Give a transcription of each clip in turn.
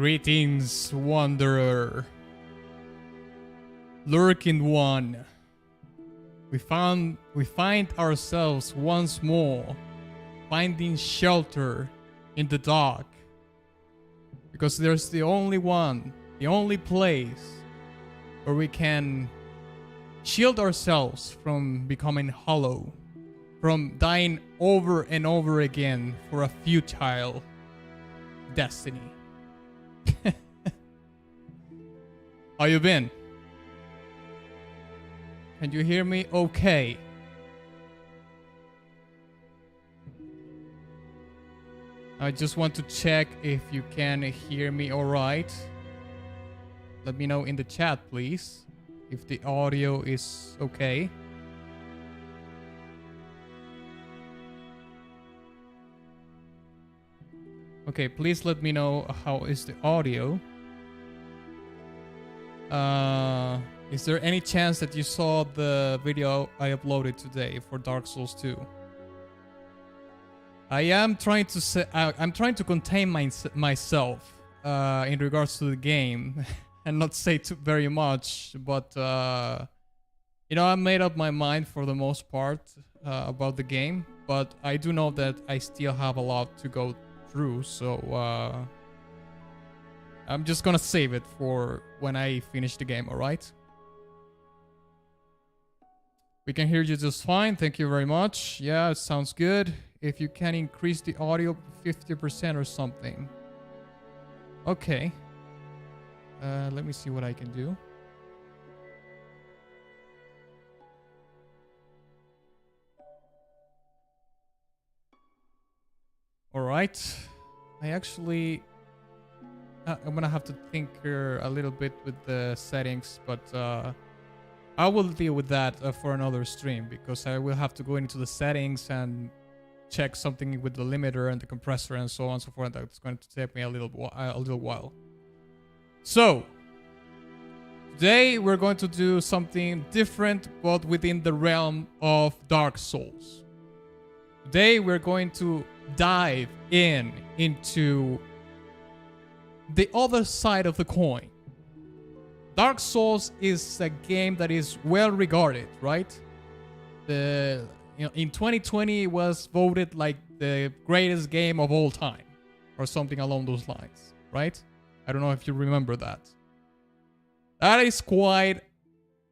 Greetings, wanderer. Lurking one. We find ourselves once more finding shelter in the dark. Because there's the only place where we can shield ourselves from becoming hollow, from dying over and over again for a futile destiny. How you been? Can you hear me okay? I just want to check if you can hear me alright. Let me know in the chat, please, if the audio is okay. Okay, please let me know how is the audio. Is there any chance that you saw the video I uploaded today for Dark Souls 2? I am trying to say, I'm trying to contain myself in regards to the game and not say too very much, but you know, I made up my mind for the most part about the game, but I do know that I still have a lot to go through, so I'm just gonna save it for when I finish the game, alright? We can hear you just fine, thank you very much. Yeah, it sounds good. If you can increase the audio 50% or something. Okay. Let me see what I can do. Alright. I actually... I'm gonna have to think a little bit with the settings, but I will deal with that for another stream, because I will have to go into the settings and check something with the limiter and the compressor and so on and so forth. That's going to take me a little while. So, today we're going to do something different, but within the realm of Dark Souls. Today we're going to dive into the other side of the coin. Dark Souls is a game that is well regarded, right? In 2020 it was voted like the greatest game of all time, or something along those lines, right? I don't know if you remember that. That is quite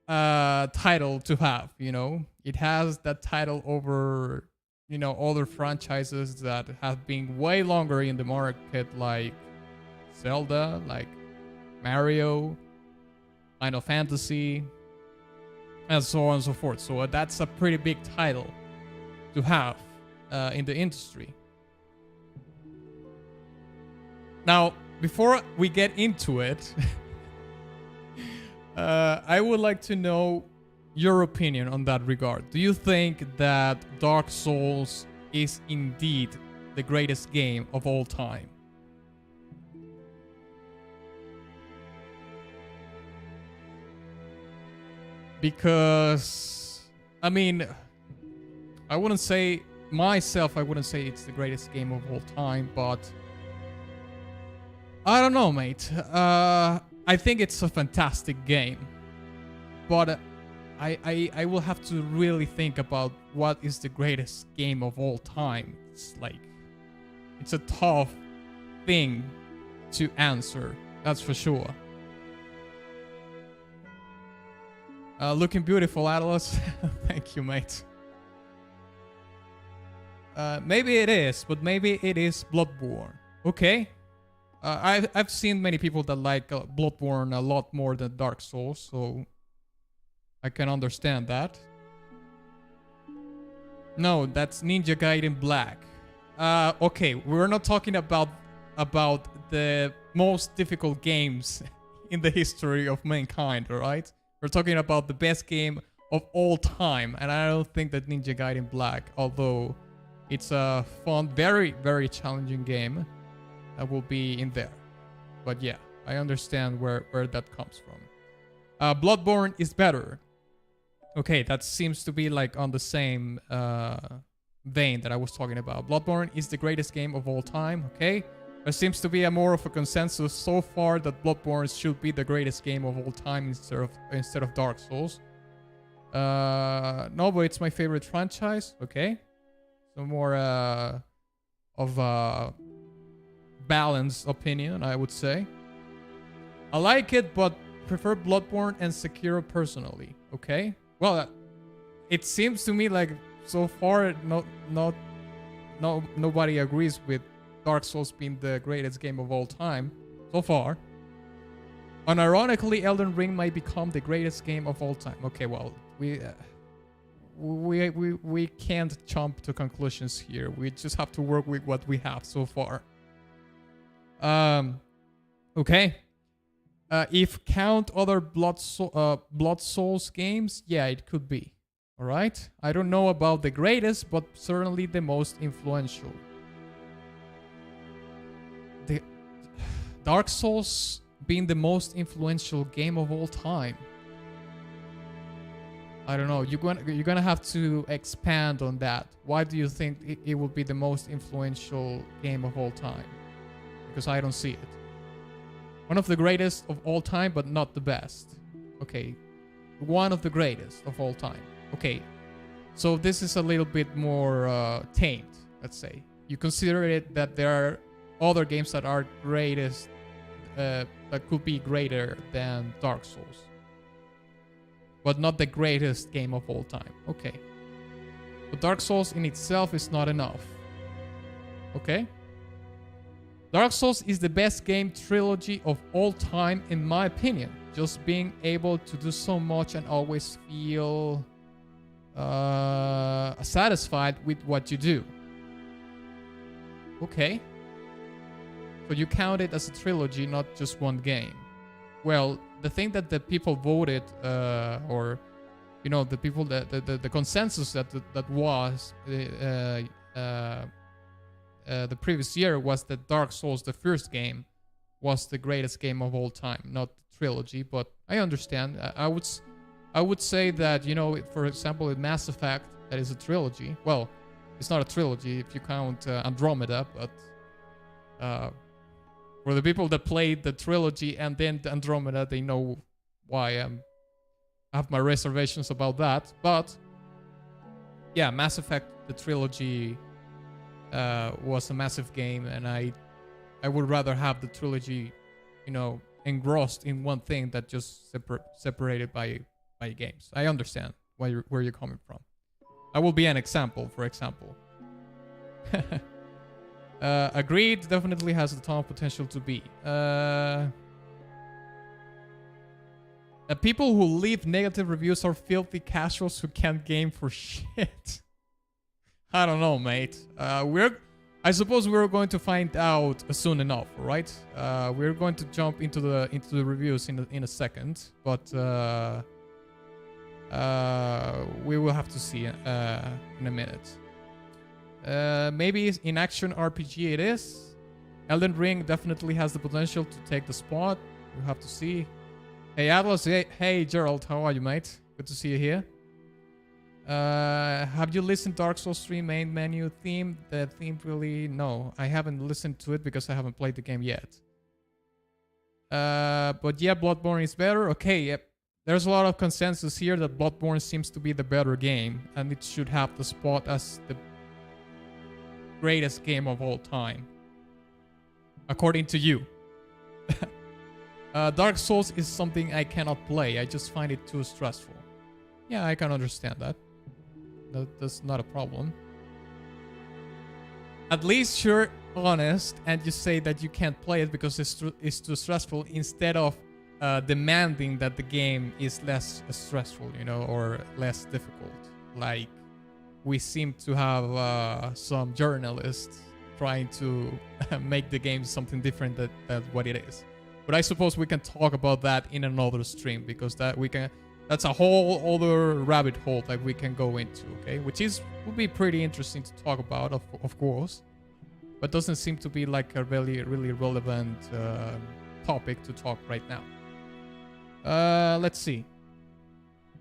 a title to have, you know. It has that title over, you know, other franchises that have been way longer in the market, like Zelda, like Mario, Final Fantasy, and so on and so forth. So that's a pretty big title to have in the industry. Now, before we get into it, I would like to know your opinion on that regard. Do you think that Dark Souls is indeed the greatest game of all time? Because, I mean, I wouldn't say it's the greatest game of all time, but I don't know, mate. I think it's a fantastic game, but I will have to really think about what is the greatest game of all time. It's a tough thing to answer, that's for sure. Looking beautiful, Atlas. Thank you, mate. Maybe it is, but maybe it is Bloodborne. Okay. I've seen many people that like Bloodborne a lot more than Dark Souls, so I can understand that. No, that's Ninja Gaiden Black. Okay, we're not talking about the most difficult games in the history of mankind, alright? We're talking about the best game of all time, and I don't think that Ninja Gaiden Black, although it's a fun, very, very challenging game, will be in there. But yeah, I understand where that comes from. Bloodborne is better. Okay, that seems to be like on the same vein that I was talking about. Bloodborne is the greatest game of all time, okay? There seems to be a more of a consensus so far that Bloodborne should be the greatest game of all time instead of Dark Souls. No, but it's my favorite franchise. Okay, so more of a balanced opinion, I would say. I like it, but prefer Bloodborne and Sekiro personally. Okay, well, it seems to me like so far nobody agrees with Dark Souls being the greatest game of all time so far. Unironically, Elden Ring might become the greatest game of all time. Okay, well, we can't jump to conclusions here. We just have to work with what we have so far. Okay. If count other Blood Souls games, yeah, it could be. All right. I don't know about the greatest, but certainly the most influential. The Dark Souls being the most influential game of all time. I don't know. You're gonna have to expand on that. Why do you think it will be the most influential game of all time? Because I don't see it. One of the greatest of all time, but not the best. Okay. One of the greatest of all time. Okay. So this is a little bit more tamed, let's say. You consider it that there are other games that are greatest, that could be greater than Dark Souls. But not the greatest game of all time. Okay. But Dark Souls in itself is not enough. Okay? Dark Souls is the best game trilogy of all time, in my opinion. Just being able to do so much and always feel satisfied with what you do. Okay. So you count it as a trilogy, not just one game. Well, the thing that the people voted, or you know, the people that the consensus that was the previous year was that Dark Souls, the first game, was the greatest game of all time, not the trilogy. But I understand. I would say that, you know, for example, with Mass Effect, that is a trilogy. Well, it's not a trilogy if you count Andromeda, but for the people that played the trilogy and then the Andromeda, they know why I have my reservations about that. But yeah, Mass Effect, the trilogy, was a massive game, and I would rather have the trilogy, you know, engrossed in one thing that just separated by games. I understand where you're coming from. I will be an example, for example. Agreed, definitely has a ton of potential to be. People who leave negative reviews are filthy casuals who can't game for shit. I don't know, mate. I suppose we're going to find out soon enough, right? We're going to jump into the reviews in a second, but we will have to see in a minute. Maybe in action RPG it is. Elden Ring definitely has the potential to take the spot. We'll have to see. Hey Atlas, hey Gerald, how are you, mate? Good to see you here. Have you listened to Dark Souls 3 main menu theme? The theme really... No, I haven't listened to it because I haven't played the game yet. But yeah, Bloodborne is better. Okay, yep. There's a lot of consensus here that Bloodborne seems to be the better game, and it should have the spot as the greatest game of all time, according to you. Dark Souls is something I cannot play. I just find it too stressful. Yeah, I can understand that. That's not a problem. At least you're honest and you say that you can't play it because it's too stressful, instead of demanding that the game is less stressful, you know, or less difficult. Like we seem to have some journalists trying to make the game something different than what it is. But I suppose we can talk about that in another stream, because that's a whole other rabbit hole that we can go into, okay? Which would be pretty interesting to talk about, of course, but doesn't seem to be like a really relevant topic to talk right now. Let's see.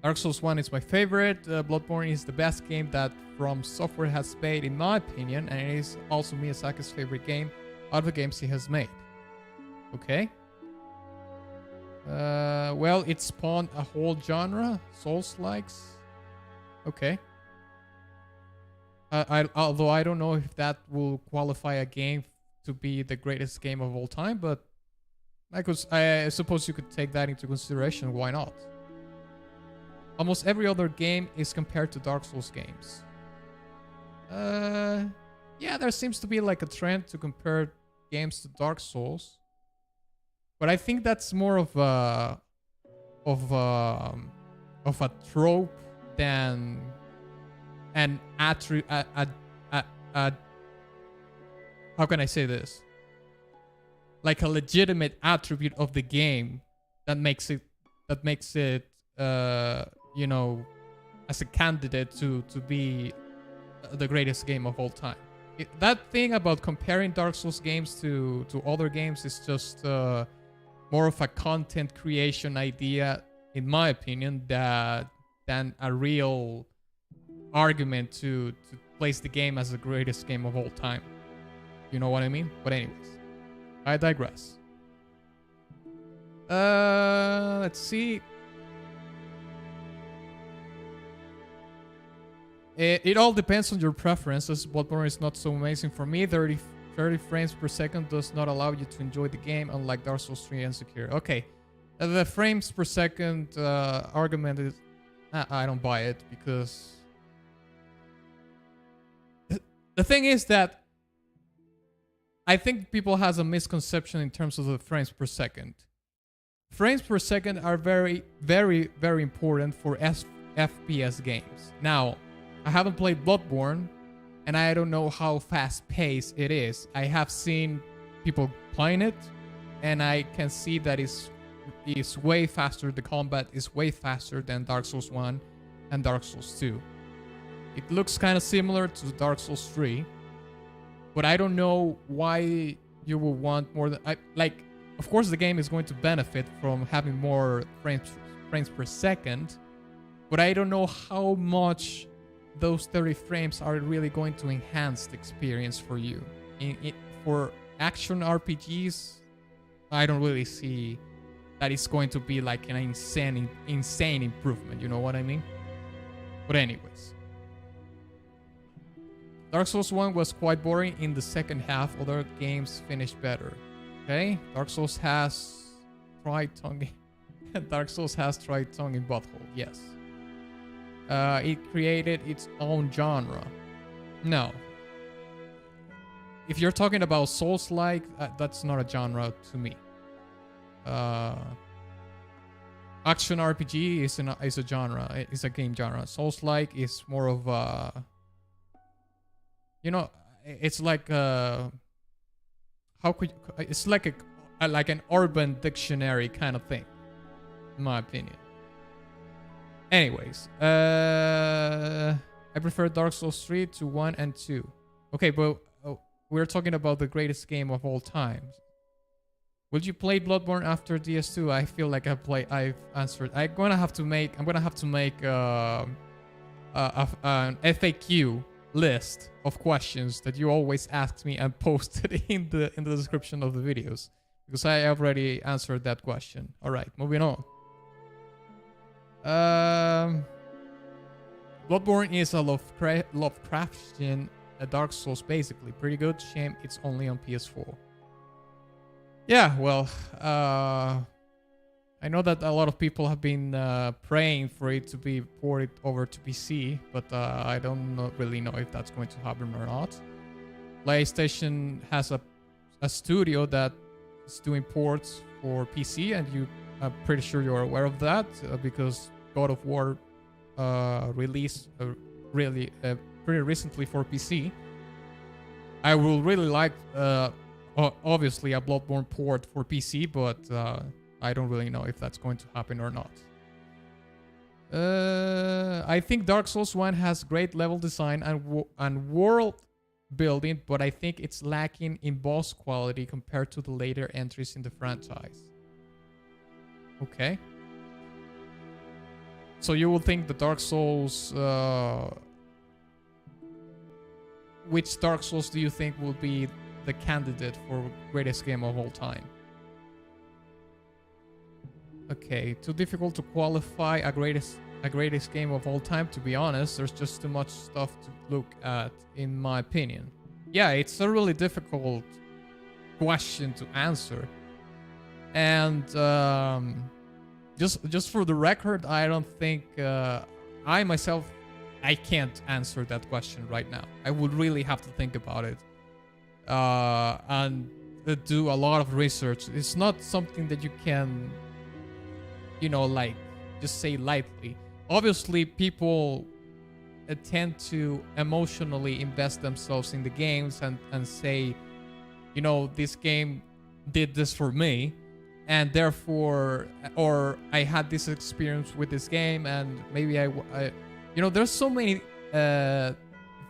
Dark Souls 1 is my favorite. Bloodborne is the best game that From Software has made, in my opinion, and it is also Miyazaki's favorite game. out of the games he has made. Okay. Well, it spawned a whole genre, Souls-likes. Okay. Although I don't know if that will qualify a game to be the greatest game of all time, but I suppose you could take that into consideration. Why not? Almost every other game is compared to Dark Souls games. Yeah, there seems to be like a trend to compare games to Dark Souls. But I think that's more of a trope than an attribute. How can I say this? Like a legitimate attribute of the game that makes it you know, as a candidate to be the greatest game of all time. That thing about comparing Dark Souls games to other games is just more of a content creation idea, in my opinion, than a real argument to place the game as the greatest game of all time. You know what I mean? But anyways, I digress. Let's see. It all depends on your preferences. Bloodborne is not so amazing for me. 30 frames per second does not allow you to enjoy the game, unlike Dark Souls 3 and Sekiro. Okay, the frames per second argument is... I don't buy it, because... The thing is that I think people has a misconception in terms of the frames per second. Frames per second are very, very, very important for FPS games. Now, I haven't played Bloodborne, and I don't know how fast-paced it is. I have seen people playing it, and I can see that it's way faster. The combat is way faster than Dark Souls 1 and Dark Souls 2. It looks kind of similar to Dark Souls 3, but I don't know why you will want more than... Of course, the game is going to benefit from having more frames per second, but I don't know how much those 30 frames are really going to enhance the experience for you. For action RPGs, I don't really see that it's going to be like an insane improvement. You know what I mean? But anyways, Dark Souls 1 was quite boring in the second half. Other games finished better. Okay, Dark Souls has tried tongue. Dark Souls has tried tongue in butthole. Yes. It created its own genre. No. If you're talking about Souls-like, that's not a genre to me. Action RPG is a genre. It's a game genre. Souls-like is more of a... You know, it's like how could... It's like an urban dictionary kind of thing, in my opinion. Anyways, I prefer Dark Souls 3 to 1 and 2. Okay, but we're talking about the greatest game of all time. Will you play Bloodborne after DS2? I feel like I've answered. I'm gonna have to make an FAQ list of questions that you always ask me and posted in the description of the videos, because I already answered that question. All right, moving on. Bloodborne is a Lovecraftian Dark Souls, basically. Pretty good. Shame it's only on PS4. Yeah, well, I know that a lot of people have been praying for it to be ported over to PC, but I don't really know if that's going to happen or not. PlayStation has a studio that is doing ports for PC, and I'm pretty sure you're aware of that, because God of War released pretty recently for PC. I will really like, obviously, a Bloodborne port for PC, but I don't really know if that's going to happen or not. I think Dark Souls 1 has great level design and world building, but I think it's lacking in boss quality compared to the later entries in the franchise. Okay. So you will think the Dark Souls... which Dark Souls do you think will be the candidate for greatest game of all time. Okay, too difficult to qualify a greatest game of all time. To be honest, there's just too much stuff to look at, in my opinion. Yeah, it's a really difficult question to answer. And just for the record, I don't think I myself, I can't answer that question right now. I would really have to think about it and do a lot of research. It's not something that you can, like just say lightly. Obviously, people tend to emotionally invest themselves in the games and say, this game did this for me, and therefore, or I had this experience with this game, and maybe there's so many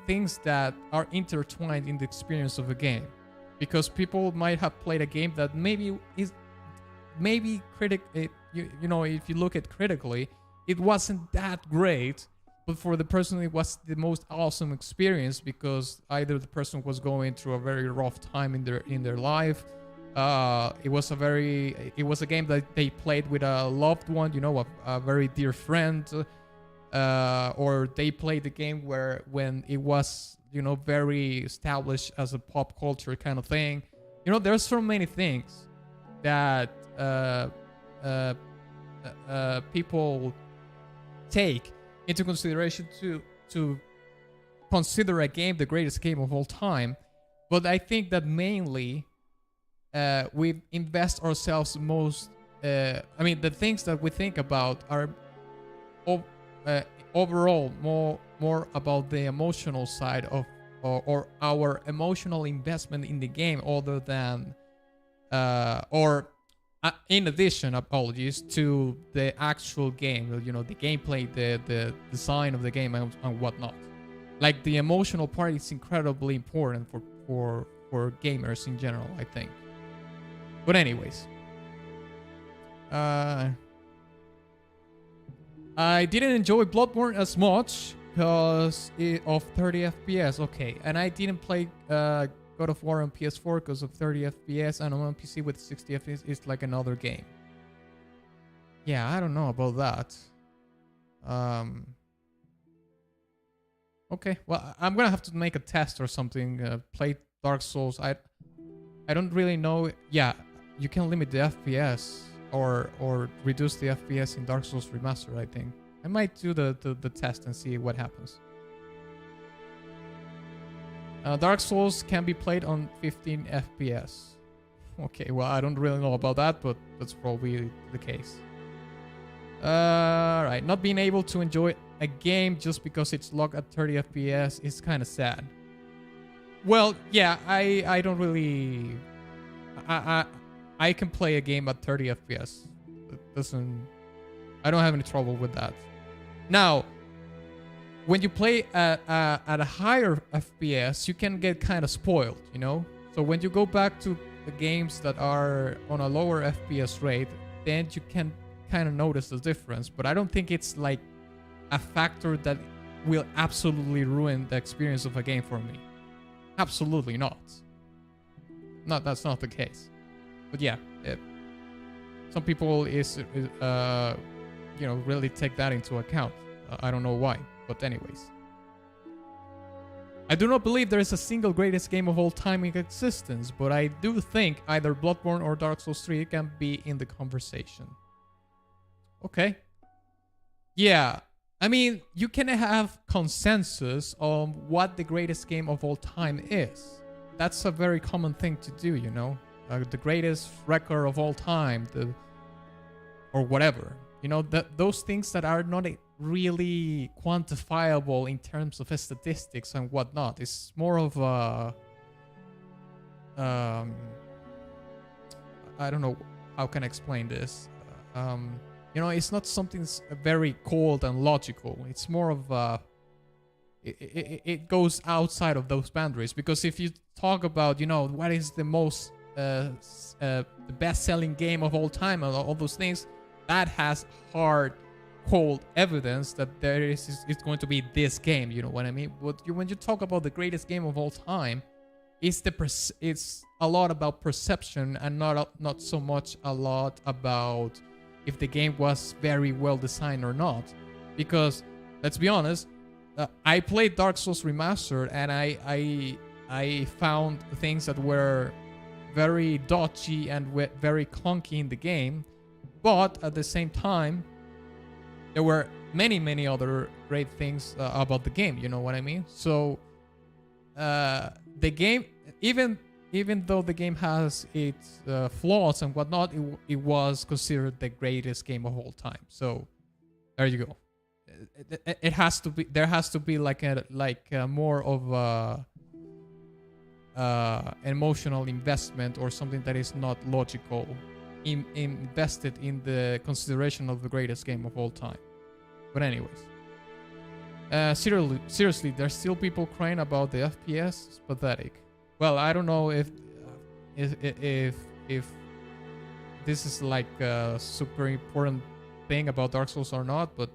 things that are intertwined in the experience of a game, because people might have played a game that maybe if you look at critically, it wasn't that great, but for the person it was the most awesome experience, because either the person was going through a very rough time in their life. It was a game that they played with a loved one, a very dear friend, or they played the game when it was, very established as a pop culture kind of thing. There's so many things that people take into consideration to consider a game the greatest game of all time. But I think that mainly we invest ourselves most. The things that we think about are overall more about the emotional side of or our emotional investment in the game, other than in addition, apologies, to the actual game, the gameplay, the design of the game and whatnot. Like, the emotional part is incredibly important for gamers in general, I think. But anyways, I didn't enjoy Bloodborne as much because of 30 FPS. Okay, and I didn't play God of War on PS4 because of 30 FPS, and on PC with 60 FPS it's like another game. Yeah, I don't know about that. Okay, well, I'm gonna have to make a test or something. Play Dark Souls. I don't really know. Yeah, you can limit the FPS or reduce the FPS in Dark Souls Remastered, I think. I might do the test and see what happens. Dark Souls can be played on 15 FPS. Okay, well, I don't really know about that, but that's probably the case. Alright, not being able to enjoy a game just because it's locked at 30 FPS is kind of sad. Well, yeah, I don't really... I can play a game at 30 FPS. I don't have any trouble with that. Now, when you play at a higher FPS, you can get kind of spoiled, So when you go back to the games that are on a lower FPS rate, then you can kind of notice the difference. But I don't think it's like a factor that will absolutely ruin the experience of a game for me. Absolutely not. That's not the case. But yeah, some people really take that into account. I don't know why, but anyways. I do not believe there is a single greatest game of all time in existence, but I do think either Bloodborne or Dark Souls 3 can be in the conversation. Okay. Yeah, you can have consensus on what the greatest game of all time is. That's a very common thing to do, the greatest record of all time, or whatever. Those things that are not really quantifiable in terms of statistics and whatnot. It's more of a... I don't know how can I explain this. It's not something very cold and logical. It's more of a... It goes outside of those boundaries. Because if you talk about, what is the most... the best-selling game of all time and all those things, that has hard, cold evidence that it's going to be this game. You know what I mean? But when you talk about the greatest game of all time, it's a lot about perception and not so much a lot about if the game was very well designed or not. Because let's be honest, I played Dark Souls Remastered and I found things that were very dodgy and very clunky in the game, but at the same time there were many other great things about the game, you know what I mean? So the game, even though the game has its flaws and whatnot, it was considered the greatest game of all time. So there you go. It has to be, there has to be like a more of a emotional investment or something that is not logical invested in the consideration of the greatest game of all time. But anyways, seriously, there's still people crying about the FPS. It's pathetic. Well, I don't know if this is like a super important thing about Dark Souls or not, but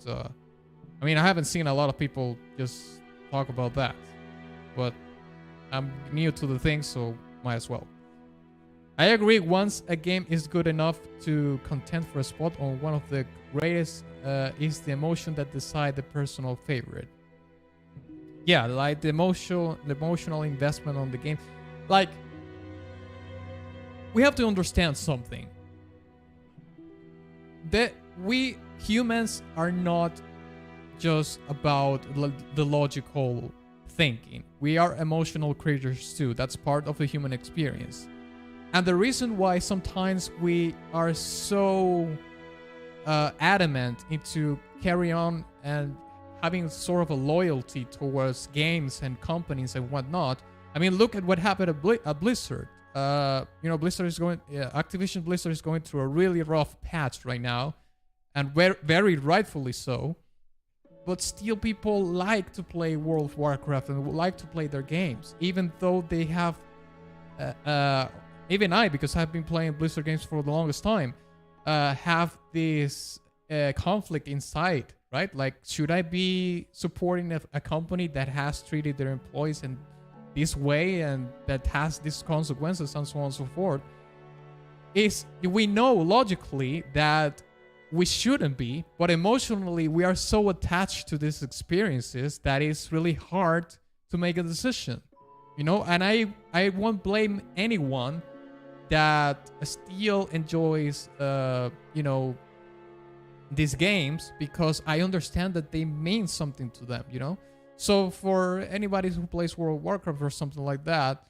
I mean, I haven't seen a lot of people just talk about that, but I'm new to the thing, so might as well. I agree, once a game is good enough to contend for a spot on one of the greatest is the emotion that decide the personal favorite. Yeah, like the emotional investment on the game. Like, we have to understand something. That we humans are not just about the logical thinking. We are emotional creatures too. That's part of the human experience. And the reason why sometimes we are so adamant into carry on and having sort of a loyalty towards games and companies and whatnot. I mean, look at what happened at Blizzard. Blizzard is Activision Blizzard is going through a really rough patch right now, and very rightfully so. But still, people like to play World of Warcraft and like to play their games, even though they have. Even I, because I've been playing Blizzard games for the longest time, have this conflict inside, right? Like, should I be supporting a company that has treated their employees in this way and that has these consequences and so on and so forth? We know logically that we shouldn't be, but emotionally we are so attached to these experiences that it's really hard to make a decision, and I won't blame anyone that still enjoys these games, because I understand that they mean something to them, So for anybody who plays World of Warcraft or something like that,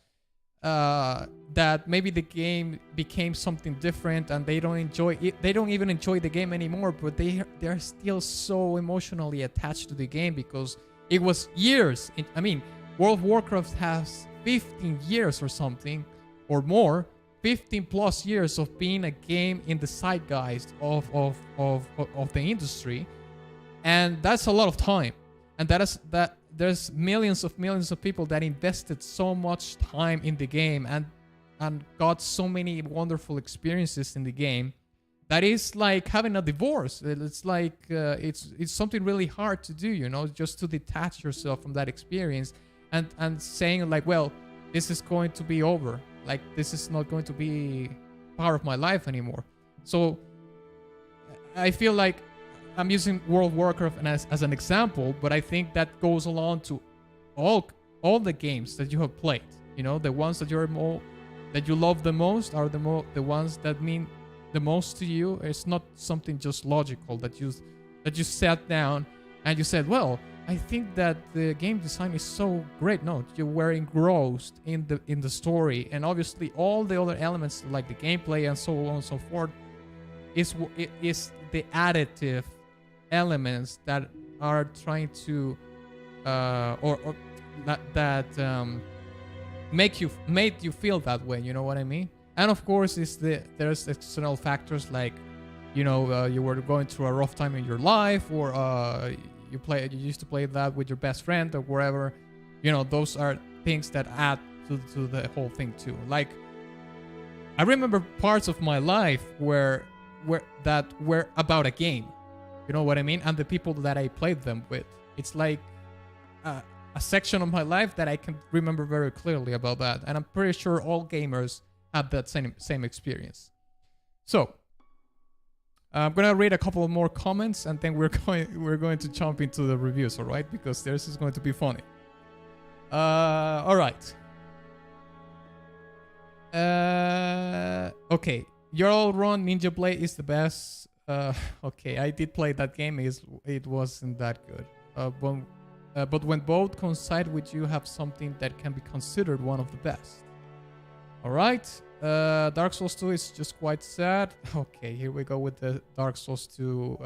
that maybe the game became something different and they don't enjoy it, they don't even enjoy the game anymore, but they're still so emotionally attached to the game because it was years. World of Warcraft has 15 years or something or more, 15 plus years of being a game in the zeitgeist of the industry, and that's a lot of time. And there's millions of people that invested so much time in the game and got so many wonderful experiences in the game. That is like having a divorce. It's like it's something really hard to do, just to detach yourself from that experience and saying like, well, this is going to be over. Like, this is not going to be part of my life anymore. So I feel like I'm using World of Warcraft as an example, but I think that goes along to all the games that you have played. The ones that that you love the most are the ones that mean the most to you. It's not something just logical that you sat down and you said, well, I think that the game design is so great. No, you were engrossed in the story, and obviously all the other elements like the gameplay and so on and so forth is the additive elements that are trying to made you feel that way. You know what I mean? And of course, there's external factors like you were going through a rough time in your life, or you used to play that with your best friend or wherever. Those are things that add to the whole thing too. Like, I remember parts of my life where that were about a game. You know what I mean? And the people that I played them with. It's like a section of my life that I can remember very clearly about that. And I'm pretty sure all gamers have that same experience. So I'm gonna read a couple of more comments, and then we're going to jump into the reviews, all right? Because this is going to be funny. All right. Okay. Your all run Ninja Blade is the best. Okay, I did play that game. It wasn't that good. But when both coincide with you, have something that can be considered one of the best. All right. Dark Souls 2 is just quite sad. Okay, here we go with the Dark Souls 2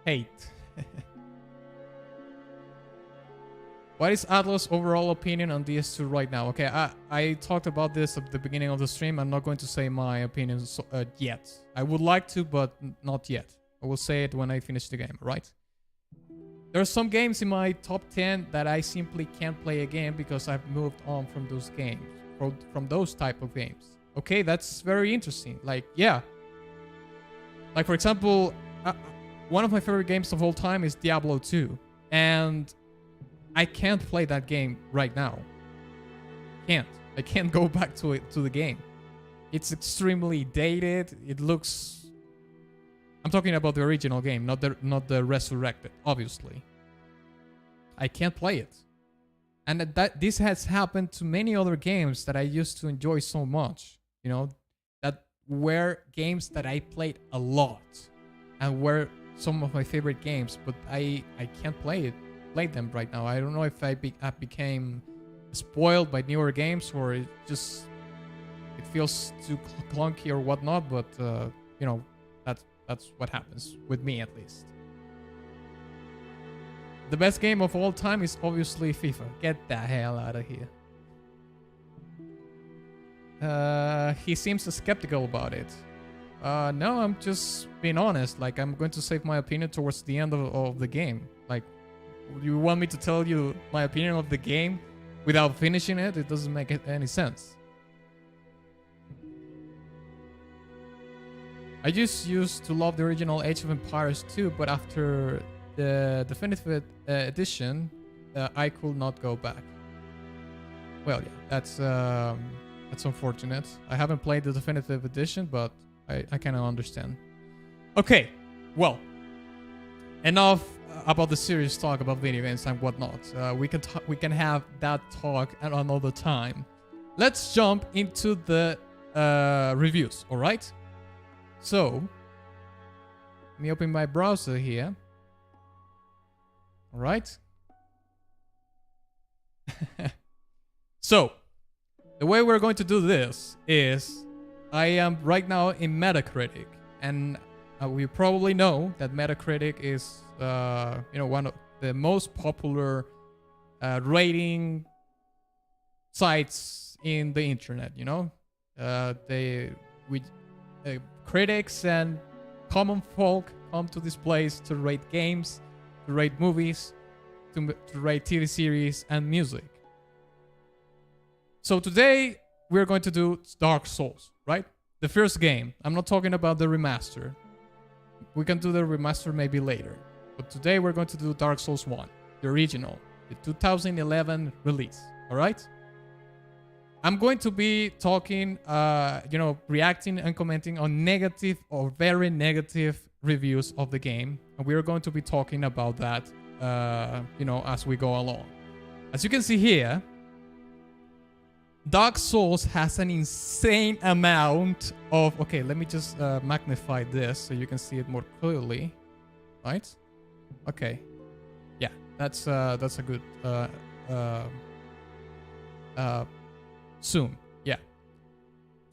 hate. What is Atlas' overall opinion on DS2 right now? Okay, I talked about this at the beginning of the stream. I'm not going to say my opinion yet. I would like to, but not yet. I will say it when I finish the game, right? There are some games in my top 10 that I simply can't play again because I've moved on from those games, from those type of games. Okay, that's very interesting. Like, yeah. Like, for example, one of my favorite games of all time is Diablo 2. And I can't play that game right now. I can't go back to the game. It's extremely dated. It looks... I'm talking about the original game, not the resurrected, obviously. I can't play it. And this has happened to many other games that I used to enjoy so much. You know, that were games that I played a lot and were some of my favorite games, but I can't play them right now. I don't know if I became spoiled by newer games, or it feels too clunky or whatnot, but you know, that's what happens with me, at least. The best game of all time is obviously FIFA. Get the hell out of here. He seems skeptical about it. No, I'm just being honest. Like, I'm going to save my opinion towards the end of the game. Like, you want me to tell you my opinion of the game without finishing it? It doesn't make any sense. I just used to love the original Age of Empires 2, but after the definitive edition, I could not go back. Well, yeah, that's unfortunate. I haven't played the definitive edition, but I kind of understand. Okay, well, enough about the serious talk about video games and whatnot. We can have that talk at another time. Let's jump into the reviews. All right. So, let me open my browser here. All right. So, the way we're going to do this is I am right now in Metacritic, and we probably know that Metacritic is one of the most popular rating sites in the internet. You know, critics and common folk come to this place to rate games, to rate movies, to rate TV series and music. So today we're going to do Dark Souls, right? The first game. I'm not talking about the remaster. We can do the remaster maybe later. But today we're going to do Dark Souls 1, the original, the 2011 release, all right? I'm going to be talking, reacting and commenting on negative or very negative reviews of the game. And we're going to be talking about that, as we go along. As you can see here, Dark Souls has an insane amount of... Okay, let me just magnify this so you can see it more clearly. Right? Okay. Yeah, that's a good... Zoom, yeah.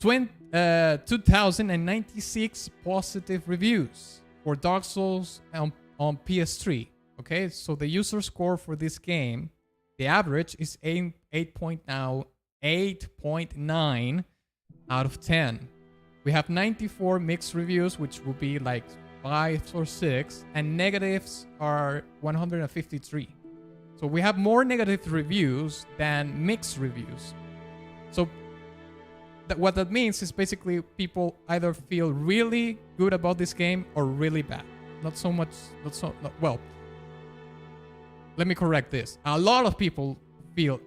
2096 positive reviews for Dark Souls on PS3. Okay, so the user score for this game, the average is 8.9 out of 10. We have 94 mixed reviews, which will be like 5 or 6, and negatives are 153. So we have more negative reviews than mixed reviews. So what that means is basically people either feel really good about this game or really bad. not so much. Well, let me correct this. A lot of people feel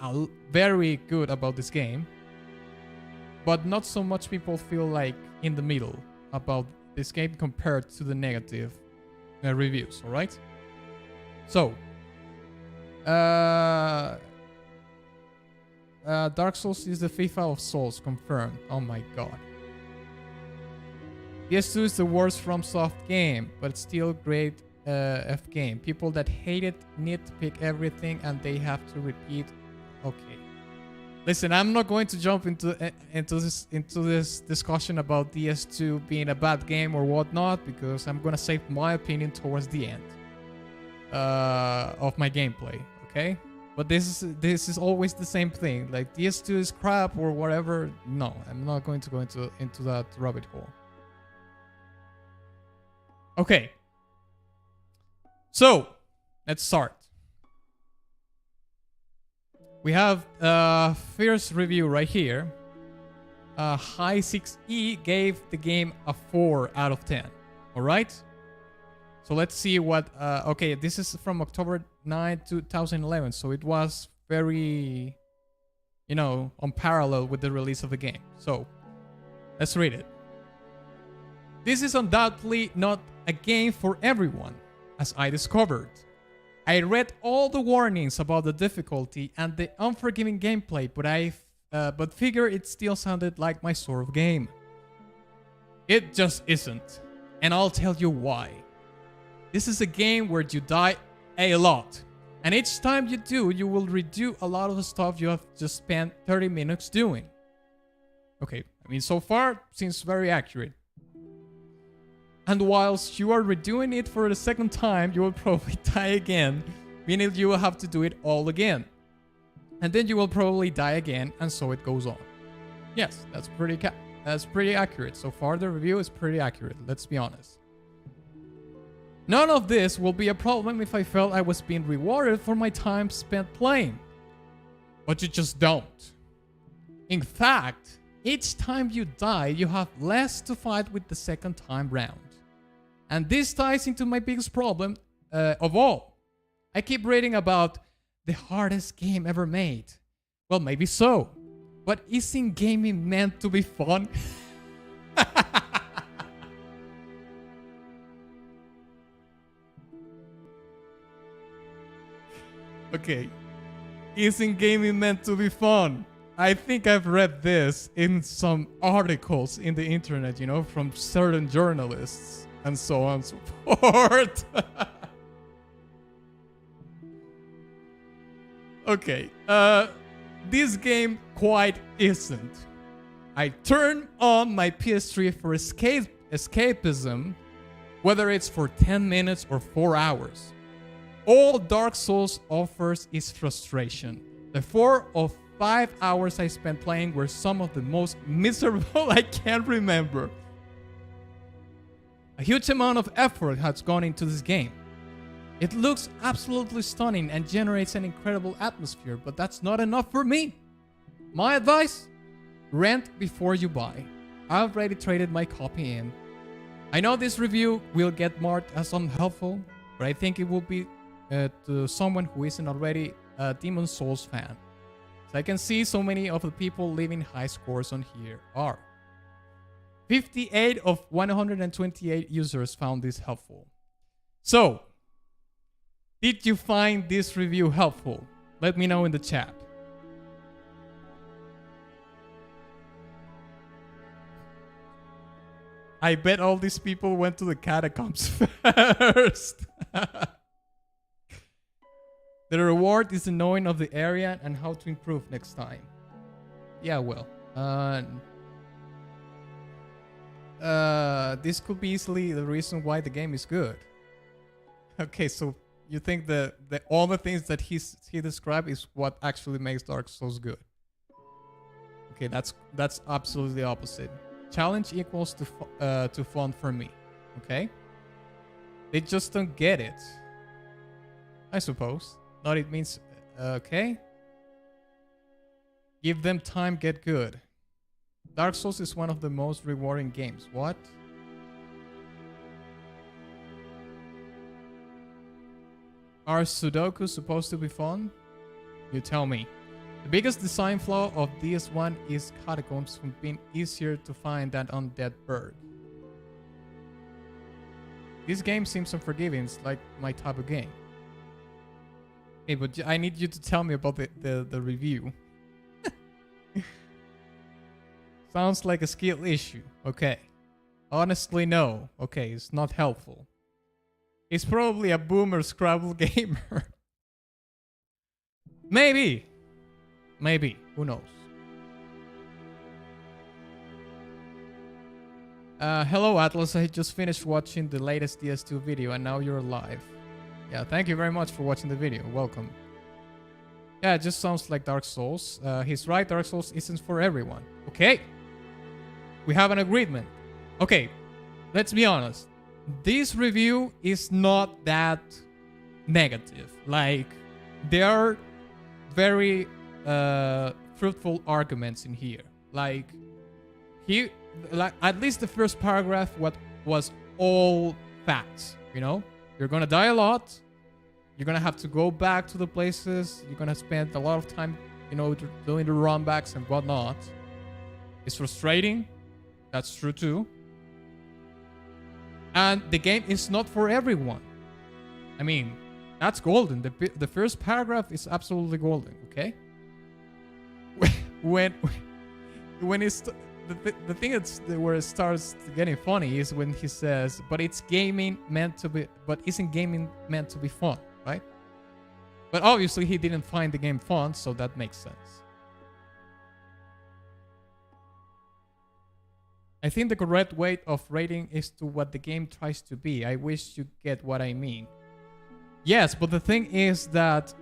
very good about this game, but not so much people feel like in the middle about this game compared to the negative reviews. All right. So, Dark Souls is the FIFA of Souls, confirmed. Oh my god. PS2 is the worst FromSoft game, but it's still great F game. People that hate it nitpick everything and they have to repeat. Okay. Listen, I'm not going to jump into this discussion about DS2 being a bad game or whatnot, because I'm gonna save my opinion towards the end of my gameplay. Okay. But this is always the same thing. Like DS2 is crap or whatever. No, I'm not going to go into that rabbit hole. Okay. So, let's start. We have Fierce review right here. High 6E gave the game a 4 out of 10. All right. So let's see what. Okay, this is from October 9, 2011. So it was very, unparalleled with the release of the game. So let's read it. This is undoubtedly not a game for everyone, as I discovered. I read all the warnings about the difficulty and the unforgiving gameplay, but figure it still sounded like my sort of game. It just isn't, and I'll tell you why. This is a game where you die a lot, and each time you do, you will redo a lot of the stuff you have just spent 30 minutes doing. Okay, I mean, so far, seems very accurate. And whilst you are redoing it for the second time, you will probably die again, meaning you will have to do it all again. And then you will probably die again, and so it goes on. Yes, that's pretty accurate. So far, the review is pretty accurate, let's be honest. None of this will be a problem if I felt I was being rewarded for my time spent playing. But you just don't. In fact, each time you die, you have less to fight with the second time round. And this ties into my biggest problem of all. I keep reading about the hardest game ever made. Well, maybe so. But isn't gaming meant to be fun? Okay. Isn't gaming meant to be fun? I think I've read this in some articles in the internet, from certain journalists and so on and so forth. Okay. This game quite isn't. I turn on my PS3 for escapism, whether it's for 10 minutes or 4 hours. All Dark Souls offers is frustration. The 4 or 5 hours I spent playing were some of the most miserable I can remember. A huge amount of effort has gone into this game. It looks absolutely stunning and generates an incredible atmosphere, but that's not enough for me. My advice? Rent before you buy. I already traded my copy in. I know this review will get marked as unhelpful, but I think it will be to someone who isn't already a Demon Souls fan. So I can see so many of the people leaving high scores on here are. 58 of 128 users found this helpful. So, did you find this review helpful? Let me know in the chat. I bet all these people went to the catacombs first. The reward is the knowing of the area and how to improve next time. Yeah, well. This could be easily the reason why the game is good. Okay, so you think that all the things that he described is what actually makes Dark Souls good? Okay, that's absolutely the opposite. Challenge equals to fun for me. Okay, they just don't get it. I suppose. Not it means okay. Give them time, get good. Dark Souls is one of the most rewarding games. What? Are Sudoku supposed to be fun? You tell me. The biggest design flaw of this one is catacombs have been easier to find than Undead Bird. This game seems unforgiving. It's like my type of game. Hey, but I need you to tell me about the review. Sounds like a skill issue. Okay. Honestly, no. Okay, it's not helpful. It's probably a boomer Scrabble gamer. Maybe. Maybe. Who knows? Hello, Atlas. I just finished watching the latest DS2 video and now you're live. Yeah, thank you very much for watching the video. Welcome. Yeah, it just sounds like Dark Souls. He's right, Dark Souls isn't for everyone. Okay. We have an agreement. Okay, let's be honest. This review is not that negative. Like, there are very fruitful arguments in here. Like at least the first paragraph was all facts, you know? You're gonna die a lot. You're gonna have to go back to the places. You're gonna spend a lot of time, you know, doing the runbacks and whatnot. It's frustrating. That's true too. And the game is not for everyone. I mean, that's golden. The first paragraph is absolutely golden, okay? When it's the thing that's where it starts getting funny is when he says, but isn't gaming meant to be fun, right? But obviously he didn't find the game fun, so that makes sense. I think the correct way of rating is to what the game tries to be. I wish you get what I mean. Yes, but the thing is that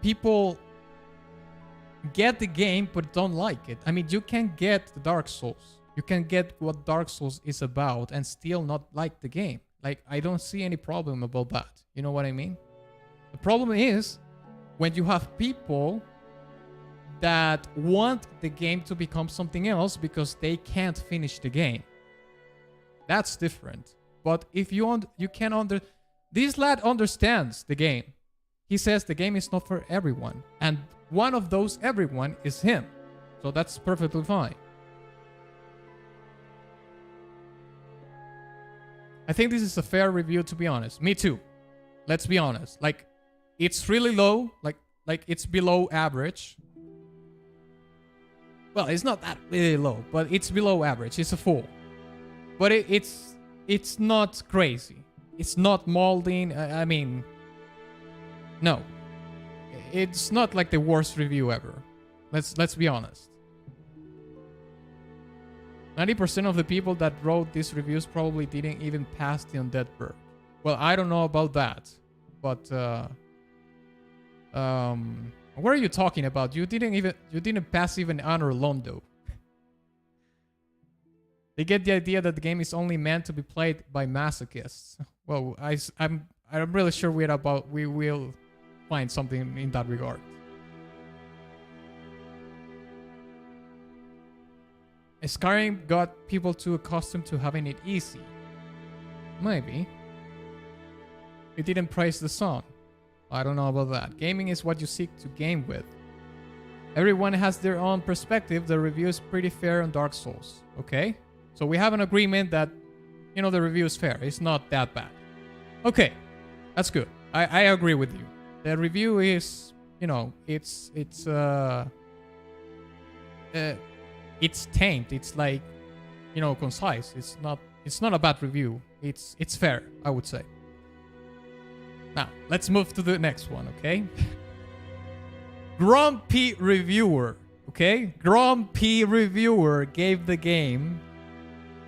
people get the game but don't like it. I mean, you can get the Dark Souls. You can get what Dark Souls is about and still not like the game. Like, I don't see any problem about that. You know what I mean? The problem is when you have people that want the game to become something else because they can't finish the game. That's different. But if you can this lad understands the game. He says the game is not for everyone. And one of those everyone is him. So that's perfectly fine. I think this is a fair review, to be honest. Me too. Let's be honest. Like, it's really low. Like it's below average. Well, it's not that really low, but it's below average. It's a 4. But it's not crazy. It's not molding. I mean, no. It's not like the worst review ever. Let's be honest. 90% of the people that wrote these reviews probably didn't even pass the Undead Bird. Well, I don't know about that, but what are you talking about? You didn't pass even Honor Londo. They get the idea that the game is only meant to be played by masochists. Well, I'm really sure we will find something in that regard. Skyrim got people too accustomed to having it easy. Maybe. It didn't praise the song. I don't know about that. Gaming is what you seek to game with. Everyone has their own perspective. The review is pretty fair on Dark Souls. Okay? So we have an agreement that, you know, the review is fair. It's not that bad. Okay. That's good. I agree with you. The review is, you know, it's tamed. It's like, you know, concise. It's not a bad review. It's fair, I would say. Now, let's move to the next one, okay? Grumpy Reviewer, okay? Grumpy Reviewer gave the game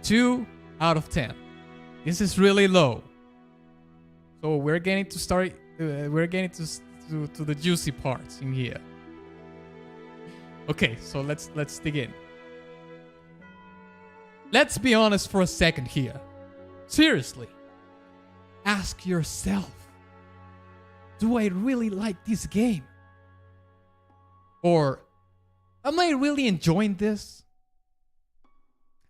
2 out of 10. This is really low. So we're getting to start. We're getting to the juicy parts in here. Okay, so let's dig in. Let's be honest for a second here. Seriously. Ask yourself. Do I really like this game? Or am I really enjoying this?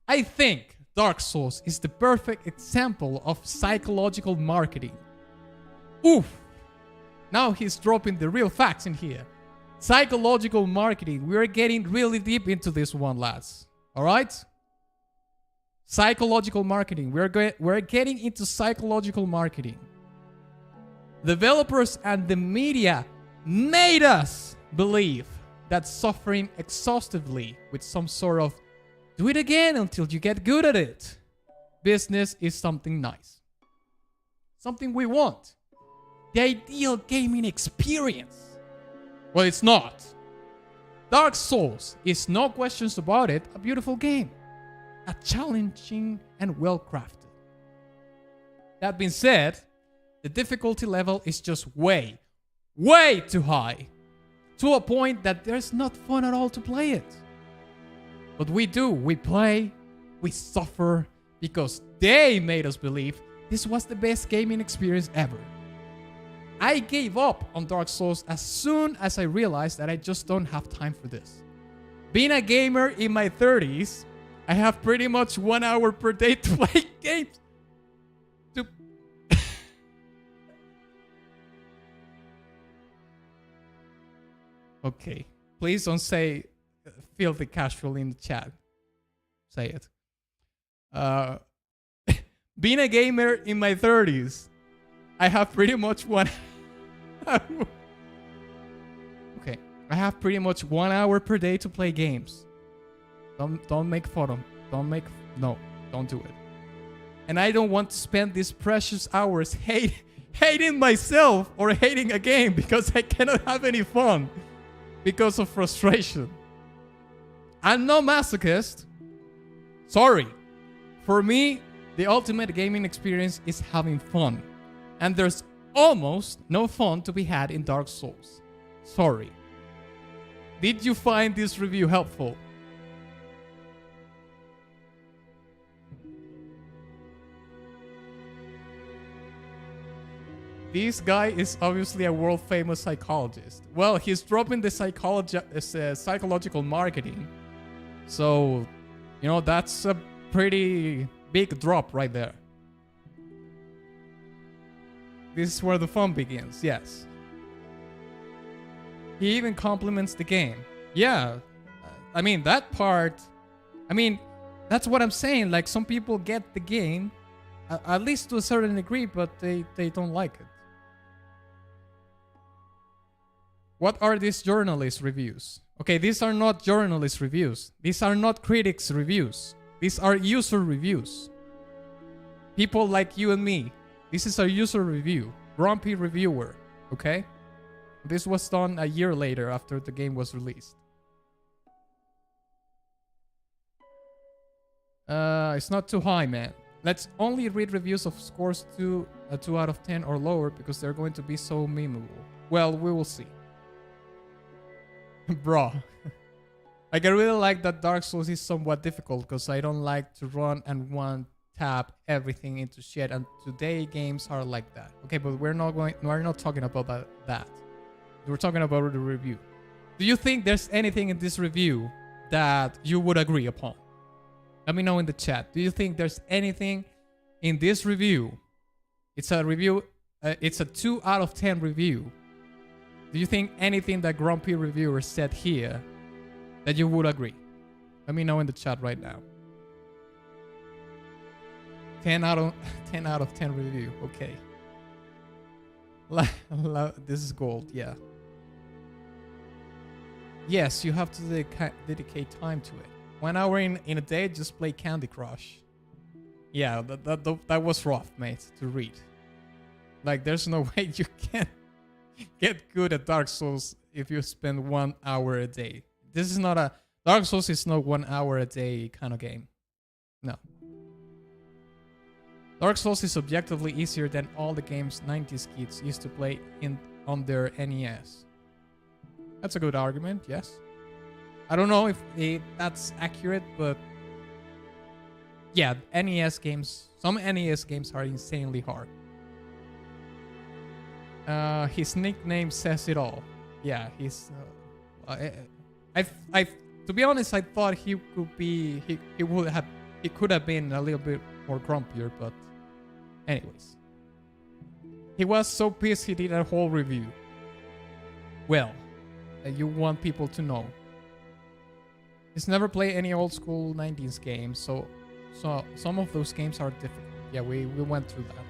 I think Dark Souls is the perfect example of psychological marketing. Oof. Now he's dropping the real facts in here. Psychological marketing. We're getting really deep into this one, lads. All right? Psychological marketing. We're getting into psychological marketing. Developers and the media made us believe that suffering exhaustively with some sort of do it again until you get good at it business is something nice. Something we want. The ideal gaming experience. Well, it's not. Dark Souls is, no questions about it, a beautiful game. A challenging and well-crafted. That being said, the difficulty level is just way too high. To a point that there's not fun at all to play it. But we do. We play. We suffer. Because they made us believe this was the best gaming experience ever. I gave up on Dark Souls as soon as I realized that I just don't have time for this. Being a gamer in my 30s, I have pretty much 1 hour per day to play games. Okay, please don't say filthy casual in the chat. Say it. Being a gamer in my 30s, I have pretty much one. Okay, I have pretty much 1 hour per day to play games. Don't make fun of. Don't do it. And I don't want to spend these precious hours hating myself or hating a game because I cannot have any fun because of frustration. I'm no masochist. Sorry. For me, the ultimate gaming experience is having fun. And there's almost no fun to be had in Dark Souls. Sorry. Did you find this review helpful? This guy is obviously a world-famous psychologist. Well, he's dropping the psychological marketing. So, you know, that's a pretty big drop right there. This is where the fun begins, yes. He even compliments the game. Yeah, I mean, that part... I mean, that's what I'm saying. Like, some people get the game, at least to a certain degree, but they don't like it. What are these journalist reviews? Okay, these are not journalist reviews. These are not critics' reviews. These are user reviews. People like you and me. This is a user review. Grumpy reviewer. Okay? This was done a year later after the game was released. It's not too high, man. Let's only read reviews of scores 2 out of 10 or lower because they're going to be so memeable. Well, we will see. Bro. Like, I really like that Dark Souls is somewhat difficult because I don't like to run and one tap everything into shit, and today games are like that. Okay, but we're not talking about that. We're talking about the review. Do you think there's anything in this review that you would agree upon? Let me know in the chat. Do you think there's anything in this review? It's a review. It's a 2 out of 10 review. Do you think anything that Grumpy Reviewer said here that you would agree? Let me know in the chat right now. 10 out of 10 review. Okay. This is gold. Yeah. Yes, you have to dedicate time to it. 1 hour in a day, just play Candy Crush. Yeah, that was rough, mate, to read. Like, there's no way you can get good at Dark Souls if you spend 1 hour a day. This is not a... Dark Souls is not 1 hour a day kind of game. No. Dark Souls is objectively easier than all the games 90s kids used to play on their NES. That's a good argument, yes. I don't know if that's accurate, but... yeah, NES games... some NES games are insanely hard. His nickname says it all. Yeah, he's... to be honest, I thought he could be... He could have been a little bit more grumpier, but... anyways. He was so pissed he did a whole review. Well, you want people to know. He's never played any old school 90s games, so some of those games are difficult. Yeah, we went through that.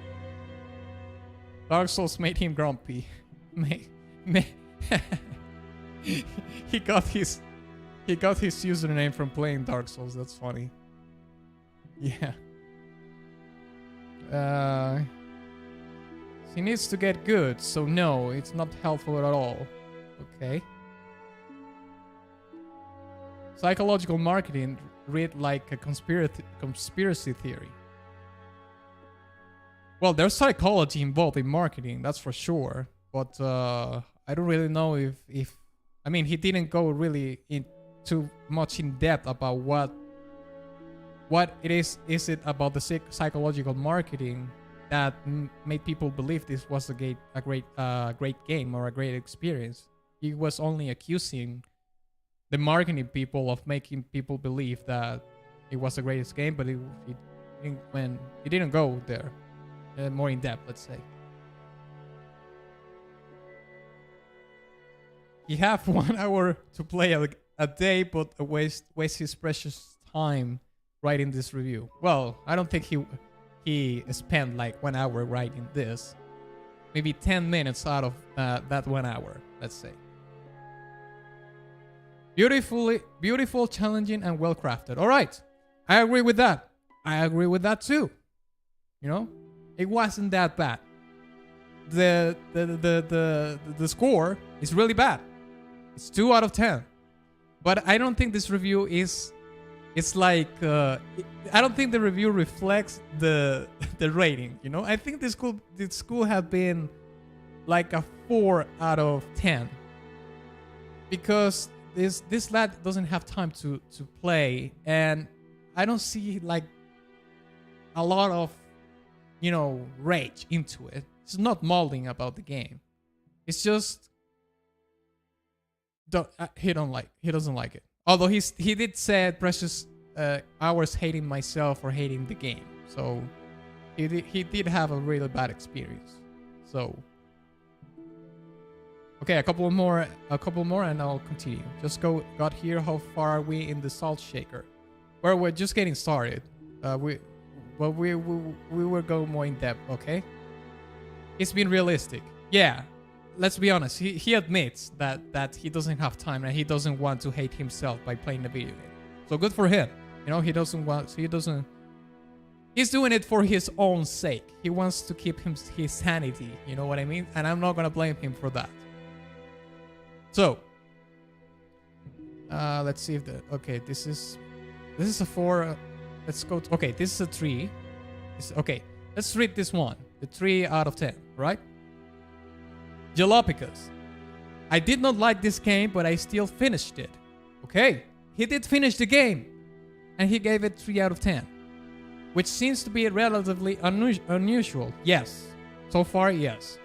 Dark Souls made him grumpy. He got his username from playing Dark Souls. That's funny. Yeah. He needs to get good, so no, it's not helpful at all. Okay. Psychological marketing read like a conspiracy theory. Well, there's psychology involved in marketing, that's for sure. But I don't really know if I mean, he didn't go really too much in depth about what it is it about the psychological marketing that made people believe this was a great game or a great experience. He was only accusing the marketing people of making people believe that it was the greatest game, but he didn't go there more in depth, let's say. He have 1 hour to play a day, but waste his precious time writing this review. Well, I don't think he spent like 1 hour writing this. Maybe 10 minutes out of that 1 hour, let's say. Beautiful, challenging, and well crafted. All right, I agree with that. I agree with that too. You know, it wasn't that bad. The score is really bad. It's 2 out of 10. But I don't think this review is. It's like I don't think the review reflects the rating. You know, I think this could have been like a 4 out of 10 because this lad doesn't have time to play, and I don't see like a lot of, you know, rage into it. It's not molding about the game. It's just he doesn't like it. Although he did say precious hours hating myself or hating the game, so he did have a really bad experience. So okay, a couple more, and I'll continue. Just got here. How far are we in the salt shaker? Well, we're just getting started. We will go more in depth. Okay, it's been realistic. Yeah. Let's be honest, he admits that he doesn't have time and he doesn't want to hate himself by playing the video game. So good for him. You know, he's doing it for his own sake. He wants to keep his sanity, you know what I mean? And I'm not going to blame him for that. So, let's see if okay, this is a 4. Let's go okay, this is a 3. Okay, let's read this one. The 3 out of 10, right? Jalopicus. I did not like this game, but I still finished it. Okay, he did finish the game, and he gave it 3 out of 10, which seems to be relatively unusual. Yes, so far, yes.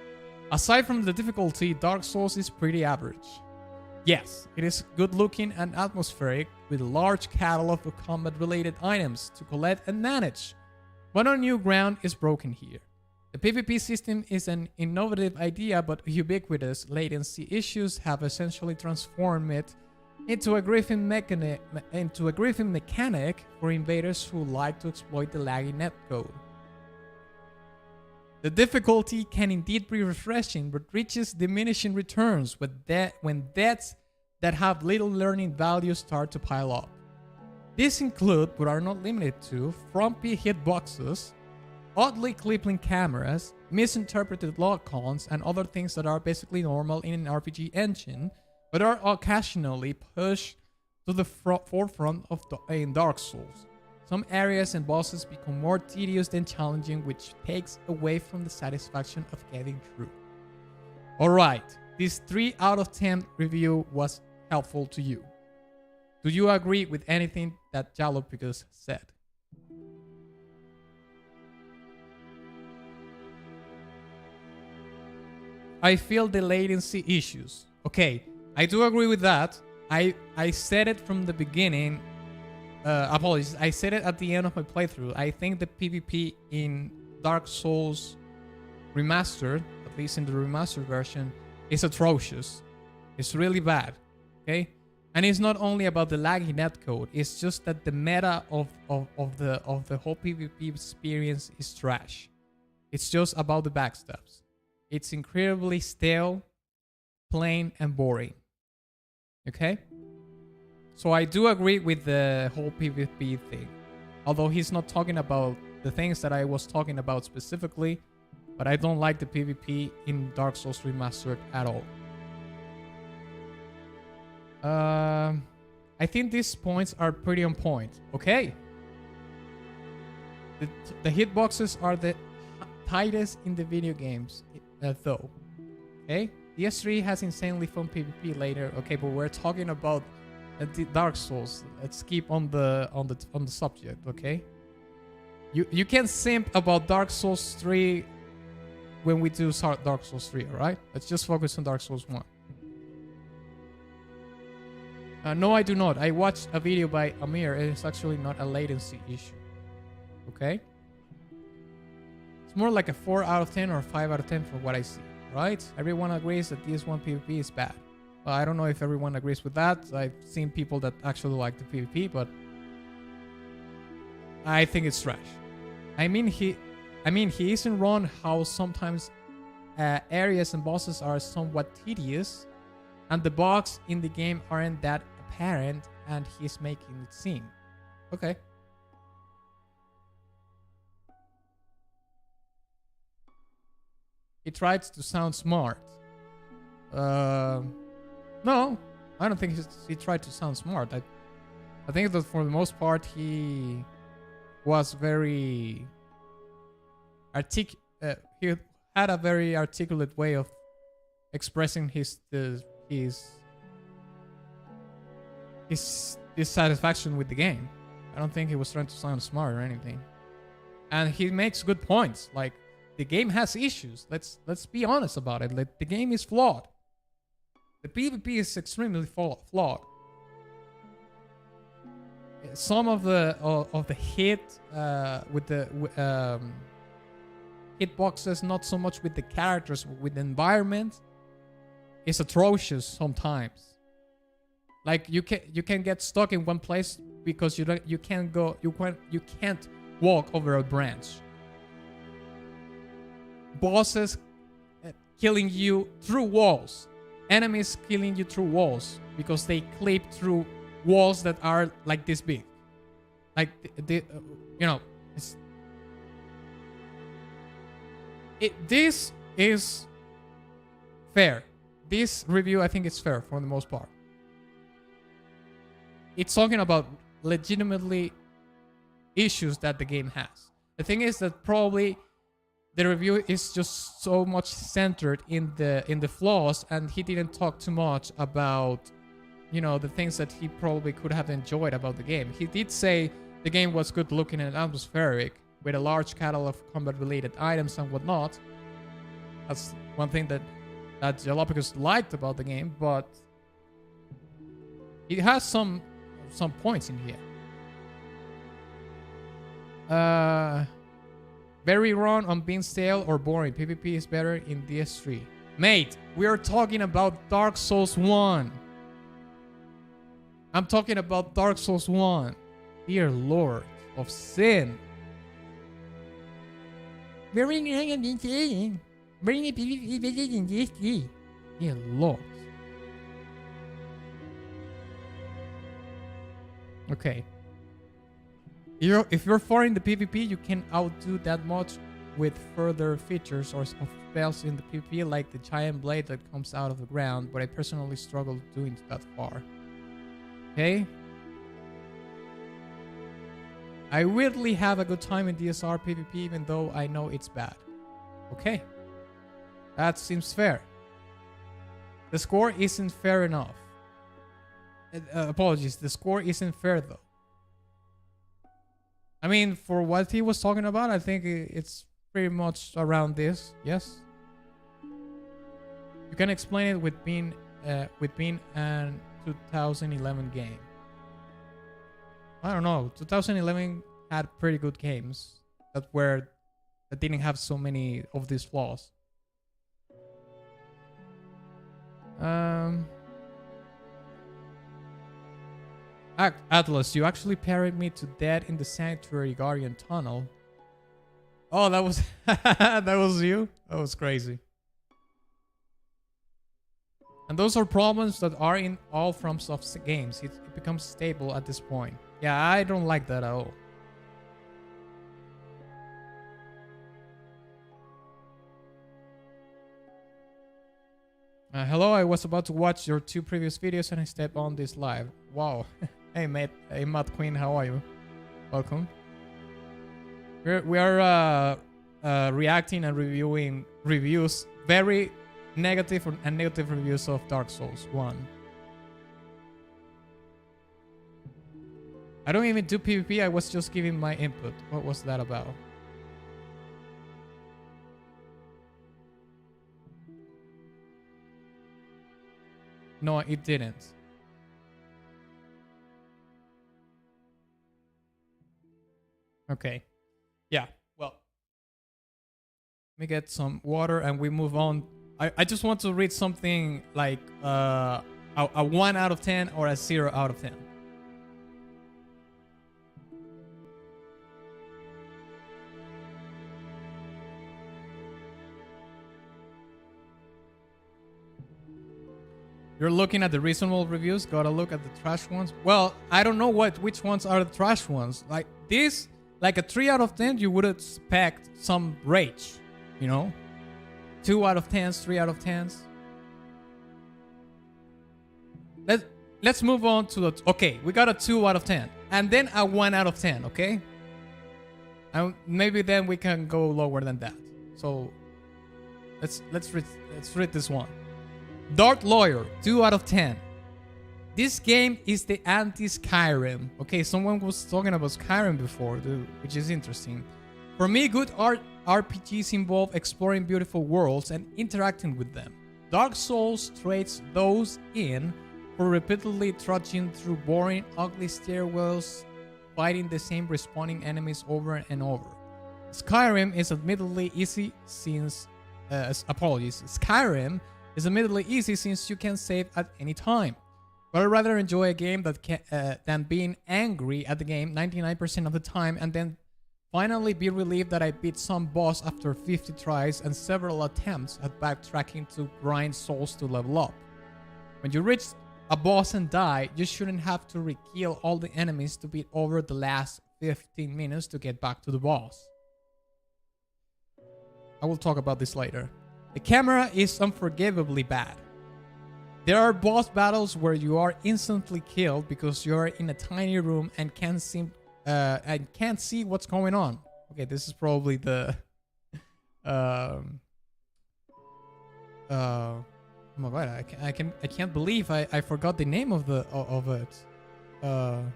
Aside from the difficulty, Dark Souls is pretty average. Yes, it is good looking and atmospheric, with a large catalog of combat-related items to collect and manage, but our new ground is broken here. The PvP system is an innovative idea, but ubiquitous latency issues have essentially transformed it into a griffin mechanic for invaders who like to exploit the laggy netcode. The difficulty can indeed be refreshing, but reaches diminishing returns when deaths that have little learning value start to pile up. These include, but are not limited to, frumpy hitboxes, oddly clipping cameras, misinterpreted lock-ons, and other things that are basically normal in an RPG engine, but are occasionally pushed to the forefront in Dark Souls. Some areas and bosses become more tedious than challenging, which takes away from the satisfaction of getting through. Alright, this 3 out of 10 review was helpful to you. Do you agree with anything that Jalopicus said? I feel the latency issues. Okay, I do agree with that. I said it from the beginning. Apologies, I said it at the end of my playthrough. I think the PvP in Dark Souls remastered, at least in the remastered version, is atrocious. It's really bad. Okay? And it's not only about the laggy netcode, it's just that the meta of the whole PvP experience is trash. It's just about the backstabs. It's incredibly stale, plain, and boring. Okay? So I do agree with the whole PvP thing. Although he's not talking about the things that I was talking about specifically, but I don't like the PvP in Dark Souls Remastered at all. I think these points are pretty on point. Okay. The hitboxes are the tightest in the video games, though. Okay. DS3 has insanely fun PvP later. Okay, but we're talking about Dark Souls. Let's keep on the subject. Okay. You can simp about Dark Souls 3 when we do Dark Souls 3. All right. Let's just focus on Dark Souls 1. No, I do not. I watched a video by Amir, and it's actually not a latency issue. Okay? It's more like a 4 out of 10 or 5 out of 10 for what I see, right? Everyone agrees that DS1 PvP is bad. Well, I don't know if everyone agrees with that. I've seen people that actually like the PvP, but I think it's trash. I mean, he isn't wrong how sometimes areas and bosses are somewhat tedious, and the bugs in the game aren't that apparent, and he's making it seem. Okay. He tries to sound smart. No, I don't think he tried to sound smart. I think that for the most part he was very he had a very articulate way of expressing his dissatisfaction with the game. I don't think he was trying to sound smart or anything. And he makes good points. Like, the game has issues. Let's be honest about it. Like, the game is flawed. The PvP is extremely flawed. Some of the hit with the hitboxes, not so much with the characters, but with the environment, is atrocious sometimes. Like, you can get stuck in one place because you can't walk over a branch. Bosses killing you through walls. Enemies killing you through walls because they clip through walls that are like this big. Like this is fair. This review, I think, is fair for the most part. It's talking about legitimately issues that the game has. The thing is that probably the review is just so much centered in the flaws, and he didn't talk too much about, the things that he probably could have enjoyed about the game. He did say the game was good looking and atmospheric, with a large catalog of combat-related items and whatnot. That's one thing that Jalopicus liked about the game, but it has some points in here. Very wrong on being stale or boring. PvP is better in DS3. Mate, we are talking about Dark Souls 1. I'm talking about Dark Souls 1. Dear Lord of Sin. Very wrong on being stale. Bring the PvP better in DS3. Dear Lord. Okay. If you're far in the PvP, you can outdo that much with further features or spells in the PvP, like the giant blade that comes out of the ground, but I personally struggle doing that far. Okay? I weirdly have a good time in DSR PvP, even though I know it's bad. Okay. That seems fair. The score isn't fair enough. Apologies, the score isn't fair though. I mean, for what he was talking about, I think it's pretty much around this. Yes. You can explain it with being an 2011 game. I don't know. 2011 had pretty good games that were that didn't have so many of these flaws. Atlas, you actually parried me to death in the Sanctuary Guardian tunnel. Oh, that was that was you? That was crazy. And those are problems that are in all FromSoft games. It becomes stable at this point. Yeah, I don't like that at all. Hello, I was about to watch your 2 previous videos and I stepped on this live. Wow. Hey, mate. Hey, Matt Queen, how are you? Welcome. We are reacting and reviewing reviews, very negative and negative reviews of Dark Souls 1. I don't even do PvP, I was just giving my input. What was that about? No, it didn't. Okay. Yeah, well. Let me get some water and we move on. I just want to read something like a 1 out of 10 or a 0 out of 10. You're looking at the reasonable reviews, gotta look at the trash ones. Well, I don't know which ones are the trash ones. Like this, like a 3 out of 10, you would expect some rage, you know? 2 out of 10s, 3 out of 10s. Let's move on to the... Okay, we got a 2 out of 10. And then a 1 out of 10, okay? And maybe then we can go lower than that. So, let's read this one. Dark Lawyer, 2 out of 10. This game is the anti-Skyrim. Okay, someone was talking about Skyrim before, which is interesting. For me, good RPGs involve exploring beautiful worlds and interacting with them. Dark Souls trades those in for repeatedly trudging through boring, ugly stairwells, fighting the same respawning enemies over and over. Skyrim is admittedly easy since... Skyrim is admittedly easy since you can save at any time. But I'd rather enjoy a game than being angry at the game 99% of the time and then finally be relieved that I beat some boss after 50 tries and several attempts at backtracking to grind souls to level up. When you reach a boss and die, you shouldn't have to re-kill all the enemies to beat over the last 15 minutes to get back to the boss. I will talk about this later. The camera is unforgivably bad. There are boss battles where you are instantly killed because you are in a tiny room and can't see what's going on. Okay, this is probably the oh my god, I can't believe I forgot the name of it. No,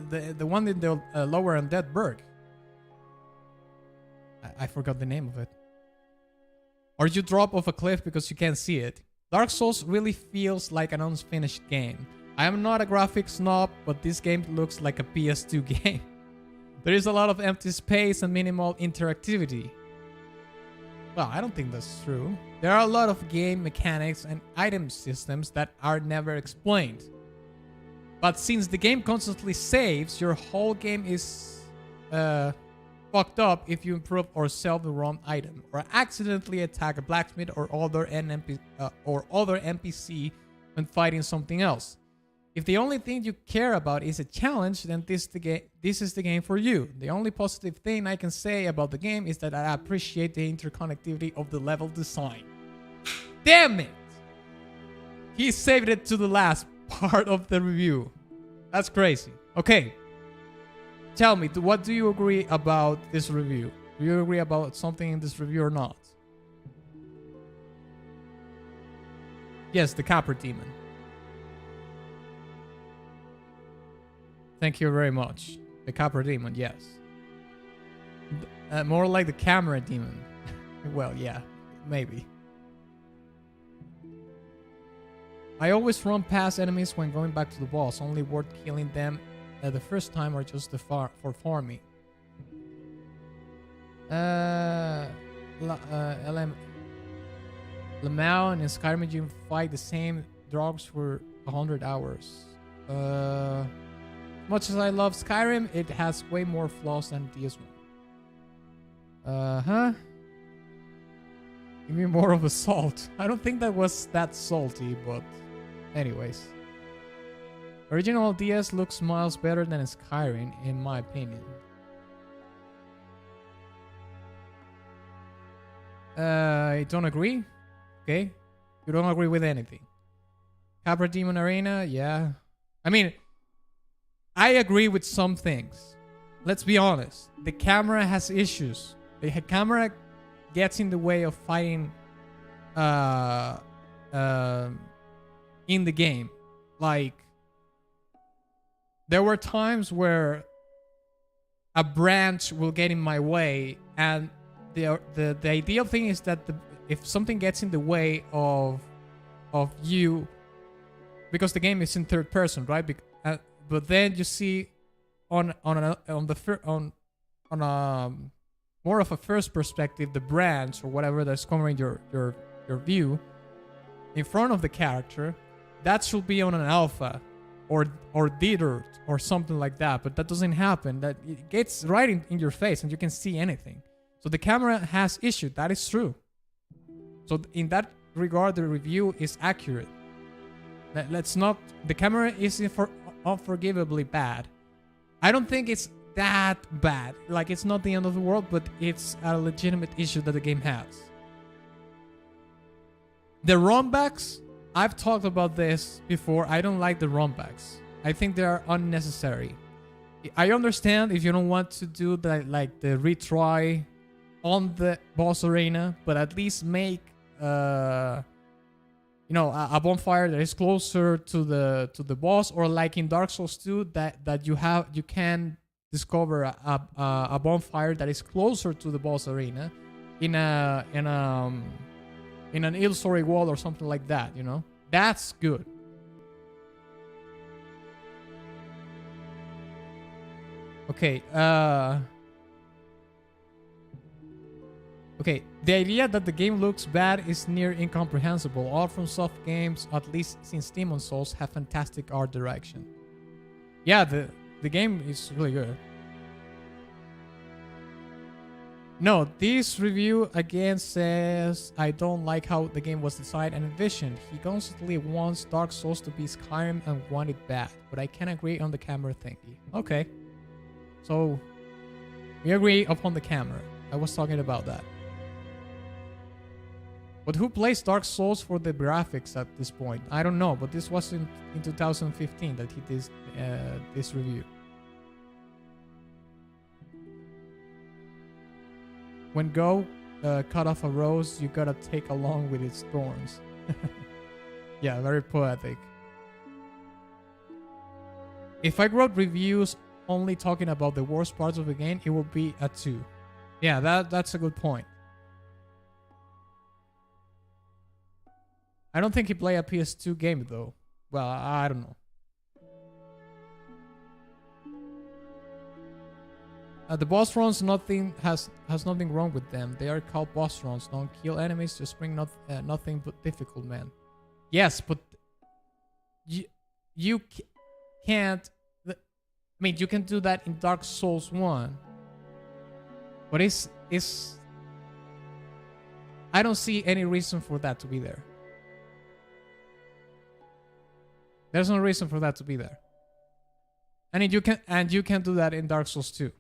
the one in the lower undead burg. I forgot the name of it. Or you drop off a cliff because you can't see it. Dark Souls really feels like an unfinished game. I am not a graphics snob, but this game looks like a PS2 game. There is a lot of empty space and minimal interactivity. Well, I don't think that's true. There are a lot of game mechanics and item systems that are never explained. But since the game constantly saves, your whole game is fucked up if you improve or sell the wrong item, or accidentally attack a blacksmith or other NPC when fighting something else. If the only thing you care about is a challenge, then this is the game for you. The only positive thing I can say about the game is that I appreciate the interconnectivity of the level design. Damn it! He saved it to the last part of the review. That's crazy. Okay. Tell me, what do you agree about this review? Do you agree about something in this review or not? Yes, the Capra Demon. Thank you very much. The Capra Demon, yes. More like the Camera Demon. Well, yeah, maybe. I always run past enemies when going back to the boss, only worth killing them the first time or just for farming. LM Lamau and Skyrim you fight the same drops for 100 hours. Much as I love Skyrim, it has way more flaws than DS1. Give me more of a salt. I don't think that was that salty, but anyways. Original DS looks miles better than Skyrim, in my opinion. I don't agree. Okay. You don't agree with anything. Capra Demon Arena, yeah. I mean, I agree with some things. Let's be honest. The camera has issues. The camera gets in the way of fighting in the game. Like, there were times where a branch will get in my way, and the ideal thing is that if something gets in the way of you, because the game is in third person, right? But then you see on a more of a first perspective, the branch or whatever that's covering your view in front of the character, that should be on an alpha or dirt or something like that. But that doesn't happen. That it gets right in your face and you can see anything. So the camera has issues. That is true. So in that regard, the review is accurate. Let's not. The camera is unforgivably bad. I don't think it's that bad. Like, it's not the end of the world, but it's a legitimate issue that the game has. The rollbacks, I've talked about this before. I don't like the rollbacks. I think they are unnecessary. I understand if you don't want to do the retry on the boss arena, but at least make a bonfire that is closer to the boss, or like in Dark Souls 2 that you can discover a bonfire that is closer to the boss arena in an ill-story wall or something like that, you know? That's good. Okay, okay, the idea that the game looks bad is near incomprehensible. All from soft games, at least since Demon's Souls, have fantastic art direction. Yeah, the game is really good. No, this review again says, I don't like how the game was designed and envisioned. He constantly wants Dark Souls to be Skyrim and want it bad, but I can agree on the camera thingy. Okay. So, we agree upon the camera. I was talking about that. But who plays Dark Souls for the graphics at this point? I don't know, but this was in 2015 that he did this review. When Go cut off a rose, you gotta take along with its thorns. Yeah, very poetic. If I wrote reviews only talking about the worst parts of the game, it would be a 2. Yeah, that's a good point. I don't think he played a PS2 game though. Well, I don't know. The boss runs, has nothing wrong with them. They are called boss runs. Don't kill enemies. Just bring nothing but difficult, man. Yes, but you can't. I mean, you can do that in Dark Souls 1, but it's. I don't see any reason for that to be there. There's no reason for that to be there. And you can do that in Dark Souls 2.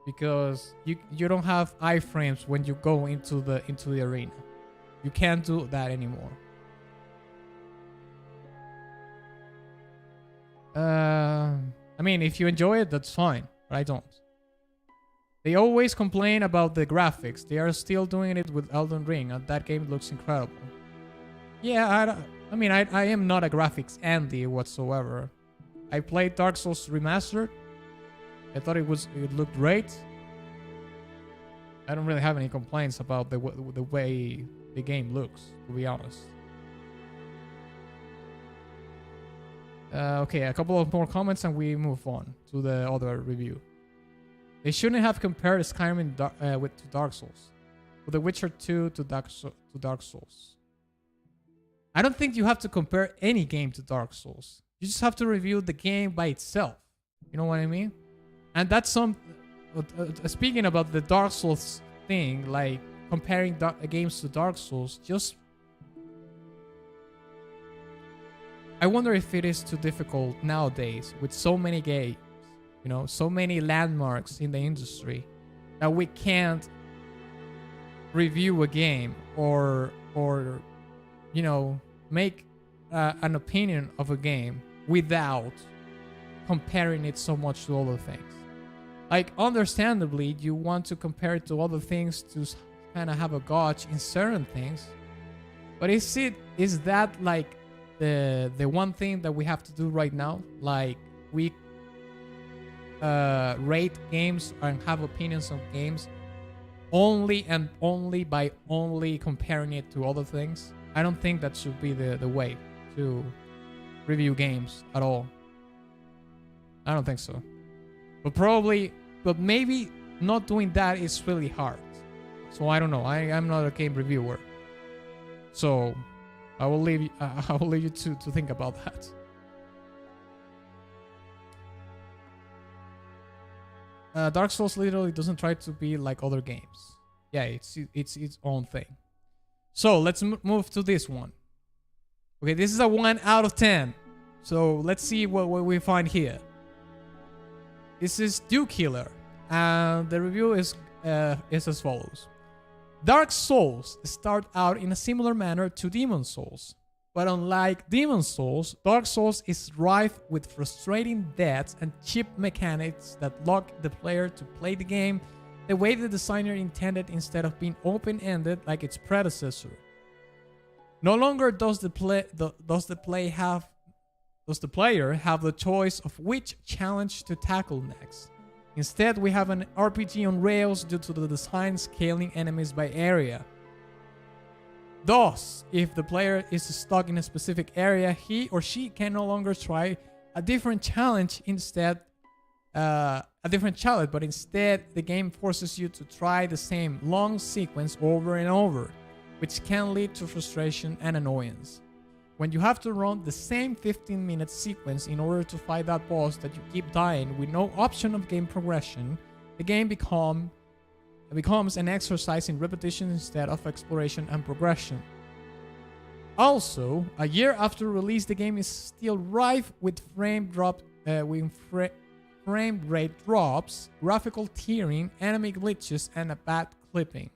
Because you don't have iframes when you go into the arena. You can't do that anymore. I mean, if you enjoy it, that's fine, but I don't. They always complain about the graphics. They are still doing it with Elden Ring, and that game looks incredible. Yeah, I mean, I am not a graphics Andy whatsoever. I played Dark Souls Remastered. I thought it looked great. I don't really have any complaints about the way the game looks, to be honest. Okay, a couple of more comments and we move on to the other review. They shouldn't have compared Skyrim to Dark Souls, or The Witcher 2 to Dark Souls. I don't think you have to compare any game to Dark Souls. You just have to review the game by itself. You know what I mean? And that's some. Speaking about the Dark Souls thing, like comparing games to Dark Souls, just. I wonder if it is too difficult nowadays with so many games, you know, so many landmarks in the industry, that we can't review a game or you know, make an opinion of a game without comparing it so much to other things. Like, understandably, you want to compare it to other things to kind of have a gauge in certain things, but is that like the one thing that we have to do right now? Like, we rate games and have opinions on games only and only by only comparing it to other things? I don't think that should be the way to review games at all. I don't think so. But maybe not doing that is really hard. So I don't know. I'm not a game reviewer. So I will leave you to think about that. Dark Souls literally doesn't try to be like other games. Yeah, it's its own thing. So let's move to this one. Okay, this is a 1 out of 10. So let's see what we find here. This is Dew Killer, and the review is as follows. Dark Souls start out in a similar manner to Demon Souls, but unlike Demon Souls, Dark Souls is rife with frustrating deaths and cheap mechanics that lock the player to play the game the way the designer intended, instead of being open-ended like its predecessor. No longer does the player have the choice of which challenge to tackle next. Instead, we have an RPG on rails due to the design scaling enemies by area. Thus, if the player is stuck in a specific area, he or she can no longer try a different challenge, but instead the game forces you to try the same long sequence over and over, which can lead to frustration and annoyance. When you have to run the same 15-minute sequence in order to fight that boss that you keep dying with no option of game progression, the game becomes an exercise in repetition instead of exploration and progression. Also, a year after release, the game is still rife with frame rate drops, graphical tearing, enemy glitches, and a bad clipping.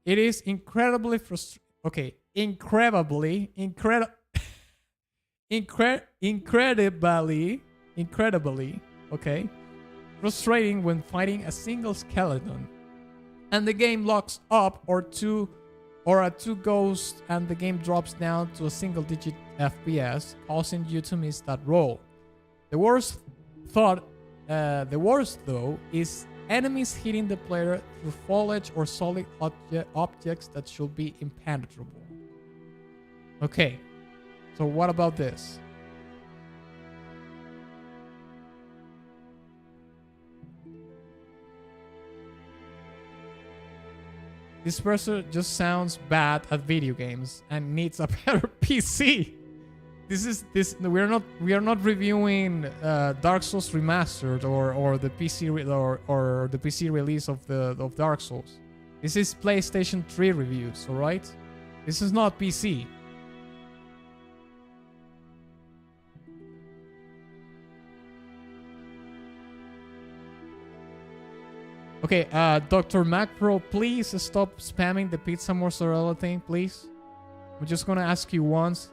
It is incredibly incredibly frustrating when fighting a single skeleton, and the game locks up or a two ghosts, and the game drops down to a single-digit FPS, causing you to miss that roll. The worst, though, is enemies hitting the player through foliage or solid objects that should be impenetrable. Okay, so what about this? This person just sounds bad at video games and needs a better PC. We are not reviewing Dark Souls Remastered or the PC or the PC release of Dark Souls. This is PlayStation 3 reviews, all right? This is not PC. Okay, Dr. MacPro, please stop spamming the pizza mozzarella thing, please. I'm just gonna ask you once.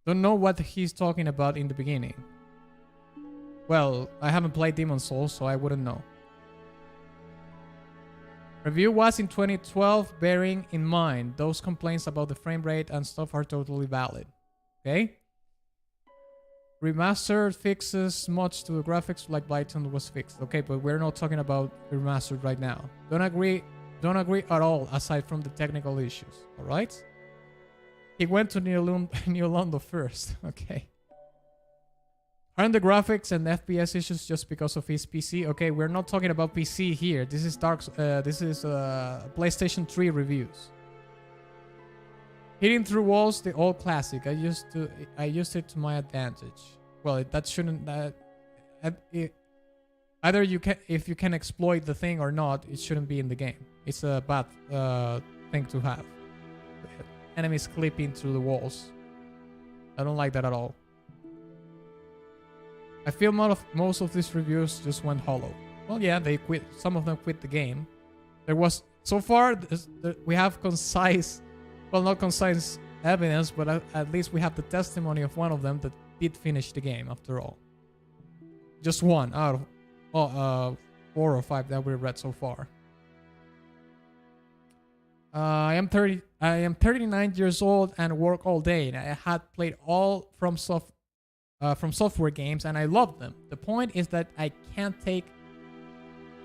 Don't know what he's talking about in the beginning. Well, I haven't played Demon Souls, so I wouldn't know. Review was in 2012, bearing in mind those complaints about the frame rate and stuff are totally valid. Okay? Remastered fixes much to the graphics like Blyton was fixed. Okay, but we're not talking about remastered right now. Don't agree Don't agree at all, aside from the technical issues. All right. He went to New London first. Okay. Aren't the graphics and FPS issues just because of his PC? Okay, we're not talking about PC here. This is PlayStation 3 reviews. Hitting through walls, the old classic. I used it to my advantage. Well, that shouldn't. Either if you can exploit the thing or not, it shouldn't be in the game. It's a bad thing to have. Enemies clipping through the walls. I don't like that at all. I feel most of these reviews just went hollow. Well, yeah, they quit. Some of them quit the game. There was so far we have concise, well, not concise evidence, but at least we have the testimony of one of them that did finish the game after all. Just one out of 4 or 5 that we read so far. I am 39 years old and work all day. And I had played all from software games and I love them. The point is that I can't take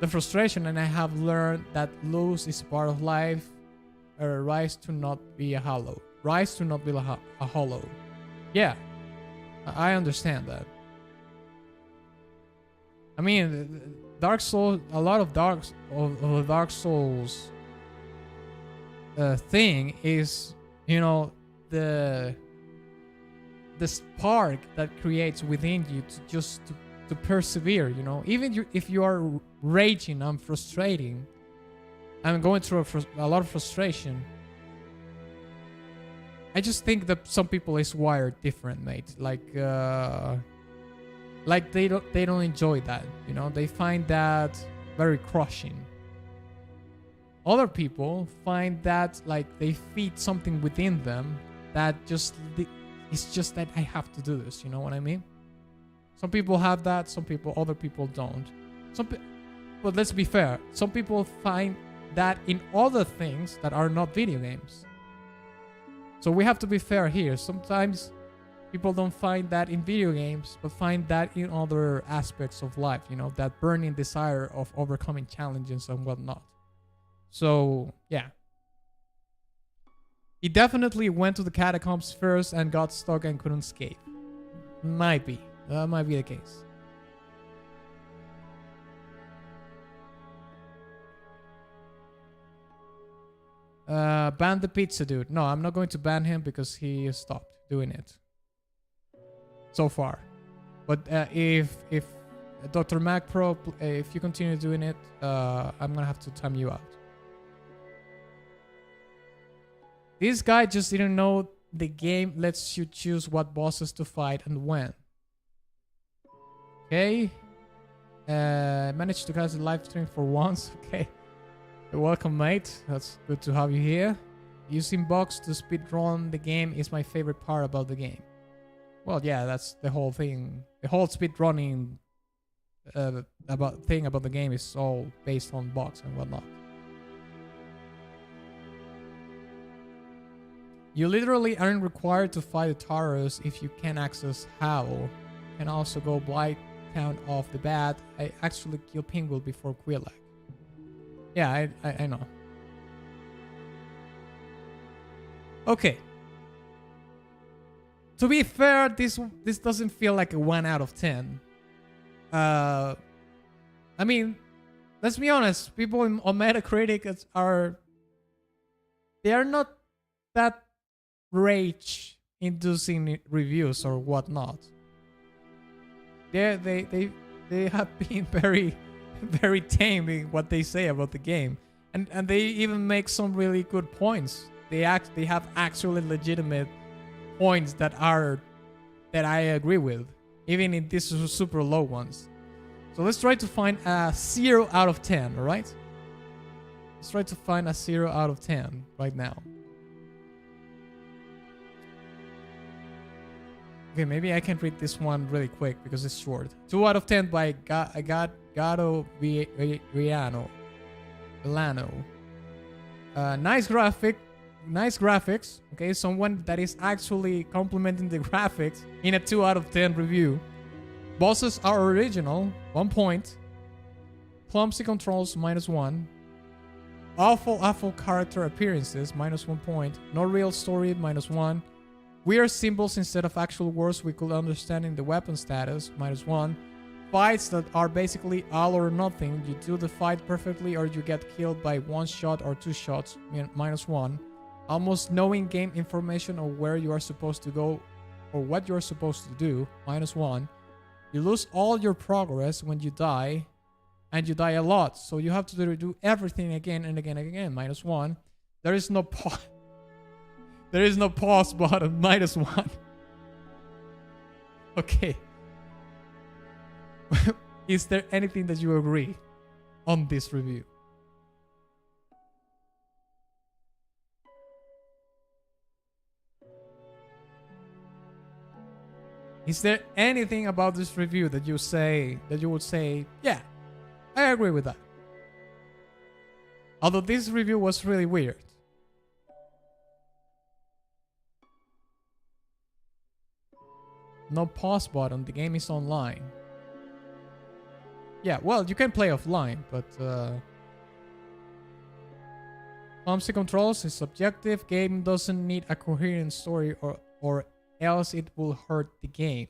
the frustration, and I have learned that lose is part of life. Rise to not be a hollow. Rise to not be a hollow. Yeah, I understand that. I mean, Dark Souls. A lot of Dark Souls thing is, you know, the spark that creates within you to persevere. You know, even if you are raging and frustrating, I'm going through a lot of frustration. I just think that some people is wired different, mate. Like they don't enjoy that. You know, they find that very crushing. Other people find that like they feed something within them that it's just that I have to do this. You know what I mean? Some people have that. Other people don't. But let's be fair. Some people find that in other things that are not video games. So we have to be fair here. Sometimes people don't find that in video games, but find that in other aspects of life. You know, that burning desire of overcoming challenges and whatnot. So, yeah. He definitely went to the catacombs first and got stuck and couldn't escape. Might be. That might be the case. Ban the pizza dude. No, I'm not going to ban him because he stopped doing it. So far. But if Dr. Mac Pro, if you continue doing it, I'm gonna have to time you out. This guy just didn't know the game lets you choose what bosses to fight and when. Okay. Managed to catch the live stream for once. Okay. You're welcome, mate. That's good to have you here. Using box to speedrun the game is my favorite part about the game. Well, yeah, that's the whole thing. The whole speedrunning about the game is all based on box and whatnot. You literally aren't required to fight the Taurus if you can access Howl. You can also go Blight Town off the bat. I actually killed Pinguil before Quillag. Yeah, I know. Okay. To be fair, this doesn't feel like a 1 out of 10. I mean, let's be honest. People on Metacritic they are not that rage-inducing reviews or whatnot. They have been very, very tame in what they say about the game, and they even make some really good points. They have actually legitimate points that I agree with, even in these super low ones. So let's try to find a 0 out of 10. All right. Let's try to find a 0 out of 10 right now. Okay, maybe I can read this one really quick because it's short. 2 out of 10 by Gato Villano. Nice graphics. Okay, someone that is actually complimenting the graphics in a 2 out of 10 review. Bosses are original, 1 point. Clumsy controls, -1. Awful character appearances, -1 point. No real story, -1. Weird symbols instead of actual words we could understand in the weapon status, -1. Fights that are basically all or nothing. You do the fight perfectly or you get killed by 1 shot or 2 shots, -1. Almost no in-game information on where you are supposed to go or what you are supposed to do, -1. You lose all your progress when you die, and you die a lot, so you have to do everything again and again and again, -1. There is no there is no pause button, -1. Okay. Is there anything that you agree on this review? Is there anything about this review that you would say, yeah, I agree with that? Although this review was really weird. No pause button, the game is online. Yeah, well, you can play offline, but clumsy controls is subjective. Game doesn't need a coherent story or else it will hurt the game.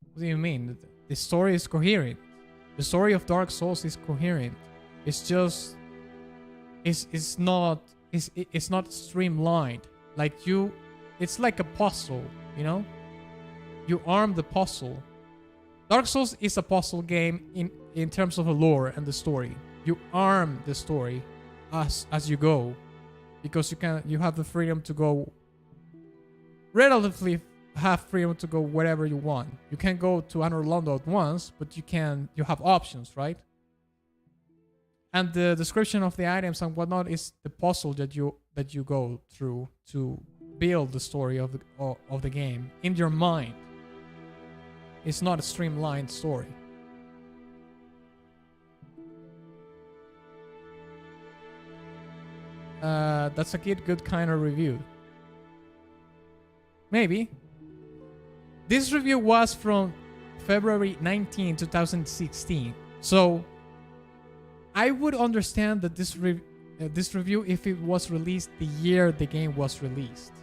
What do you mean? The story is coherent. The story of Dark Souls is coherent. It's just it's not streamlined. Like it's like a puzzle, you know? You arm the puzzle. Dark Souls is a puzzle game in terms of the lore and the story. You arm the story as you go, because you have the freedom to go, relatively have freedom to go wherever you want. You can't go to Anor Londo at once, but you have options, right? And the description of the items and whatnot is the puzzle that you go through to build the story of the game in your mind. It's not a streamlined story. That's a good kind of review. Maybe. This review was from February 19, 2016. So I would understand that this review if it was released the year the game was released.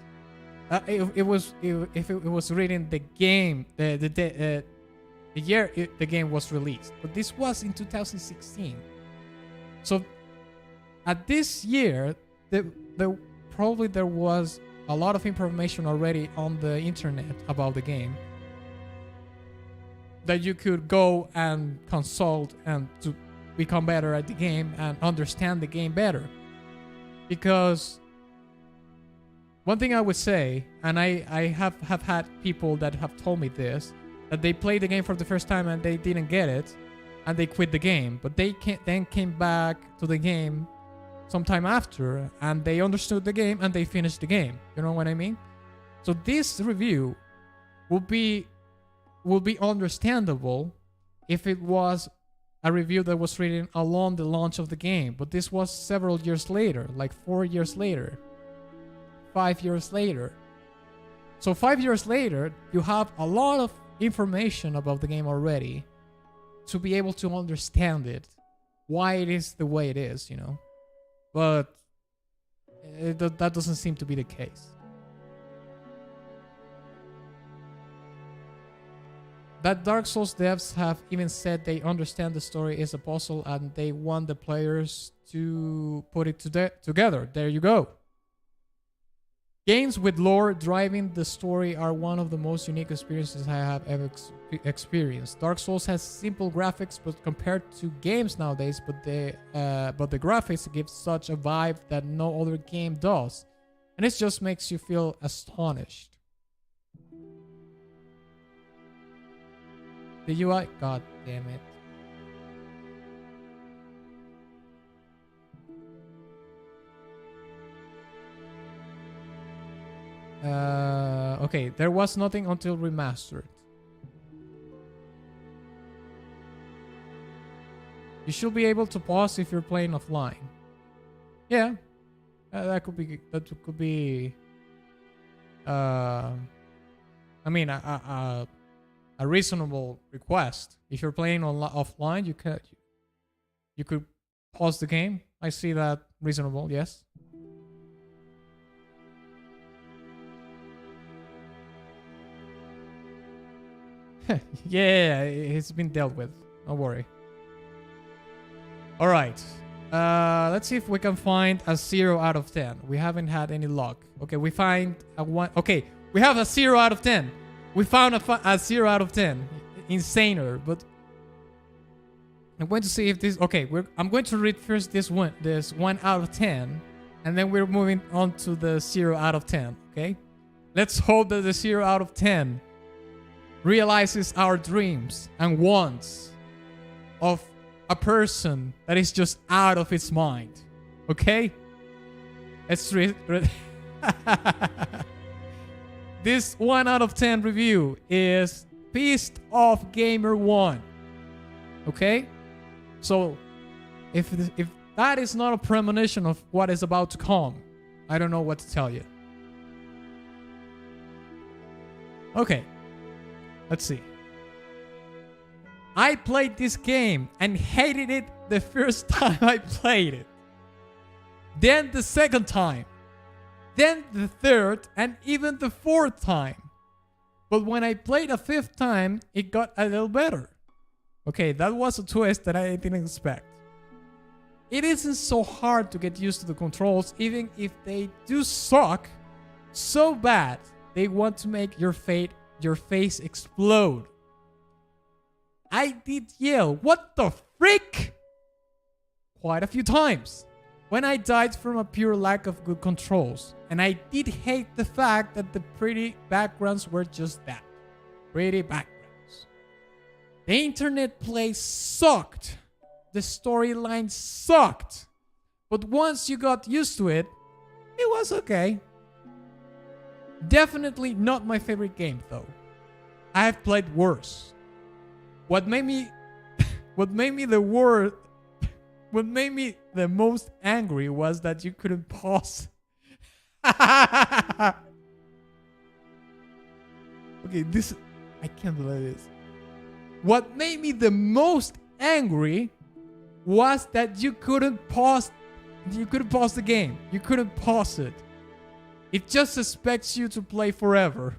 If it was reading the game the year the game was released, but this was in 2016. So at this year, probably there was a lot of information already on the internet about the game that you could go and consult and to become better at the game and understand the game better. Because one thing I would say, and I have had people that have told me this, that they played the game for the first time and they didn't get it, and they quit the game, but they then came back to the game sometime after, and they understood the game and they finished the game. You know what I mean? So this review will be understandable if it was a review that was written along the launch of the game, but this was several years later, like 4 years later. 5 years later. So 5 years later, you have a lot of information about the game already to be able to understand it, why it is the way it is, you know. But that doesn't seem to be the case. That Dark Souls devs have even said they understand the story is a puzzle and they want the players to put it together. There you go. Games with lore driving the story are one of the most unique experiences I have ever experienced. Dark Souls has simple graphics, but compared to games nowadays, but the graphics give such a vibe that no other game does, and it just makes you feel astonished. The UI, god damn it. Okay, there was nothing until remastered. You should be able to pause if you're playing offline. Yeah, that could be. I mean, a reasonable request. If you're playing offline, you could pause the game I see that reasonable, yes. Yeah, it's been dealt with. Don't worry. All right. Let's see if we can find a 0 out of 10. We haven't had any luck. Okay, we find a 1. Okay, we have a 0 out of 10. We found a 0 out of 10. Insaner, but I'm going to see if this... Okay, I'm going to read first this 1 out of 10, and then we're moving on to the 0 out of 10, okay? Let's hope that the 0 out of 10 realizes our dreams and wants of a person that is just out of its mind. Okay? Let's read. This 1 out of 10 review is Pissed Off Gamer 1. Okay? So, if that is not a premonition of what is about to come, I don't know what to tell you. Okay. Let's see. I played this game and hated it the first time I played it. Then the second time. Then the third and even the fourth time. But when I played a fifth time, it got a little better. Okay, that was a twist that I didn't expect. It isn't so hard to get used to the controls, even if they do suck so bad they want to make your face explode. I did yell, "What the frick?" quite a few times when I died from a pure lack of good controls. And I did hate the fact that the pretty backgrounds were just that. Pretty backgrounds. The internet play sucked. The storyline sucked. But once you got used to it, it was okay. Definitely not my favorite game though. I have played worse. What made me the most angry was that you couldn't pause. Okay, I can't believe this. What made me the most angry was that you couldn't pause the game. You couldn't pause it. It just expects you to play forever.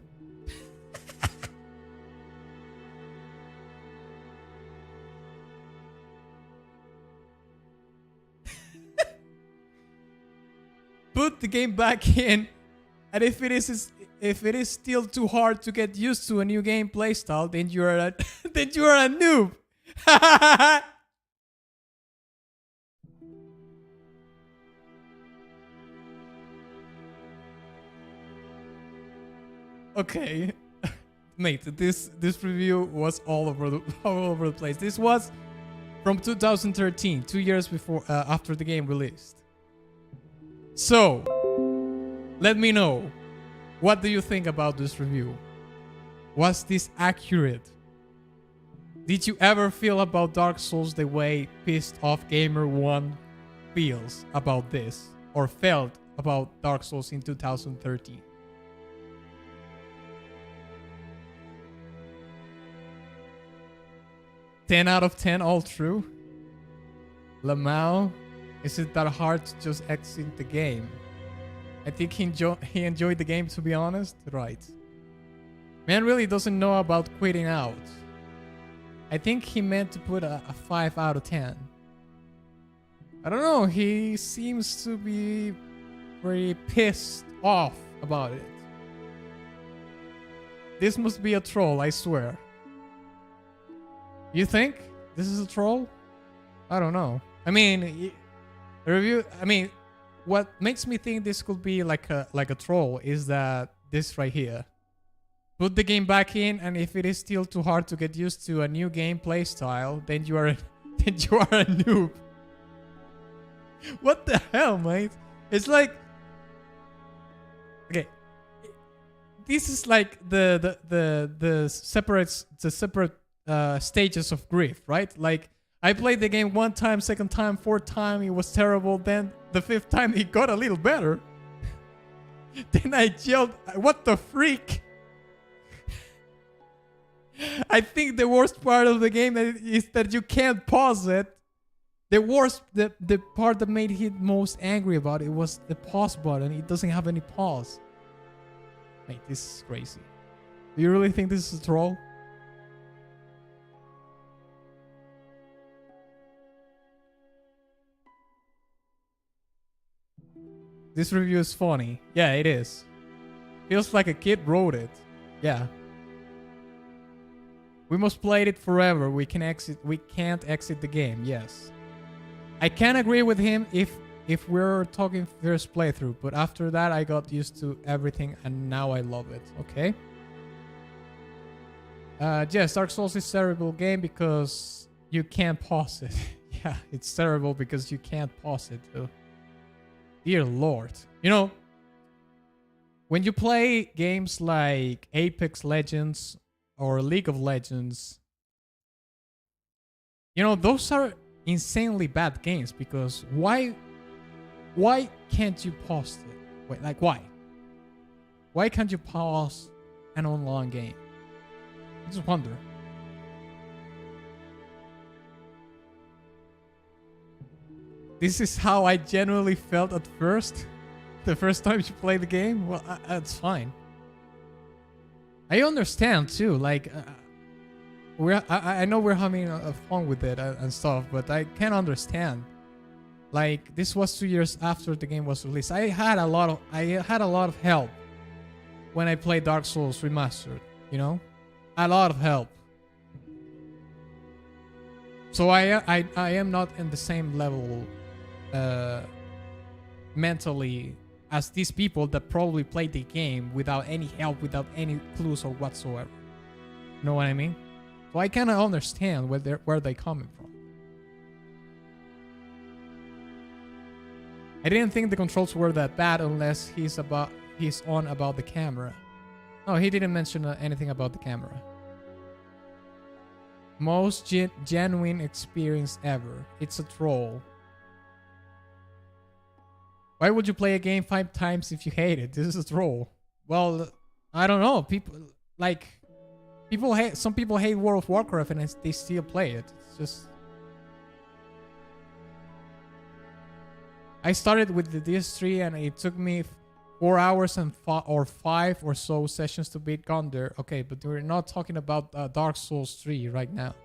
Put the game back in, and if it is still too hard to get used to a new game playstyle, then you are a noob. Okay, mate, this review was all over the place. This was from 2013, 2 years before after the game released. So, let me know, what do you think about this review? Was this accurate? Did you ever feel about Dark Souls the way Pissed Off Gamer 1 feels about this, or felt about Dark Souls in 2013? "10 out of 10 all true?" Lamau, is it that hard to just exit the game? I think he enjoyed the game, to be honest. Right. Man really doesn't know about quitting out. I think he meant to put a 5 out of 10. I don't know. He seems to be very pissed off about it. This must be a troll, I swear. You think this is a troll? I don't know. I mean, the review. I mean, what makes me think this could be like a troll is that this right here. Put the game back in, and if it is still too hard to get used to a new gameplay style, then you are a noob. What the hell, mate? It's like, okay, this is like the separate stages of grief, right? Like, I played the game 1 time, 2nd time, 4th time, it was terrible. Then the 5th time, it got a little better. Then I yelled, "What the freak?" I think the worst part of the game is that you can't pause it. the part that made him most angry about it was the pause button. It doesn't have any pause. Mate, this is crazy. Do you really think this is a troll? This review is funny. Yeah, it is. Feels like a kid wrote it. Yeah. We must play it forever. We can't exit the game. Yes. I can agree with him if we're talking first playthrough, but after that I got used to everything and now I love it. Okay. Yes, Dark Souls is a terrible game because you can't pause it. Yeah, it's terrible because you can't pause it too. Dear Lord. You know, when you play games like Apex Legends or League of Legends, you know, those are insanely bad games because why can't you pause it? Wait, like why? Why can't you pause an online game? I just wonder. This is how I genuinely felt at first. The first time you play the game? Well, that's fine. I understand too. Like, I know we're having fun with it and stuff, but I can understand. Like, this was 2 years after the game was released. I had a lot of help when I played Dark Souls Remastered. You know, a lot of help. So I am not in the same level mentally as these people that probably played the game without any help, without any clues or whatsoever. You know what I mean? So I kind of understand where they're coming from. I didn't think the controls were that bad unless he's on about the camera. No, he didn't mention anything about the camera. Most genuine experience ever. It's a troll. Why would you play a game 5 times if you hate it? This is a troll. Well, I don't know. Some people hate World of Warcraft and they still play it. It's just... I started with the DS3 and it took me 4 hours and 5 or so sessions to beat Gunder. Okay, but we're not talking about Dark Souls 3 right now.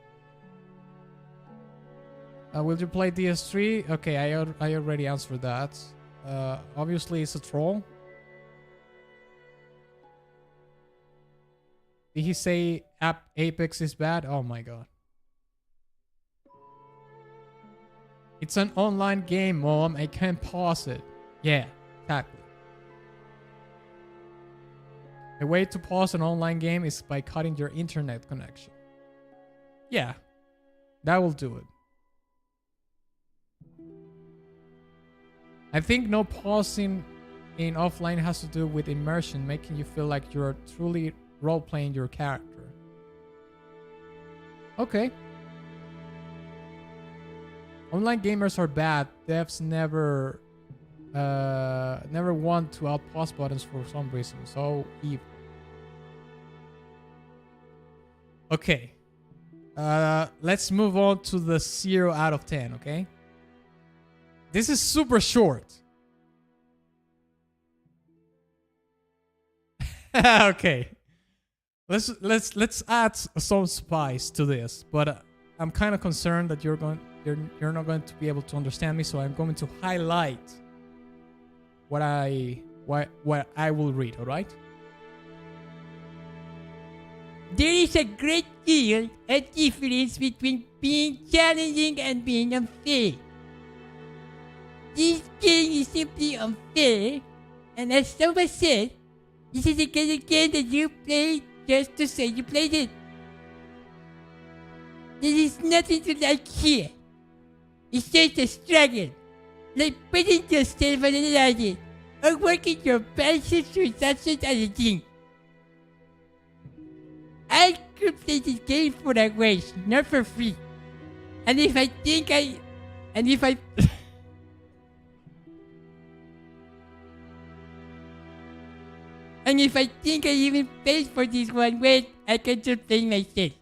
Will you play DS3? Okay, I already answered that. Obviously, it's a troll. Did he say Apex is bad? Oh my god. It's an online game, Mom. I can't pause it. Yeah, exactly. The way to pause an online game is by cutting your internet connection. Yeah, that will do it. I think no pausing in offline has to do with immersion, making you feel like you're truly role-playing your character. Okay. Online gamers are bad. Devs never want to out pause buttons for some reason. So evil. Okay. Let's move on to the 0 out of 10, okay? This is super short. Okay. Let's add some spice to this, but I'm kind of concerned that you're not going to be able to understand me, so I'm going to highlight what I will read, all right? There is a great deal of difference between being challenging and being unfair. This game is simply unfair, and as someone said, this is the kind of game that you play just to say you played it. There is nothing to like here. It's just a struggle, like putting yourself on an island or working your passion through such other thing. I could play this game for a wage, not for free. And if I think And if I think I even paid for this one, wait, I can just play myself.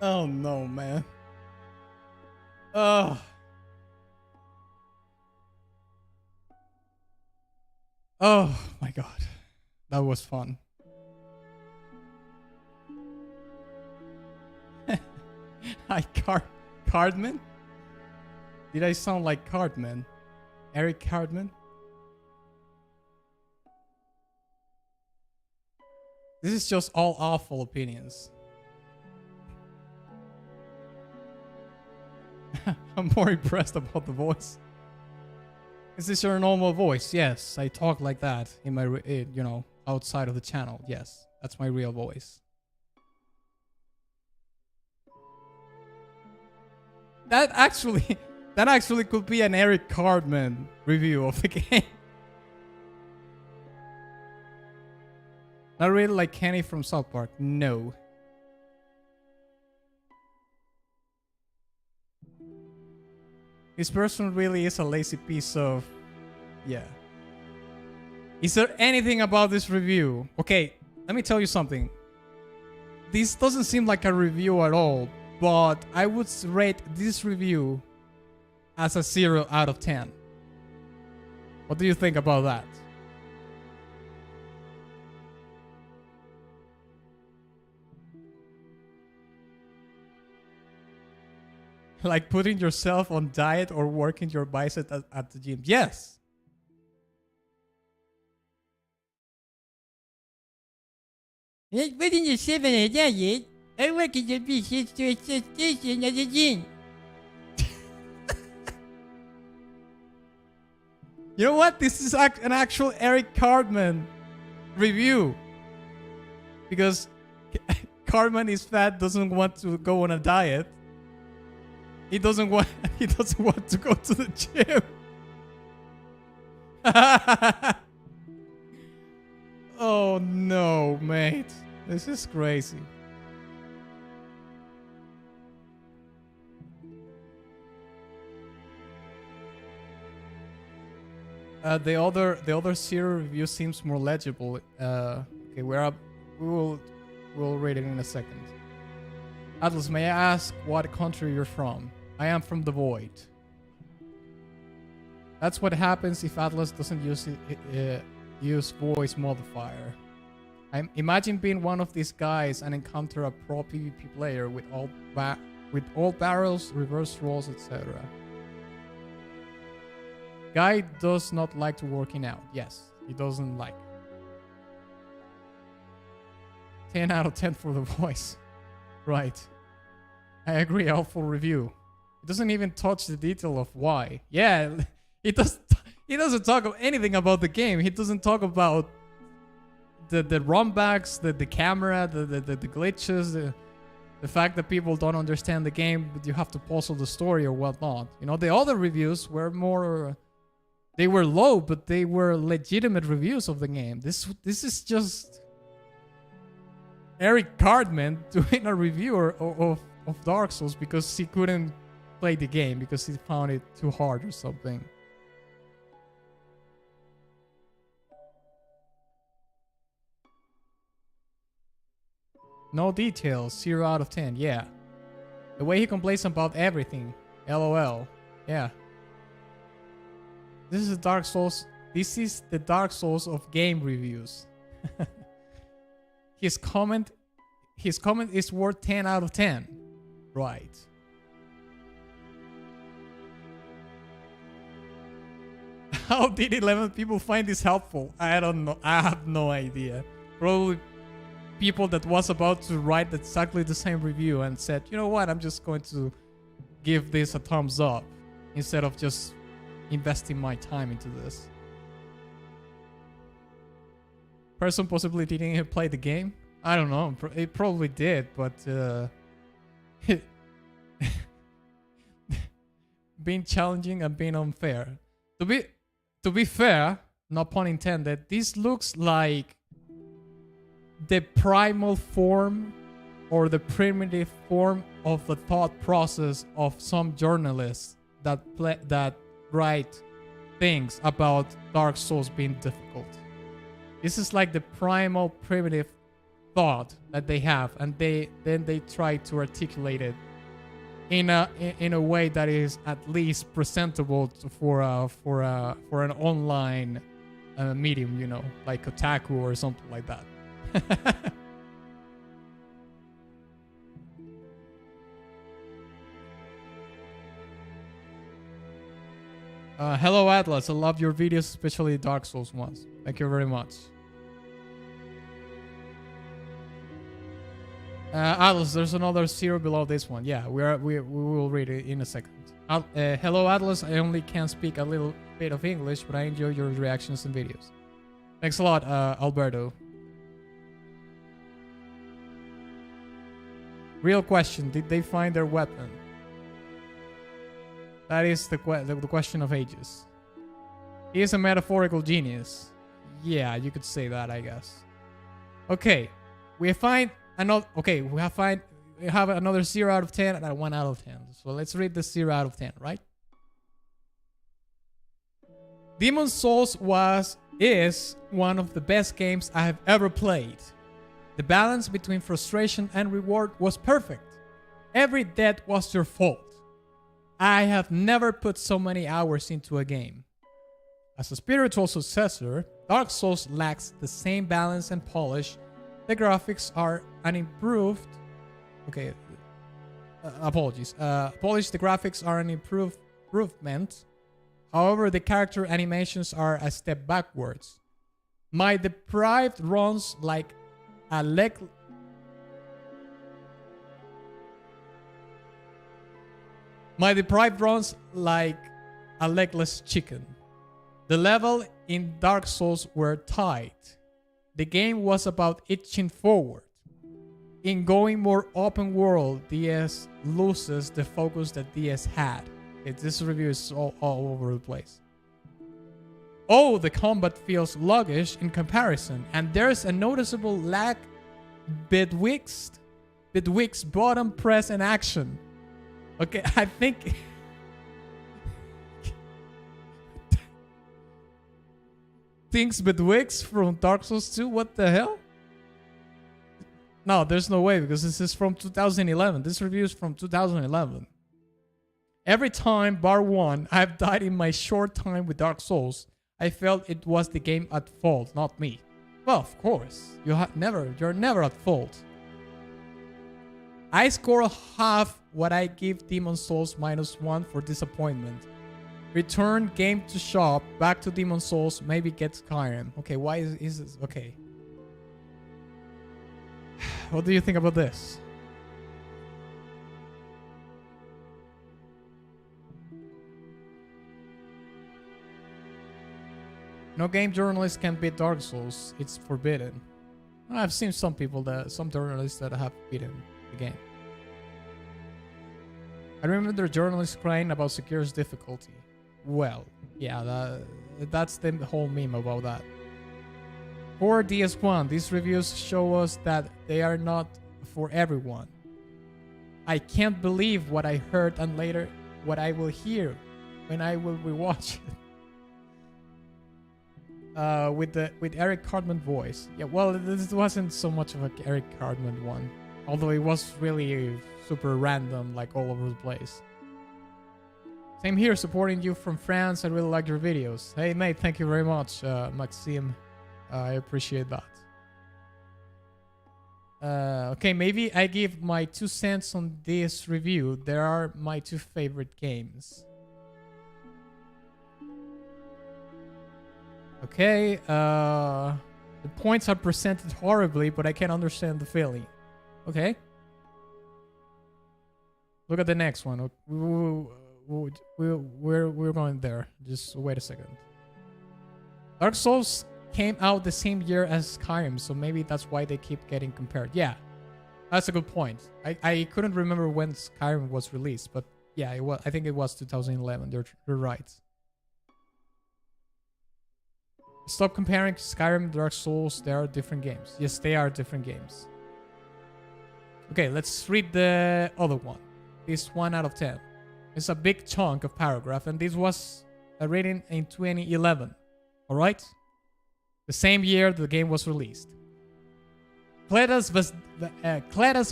Oh no, man. Oh. Oh my god. That was fun. Hi, Cardman? Did I sound like Cardman? Eric Cardman? This is just all awful opinions. I'm more impressed about the voice. Is this your normal voice? Yes, I talk like that in my, outside of the channel. Yes, that's my real voice. That actually could be an Eric Cardman review of the game. Not really like Kenny from South Park. No. This person really is a lazy piece of... Yeah. Is there anything about this review? Okay, let me tell you something. This doesn't seem like a review at all, but I would rate this review as a 0 out of 10. What do you think about that? Like putting yourself on diet or working your bicep at the gym. Yes. Like putting yourself on a diet or working your biceps to a station at the gym. You know what? This is an actual Eric Cardman review. Because Cardman is fat, doesn't want to go on a diet. He doesn't want to go to the gym. Oh no, mate. This is crazy. The other zero review seems more legible. Okay, we'll read it in a second. Atlas, may I ask what country you're from? I am from the Void. That's what happens if Atlas doesn't use voice modifier. Imagine being one of these guys and encounter a pro PvP player with all barrels, reverse rolls, etc. Guy does not like to working out. Yes, he doesn't like it. 10 out of 10 for the voice. Right. I agree, helpful review. It doesn't even touch the detail of why. Yeah, he doesn't talk anything about the game. He doesn't talk about the runbacks, the camera, the glitches, the fact that people don't understand the game, but you have to puzzle the story or whatnot. You know, the other reviews were more... They were low, but they were legitimate reviews of the game. This is just Eric Cardman doing a review of Dark Souls because he couldn't play the game because he found it too hard or something. No details, 0 out of 10, yeah. The way he complains about everything, LOL, yeah. This is the Dark Souls of game reviews. His comment is worth 10 out of 10. Right. How did 11 people find this helpful? I don't know. I have no idea. Probably people that was about to write exactly the same review and said, you know what, I'm just going to give this a thumbs up instead of just investing my time into this. Person possibly didn't even play the game. I don't know. It probably did, but being challenging and being unfair. To be fair, no pun intended, this looks like the primal form or the primitive form of the thought process of some journalists that write things about Dark Souls being difficult. This is like the primal primitive thought that they have, and then they try to articulate it in a way that is at least presentable for an online medium, you know, like Kotaku or something like that. Hello Atlas, I love your videos, especially Dark Souls ones. Thank you very much. Atlas, there's another 0 below this one. Yeah, we will read it in a second. Hello Atlas, I only can speak a little bit of English, but I enjoy your reactions and videos. Thanks a lot, Alberto. Real question, did they find their weapon? That is the question of ages. He is a metaphorical genius. Yeah, you could say that, I guess. Okay, we find another. Okay, we have another 0 out of 10 and a 1 out of 10. So let's read the 0 out of 10, right? Demon's Souls is one of the best games I have ever played. The balance between frustration and reward was perfect. Every death was your fault. I have never put so many hours into a game. As a spiritual successor, Dark Souls lacks the same balance and polish. The graphics are unimproved. Okay, apologies. Polish. The graphics are an improvement. However, the character animations are a step backwards. My deprived runs like a legless chicken. The level in Dark Souls were tight. The game was about itching forward. In going more open world, DS loses the focus that DS had. This review is all over the place. Oh, the combat feels sluggish in comparison, and there's a noticeable lag betwixt button press and action. Okay, I think things betwixt from Dark Souls 2. What the hell? No, there's no way, because this is from 2011. This review is from 2011. Every time, bar one, I've died in my short time with Dark Souls, I felt it was the game at fault, not me. Well, of course, you're never at fault. I score half what I give Demon's Souls -1 for disappointment. Return game to shop, back to Demon's Souls, maybe get Skyrim. Okay, why is this? Okay. What do you think about this? No game journalist can beat Dark Souls. It's forbidden. I've seen some journalists that have beaten the game. I remember journalists crying about Sekiro's difficulty. Well, yeah, that's the whole meme about that. For DS1, these reviews show us that they are not for everyone. I can't believe what I heard and later what I will hear when I will rewatch it. With Eric Cartman voice. Yeah, well, this wasn't so much of an Eric Cartman one, although it was really super random, like all over the place. Same here, supporting you from France. I really like your videos. Hey mate, thank you very much, Maxime. I appreciate that. Okay, maybe I give my 2 cents on this review. There are my 2 favorite games. Okay, the points are presented horribly, but I can understand the feeling. Okay. Look at the next one. We're going there. Just wait a second. Dark Souls came out the same year as Skyrim, so maybe that's why they keep getting compared. Yeah, that's a good point. I couldn't remember when Skyrim was released, but yeah, it was. I think it was 2011. You're right. Stop comparing Skyrim and Dark Souls. They are different games. Yes, they are different games. Okay, let's read the other one. This 1 out of 10. It's a big chunk of paragraph, and this was a rating in 2011. All right? The same year the game was released. Cletus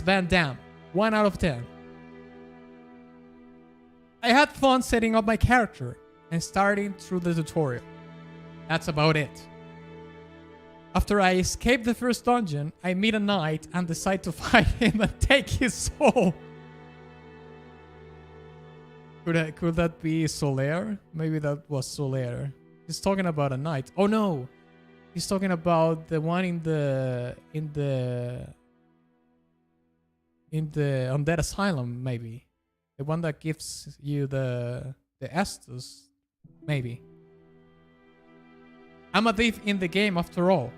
Van Damme, 1 out of 10. I had fun setting up my character and starting through the tutorial. That's about it. After I escape the first dungeon, I meet a knight and decide to fight him and take his soul. Could that be Solaire? Maybe that was Solaire. He's talking about a knight. Oh no! He's talking about the one in the Undead Asylum, maybe. The one that gives you the Estus, maybe. I'm a thief in the game after all.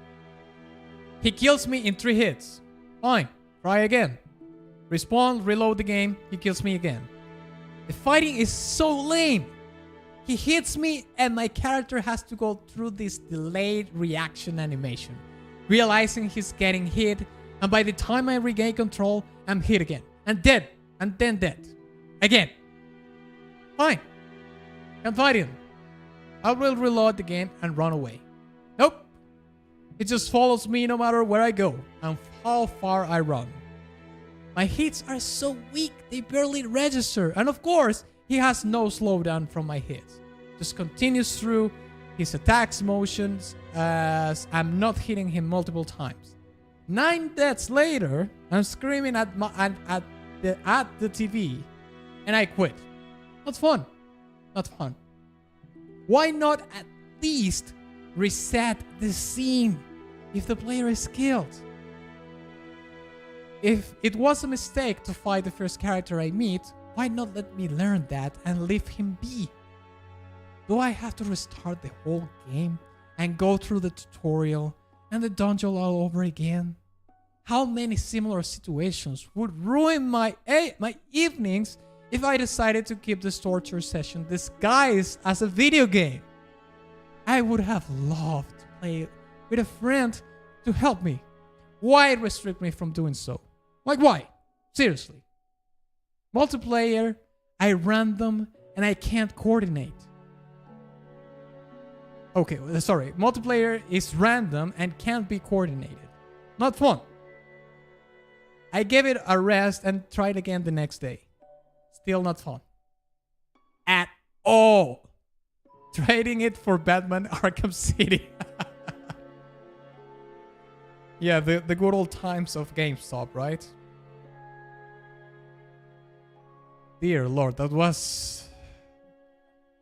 He kills me in 3 hits. Fine, try again. Respawn, reload the game, he kills me again. The fighting is so lame. He hits me and my character has to go through this delayed reaction animation, realizing he's getting hit, and by the time I regain control, I'm hit again. And dead. And then dead. Again. Fine. Can fight him. I will reload the game and run away. Nope. It just follows me no matter where I go and how far I run. My hits are so weak they barely register. And of course, he has no slowdown from my hits. Just continues through his attacks motions as I'm not hitting him multiple times. 9 deaths later, I'm screaming at the TV and I quit. Not fun. Not fun. Why not at least reset the scene if the player is killed? If it was a mistake to fight the first character I meet, why not let me learn that and leave him be? Do I have to restart the whole game and go through the tutorial and the dungeon all over again? How many similar situations would ruin my evenings if I decided to keep this torture session disguised as a video game? I would have loved to play with a friend to help me. Why restrict me from doing so? Like why? Seriously. Multiplayer, I random and I can't coordinate. Okay, sorry. Multiplayer is random and can't be coordinated. Not fun. I gave it a rest and tried again the next day. Still not fun. At all. Trading it for Batman Arkham City. Yeah, the good old times of GameStop, right? Dear Lord, that was...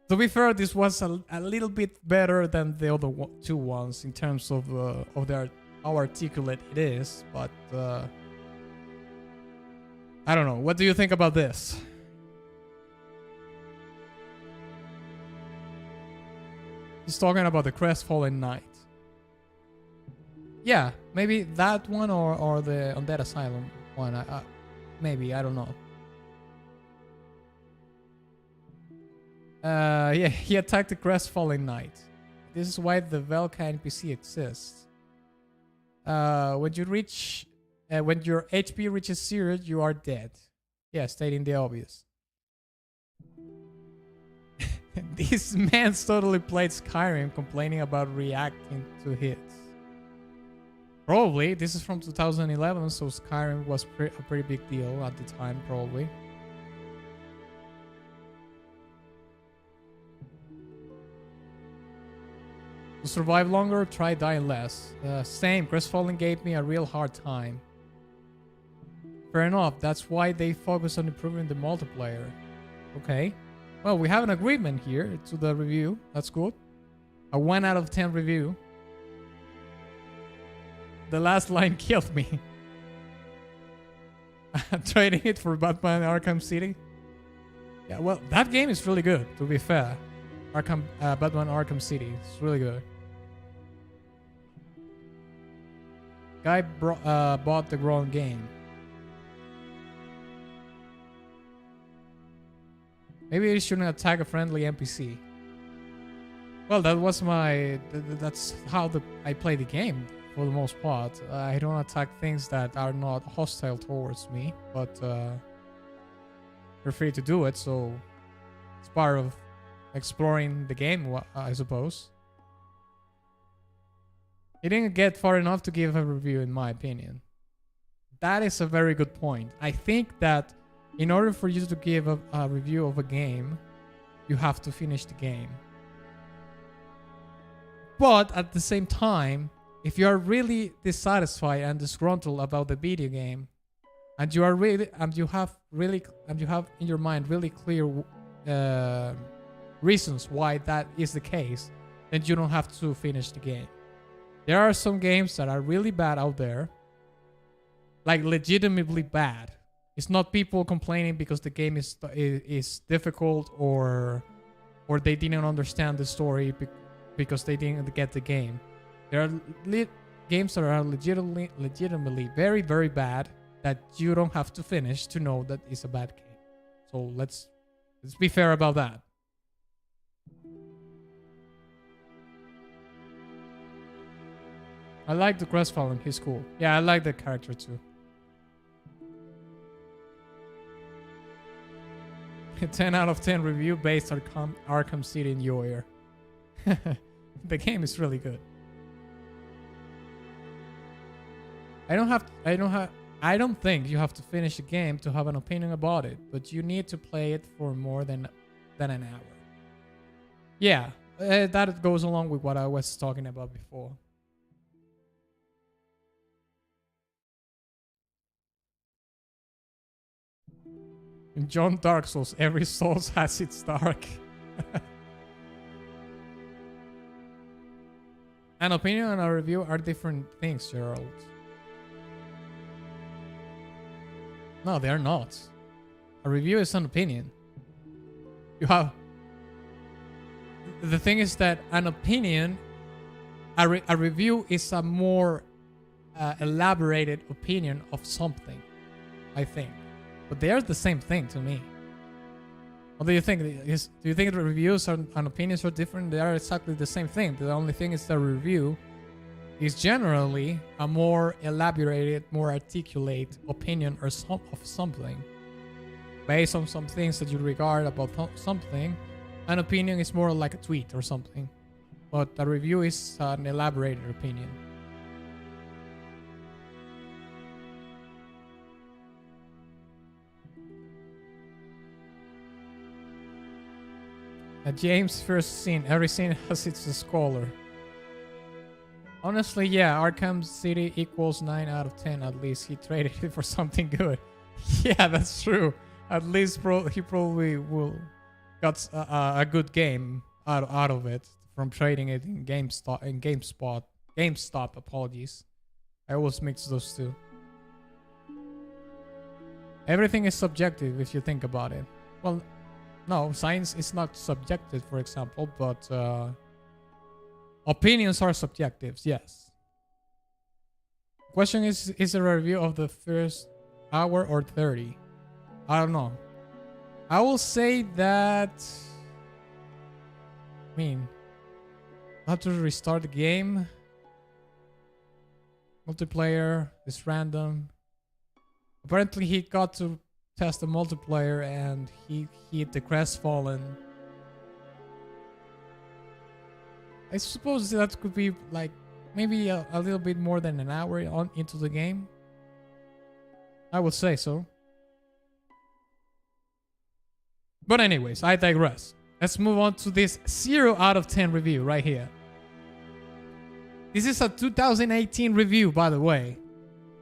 To be fair, this was a little bit better than the other 2 ones in terms of how articulate it is, but I don't know. What do you think about this? He's talking about the Crestfallen Knight. Yeah, maybe that one or the Undead Asylum one. Maybe, I don't know. Yeah, he attacked the Crestfallen Knight. This is why the Velka NPC exists. When your HP reaches 0, you are dead. Yeah, stating the obvious. This man's totally played Skyrim, complaining about reacting to hits. Probably. This is from 2011, so Skyrim was a pretty big deal at the time, probably. To survive longer, try dying less. Same, Crestfallen gave me a real hard time. Fair enough, that's why they focus on improving the multiplayer. Okay. Well, we have an agreement here to the review. That's good. A 1 out of 10 review. The last line killed me. Trading it for Batman Arkham City. Yeah, well, that game is really good, to be fair. Batman Arkham City. It's really good. Guy bought the wrong game. Maybe he shouldn't attack a friendly NPC. Well, that was that's how I play the game for the most part. I don't attack things that are not hostile towards me, but you're free to do it, so it's part of exploring the game, I suppose. He didn't get far enough to give a review, in my opinion. That is a very good point. I think that in order for you to give a review of a game, you have to finish the game. But at the same time, if you are really dissatisfied and disgruntled about the video game, and you have in your mind really clear reasons why that is the case, then you don't have to finish the game. There are some games that are really bad out there, like legitimately bad. It's not people complaining because the game is difficult or they didn't understand the story because they didn't get the game. There are games that are legitimately very, very bad that you don't have to finish to know that it's a bad game. So let's be fair about that. I like the Crestfallen. He's cool. Yeah, I like the character too. 10 out of 10 review based on Arkham City in your ear. The game is really good. I don't think you have to finish the game to have an opinion about it, but you need to play it for more than an hour. Yeah, that goes along with what I was talking about before. In John Dark Souls, every Souls has its dark. An opinion and a review are different things, Gerald. No, they are not. A review is an opinion. The thing is that an opinion, a review is a more elaborated opinion of something, I think. But they are the same thing to me. What do you think? Do you think the reviews and opinions are different? They are exactly the same thing. The only thing is the review is generally a more elaborated, more articulate opinion of something. Based on some things that you regard about something, an opinion is more like a tweet or something. But a review is an elaborated opinion. James' first scene. Every scene has its scholar. Honestly, yeah, Arkham City equals 9 out of 10 at least. He traded it for something good. Yeah, that's true. At least he probably will got a good game out of it from trading it in GameStop. Apologies. I always mix those two. Everything is subjective if you think about it. Well, no, science is not subjective, for example, but opinions are subjective, yes. Question is it a review of the first hour or 30? I don't know. I will say that... I mean, I have to restart the game. Multiplayer is random. Apparently he got to test the multiplayer and he hit the Crestfallen. I suppose that could be like maybe a little bit more than an hour into the game. I would say so. But anyways, I digress. Let's move on to this 0 out of 10 review right here. This is a 2018 review, by the way.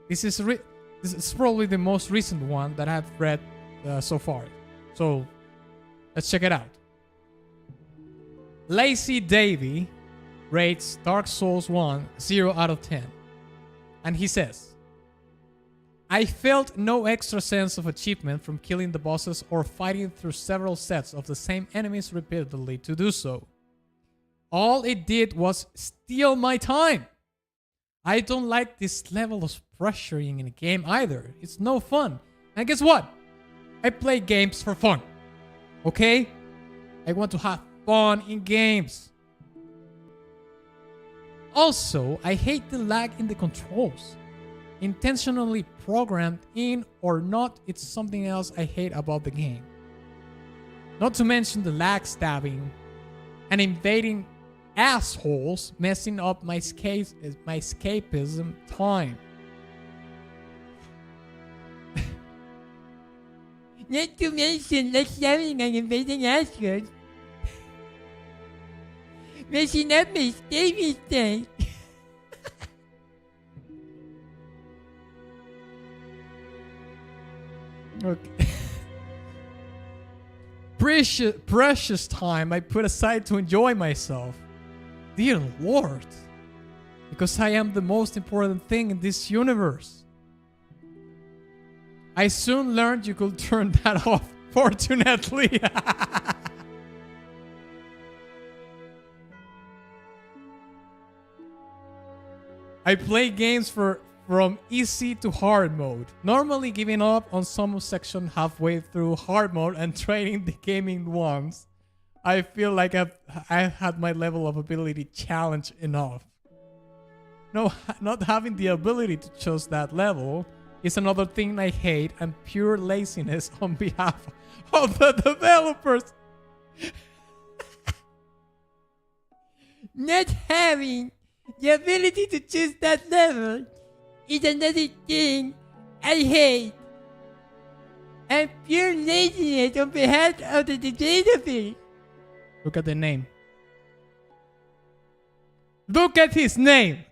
This is probably the most recent one that I've read so far. So, let's check it out. Lazy Davey rates Dark Souls 1 0 out of 10. And he says, I felt no extra sense of achievement from killing the bosses or fighting through several sets of the same enemies repeatedly to do so. All it did was steal my time. I don't like this level of pressuring in a game either. It's no fun. And guess what? I play games for fun. Okay? I want to have fun in games. Also, I hate the lag in the controls. Intentionally programmed in or not, it's something else I hate about the game. Not to mention the lag stabbing and invading assholes messing up my escapism time. Not to mention having an invading asteroid. Messing up my savings tank. Okay. Precious time I put aside to enjoy myself. Dear Lord. Because I am the most important thing in this universe. I soon learned you could turn that off, fortunately. I play games from easy to hard mode, normally giving up on some section halfway through hard mode and trading the gaming ones. I feel like I've had my level of ability challenged enough. No, not having the ability to choose that level is another thing I hate, and pure laziness on behalf of the developers. Not having the ability to choose that level is another thing I hate. And pure laziness on behalf of the developers. Look at the name. Look at his name.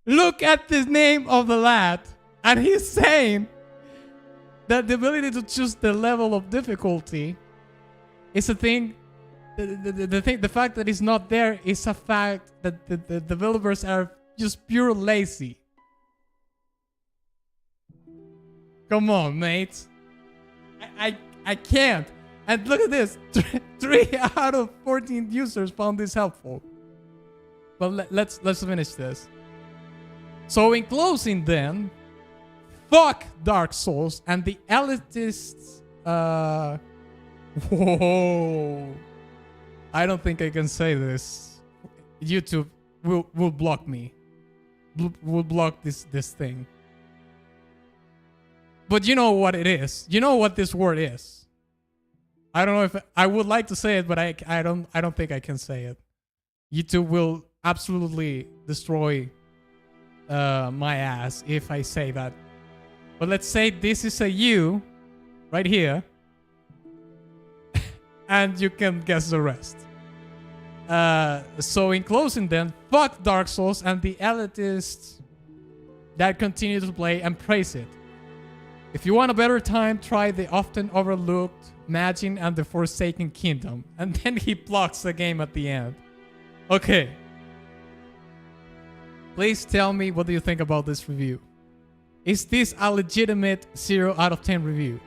Look at the name of the lad. And he's saying that the ability to choose the level of difficulty is a thing. The fact that it's not there is a fact that the developers are just pure lazy. Come on, mate. I can't. And look at this. 3 out of 14 users found this helpful. But let's finish this. So in closing then, fuck Dark Souls and the elitists. Whoa. I don't think I can say this. YouTube will block me. Will block this thing. But you know what it is. You know what this word is. I don't know if I would like to say it, but I don't think I can say it. YouTube will absolutely destroy my ass if I say that. But let's say this is a U right here. And you can guess the rest. So in closing then, fuck Dark Souls and the elitists that continue to play and praise it. If you want a better time, try the often overlooked Magin and the Forsaken Kingdom. And then he blocks the game at the end. Okay. Please tell me, what do you think about this review? Is this a legitimate 0 out of 10 review?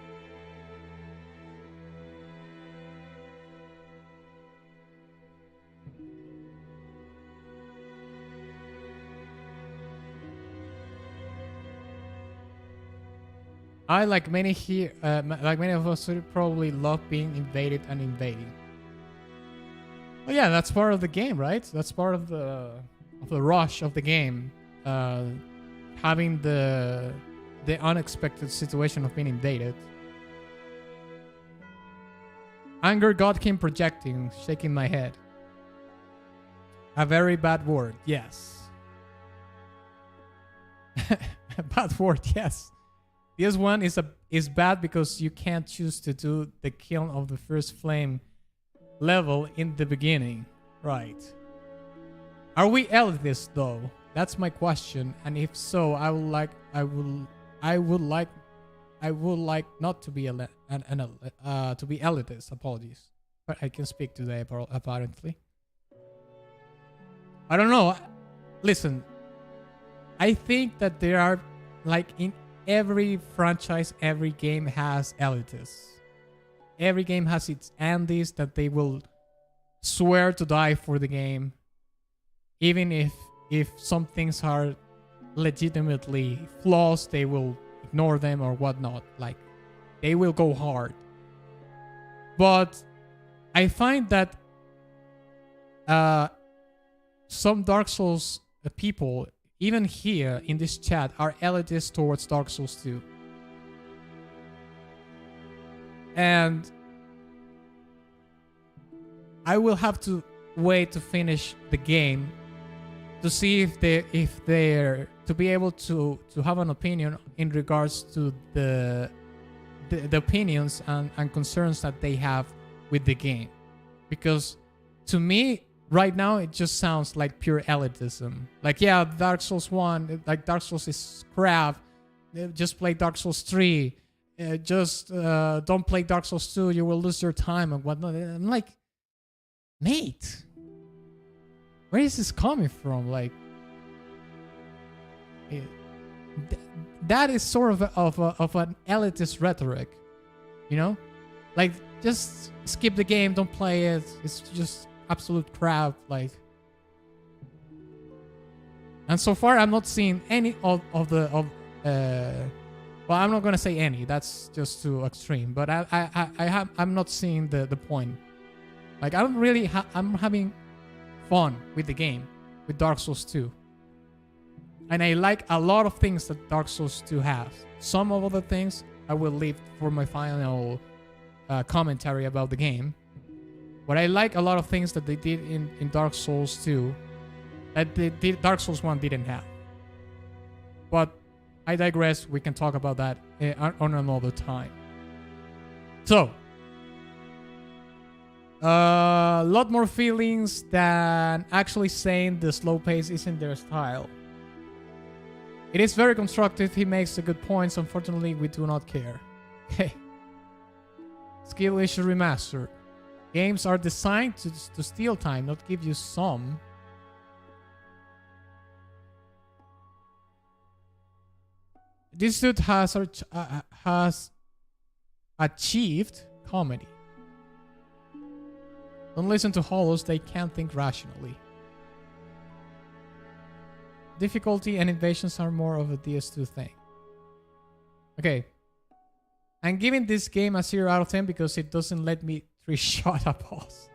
I, like many here, like many of us, would probably love being invaded and invading. Well, yeah, that's part of the game, right? That's part of the rush of the game. Having the unexpected situation of being invaded. Anger God came projecting, shaking my head. A very bad word, yes. A bad word, yes. This one is bad because you can't choose to do the kill of the first flame level in the beginning, right? Are we elitists though? That's my question. And if so, I would like not to be to be elitist. Apologies, but I can speak today apparently. I don't know. Listen, I think that there are, like, in every franchise, every game has elitists. Every game has its Andes that they will swear to die for the game, even if some things are legitimately flaws, they will ignore them or whatnot. Like, they will go hard. But I find that some Dark Souls people, even here in this chat, are elitist towards Dark Souls 2. And I will have to wait to finish the game to see if to be able to have an opinion in regards to the opinions and concerns that they have with the game. Because to me, right now, it just sounds like pure elitism. Like, yeah, Dark Souls 1, like Dark Souls is crap. Just play Dark Souls 3. Just don't play Dark Souls 2. You will lose your time and whatnot. I'm like, mate, where is this coming from? Like, that is sort of an elitist rhetoric, you know? Like, just skip the game, don't play it. It's just absolute crap. Like, and so far I'm not seeing any of well, I'm not gonna say any. That's just too extreme. But I'm not seeing the point. Like, I don't really. I'm having fun with the game, with Dark Souls 2. And I like a lot of things that Dark Souls 2 has. Some of other things I will leave for my final commentary about the game. But I like a lot of things that they did in Dark Souls 2 that Dark Souls 1 didn't have. But I digress. We can talk about that on another time. So, a lot more feelings than actually saying the slow pace isn't their style. It is very constructive. He makes the good points. Unfortunately, we do not care. Okay. Skill issue remastered. Games are designed to steal time, not give you some. This dude has achieved comedy. Don't listen to hollows, they can't think rationally. Difficulty and invasions are more of a DS2 thing. Okay. I'm giving this game a 0 out of 10 because it doesn't let me 3-shot a boss.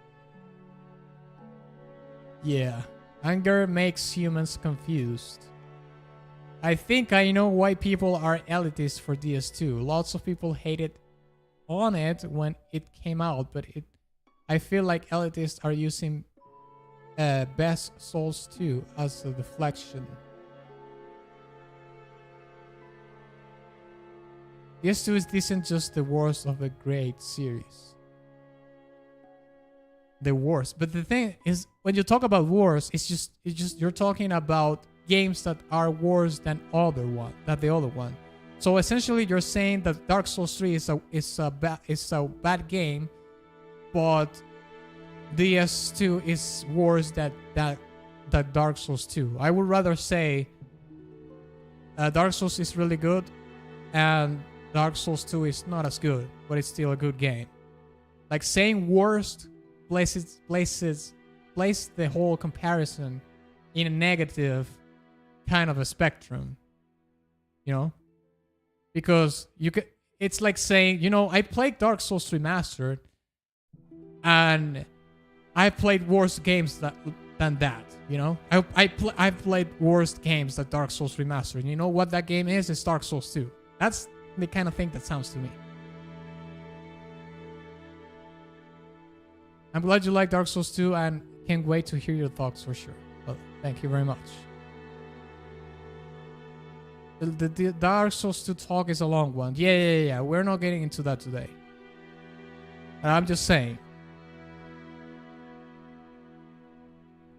Yeah. Anger makes humans confused. I think I know why people are elitist for DS2. Lots of people hated on it when it came out, but I feel like elitists are using Best Souls 2 as a deflection. DS2 isn't just the worst of a great series. The worst. But the thing is, when you talk about worst, it's just you're talking about games that are worse than the other one. So essentially, you're saying that Dark Souls 3 is a bad game, but DS2 is worse than Dark Souls 2. I would rather say Dark Souls is really good, and Dark Souls 2 is not as good, but it's still a good game. Like, saying worst places the whole comparison in a negative kind of a spectrum, you know, because it's like saying, you know, I played Dark Souls Remastered and I played worse games than that, you know. I've played worse games than Dark Souls Remastered. You know what that game is? It's Dark Souls 2. That's the kind of thing that sounds to me. I'm glad you like Dark Souls 2 and can't wait to hear your thoughts for sure. Well, thank you very much. The Dark Souls 2 talk is a long one. Yeah. We're not getting into that today. I'm just saying.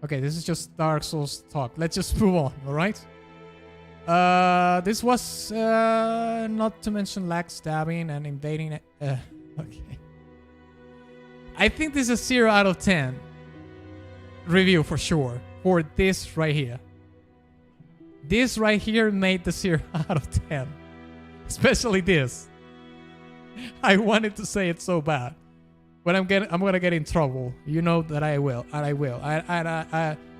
Okay, this is just Dark Souls talk. Let's just move on, alright? This was not to mention lag stabbing and invading. Okay. I think this is a 0 out of 10 review for sure. For this right here. This right here made the 0 out of 10. Especially this. I wanted to say it so bad. But I'm gonna get in trouble. You know that I will. And I will.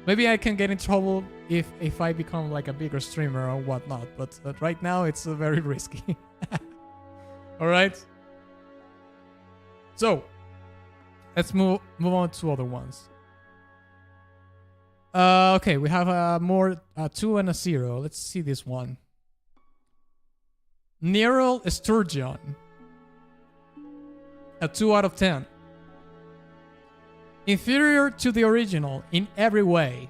Maybe I can get in trouble if I become like a bigger streamer or whatnot. But right now it's very risky. Alright? So, let's move on to other ones. Okay, we have more 2 and a 0. Let's see this one. Neural Sturgeon. A 2 out of 10. Inferior to the original in every way.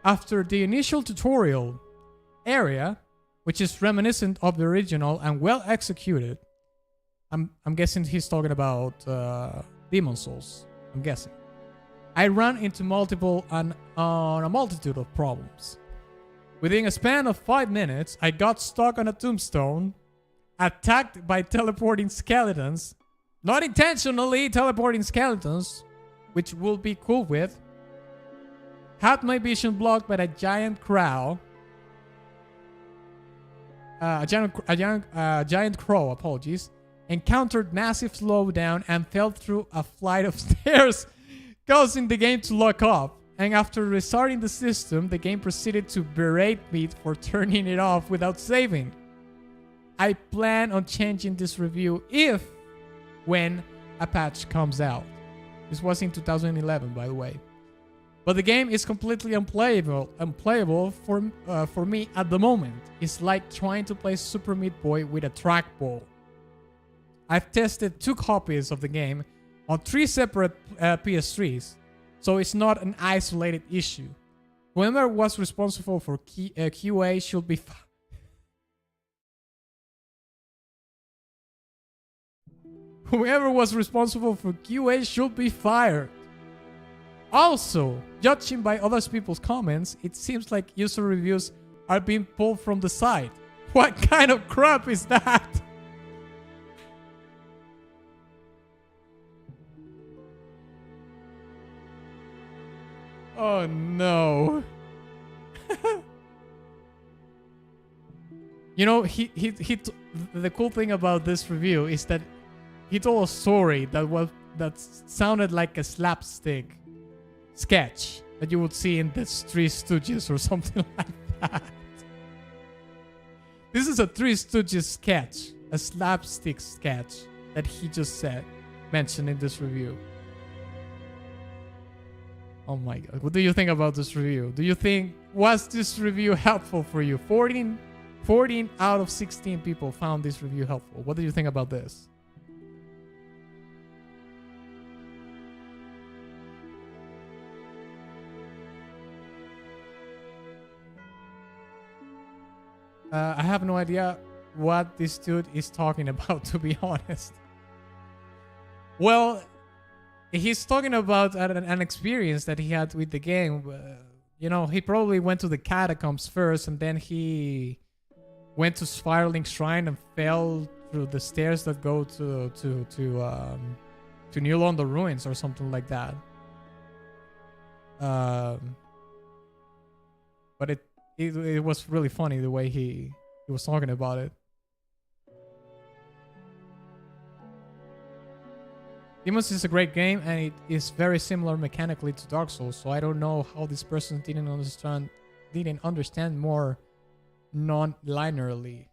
After the initial tutorial, area, which is reminiscent of the original and well executed. I'm guessing he's talking about Demon Souls. I'm guessing. I ran into on a multitude of problems. Within a span of 5 minutes, I got stuck on a tombstone, attacked by teleporting skeletons, not intentionally teleporting skeletons, which we'll be cool with, had my vision blocked by a giant crow, a giant crow, apologies, encountered massive slowdown and fell through a flight of stairs, causing the game to lock off. And after restarting the system, the game proceeded to berate me for turning it off without saving. I plan on changing this review when a patch comes out. This was in 2011, by the way. But the game is completely unplayable for me at the moment. It's like trying to play Super Meat Boy with a trackball. I've tested 2 copies of the game on 3 separate PS3s, so it's not an isolated issue. Whoever was responsible for QA should be Whoever was responsible for QA should be fired. Also, judging by other people's comments, it seems like user reviews are being pulled from the site. What kind of crap is that? Oh no. You know, the cool thing about this review is that he told a story that sounded like a slapstick sketch that you would see in the Three Stooges or something like that. This is a Three Stooges sketch, a slapstick sketch that he just mentioned in this review. Oh my god, what do you think about this review? Was this review helpful for you? 14 out of 16 people found this review helpful. What do you think about this? I have no idea what this dude is talking about, to be honest. Well, he's talking about an experience that he had with the game. You know, he probably went to the catacombs first, and then he went to Spiraling Shrine and fell through the stairs that go to New London Ruins or something like that. But it was really funny the way he was talking about it. Demons is a great game, and it is very similar mechanically to Dark Souls, so I don't know how this person didn't understand more non-linearity.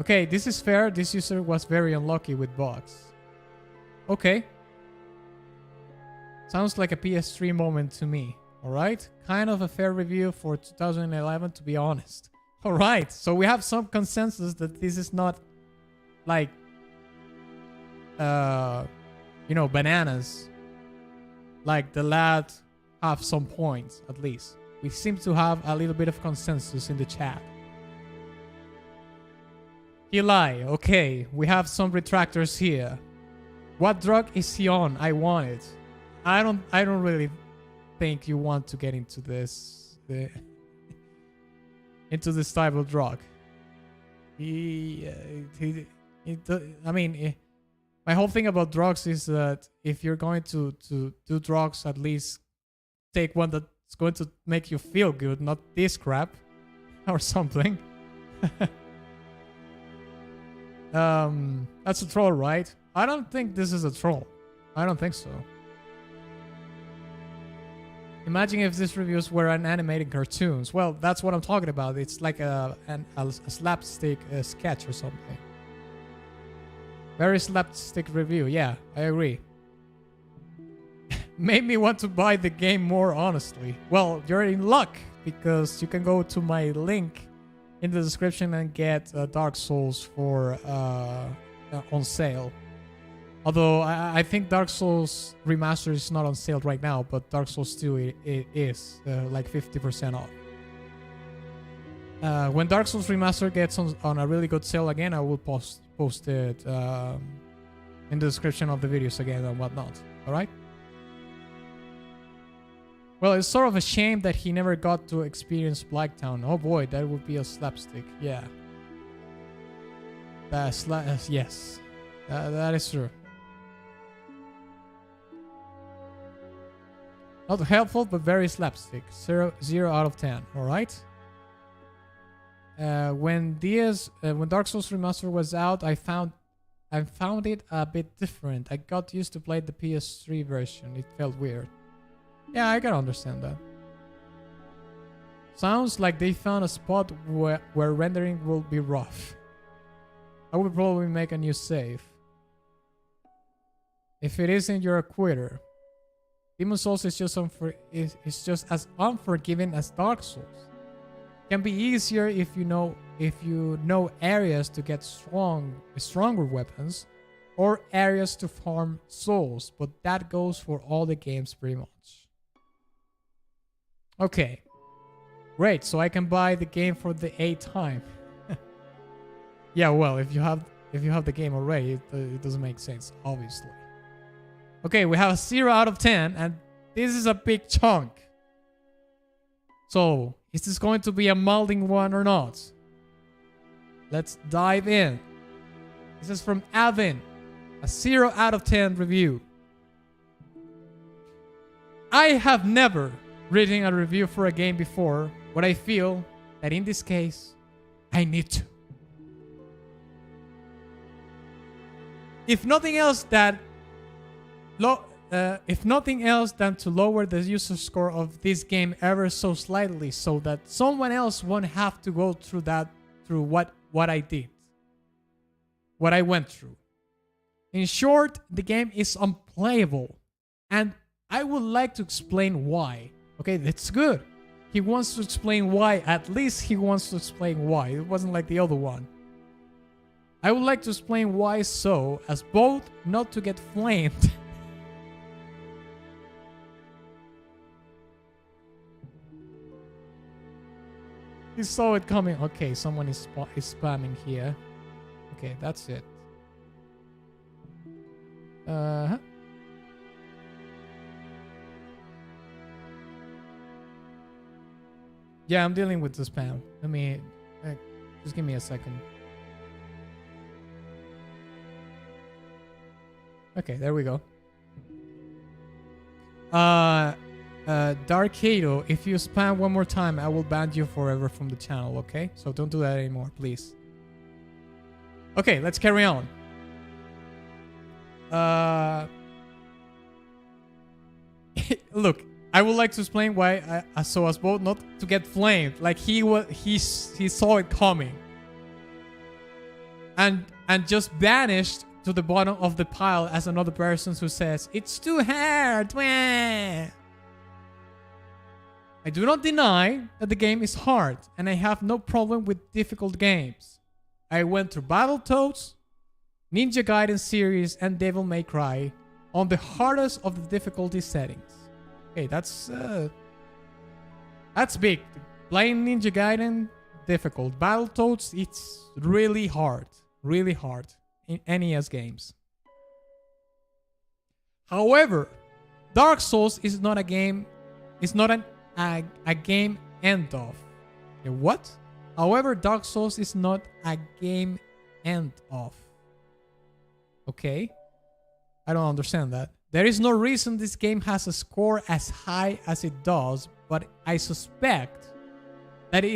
Okay, this is fair. This user was very unlucky with bugs. Okay. Sounds like a PS3 moment to me. Alright? Kind of a fair review for 2011, to be honest. Alright, so we have some consensus that this is not like, bananas. Like the lad have some points, at least. We seem to have a little bit of consensus in the chat. Eli, okay, we have some retractors here. What drug is he on? I want it. I don't really think you want to get into this into this type of drug. My whole thing about drugs is that if you're going to do drugs, at least take one that's going to make you feel good, not this crap or something. That's a troll, right? I don't think this is a troll. I don't think so. Imagine if these reviews were an animated cartoons. Well, that's what I'm talking about. It's like a slapstick sketch or something. Very slapstick review. Yeah, I agree. Made me want to buy the game more, honestly. Well, you're in luck, because you can go to my link in the description and get Dark Souls for on sale. Although I think Dark Souls Remastered is not on sale right now, but Dark Souls 2 it is like 50% off. When Dark Souls Remastered gets on a really good sale again, I will post it in the description of the videos again and whatnot. All right. Well, it's sort of a shame that he never got to experience Blacktown. Oh boy, that would be a slapstick. Yeah. Yes. That is true. Not helpful, but very slapstick. 0 out of 10. All right. When Dark Souls Remastered was out, I found it a bit different. I got used to play the PS3 version. It felt weird. Yeah, I can understand that. Sounds like they found a spot where rendering will be rough. I will probably make a new save. If it isn't, you're a quitter. Demon's Souls is just as unforgiving as Dark Souls. Can be easier if you know areas to get stronger weapons, or areas to farm souls, but that goes for all the games pretty much. Okay, great. So I can buy the game for the 8th time. Yeah, well, if you have the game already, it doesn't make sense, obviously. Okay, we have a 0 out of 10, and this is a big chunk. So, is this going to be a molding one or not? Let's dive in. This is from Alvin, a 0 out of 10 review. I have never written a review for a game before, but I feel that in this case, I need to. If nothing else than to lower the user score of this game ever so slightly, so that someone else won't have to go through what I did, what I went through. In short, the game is unplayable, and I would like to explain why. Okay, that's good. He wants to explain why. At least he wants to explain why. It wasn't like the other one. I would like to explain why, so as both not to get flamed. He saw it coming. Okay, someone is spamming here. Okay, that's it. Yeah, I'm dealing with the spam. Let me just give me a second. Okay, there we go. Darkado, if you spam one more time, I will ban you forever from the channel, okay? So don't do that anymore, please. Okay, let's carry on. Look, I would like to explain why so as both not to get flamed. Like he saw it coming. And just vanished to the bottom of the pile as another person who says, "It's too hard." Wah. I do not deny that the game is hard, and I have no problem with difficult games. I went through Battletoads, Ninja Gaiden series, and Devil May Cry on the hardest of the difficulty settings. Okay, that's big. Playing Ninja Gaiden, difficult. Battletoads, it's really hard in NES games. However, Dark Souls is not a game. It's not a game end of. What? However, Dark Souls is not a game end of. Okay? I don't understand that. There is no reason this game has a score as high as it does, but I suspect that it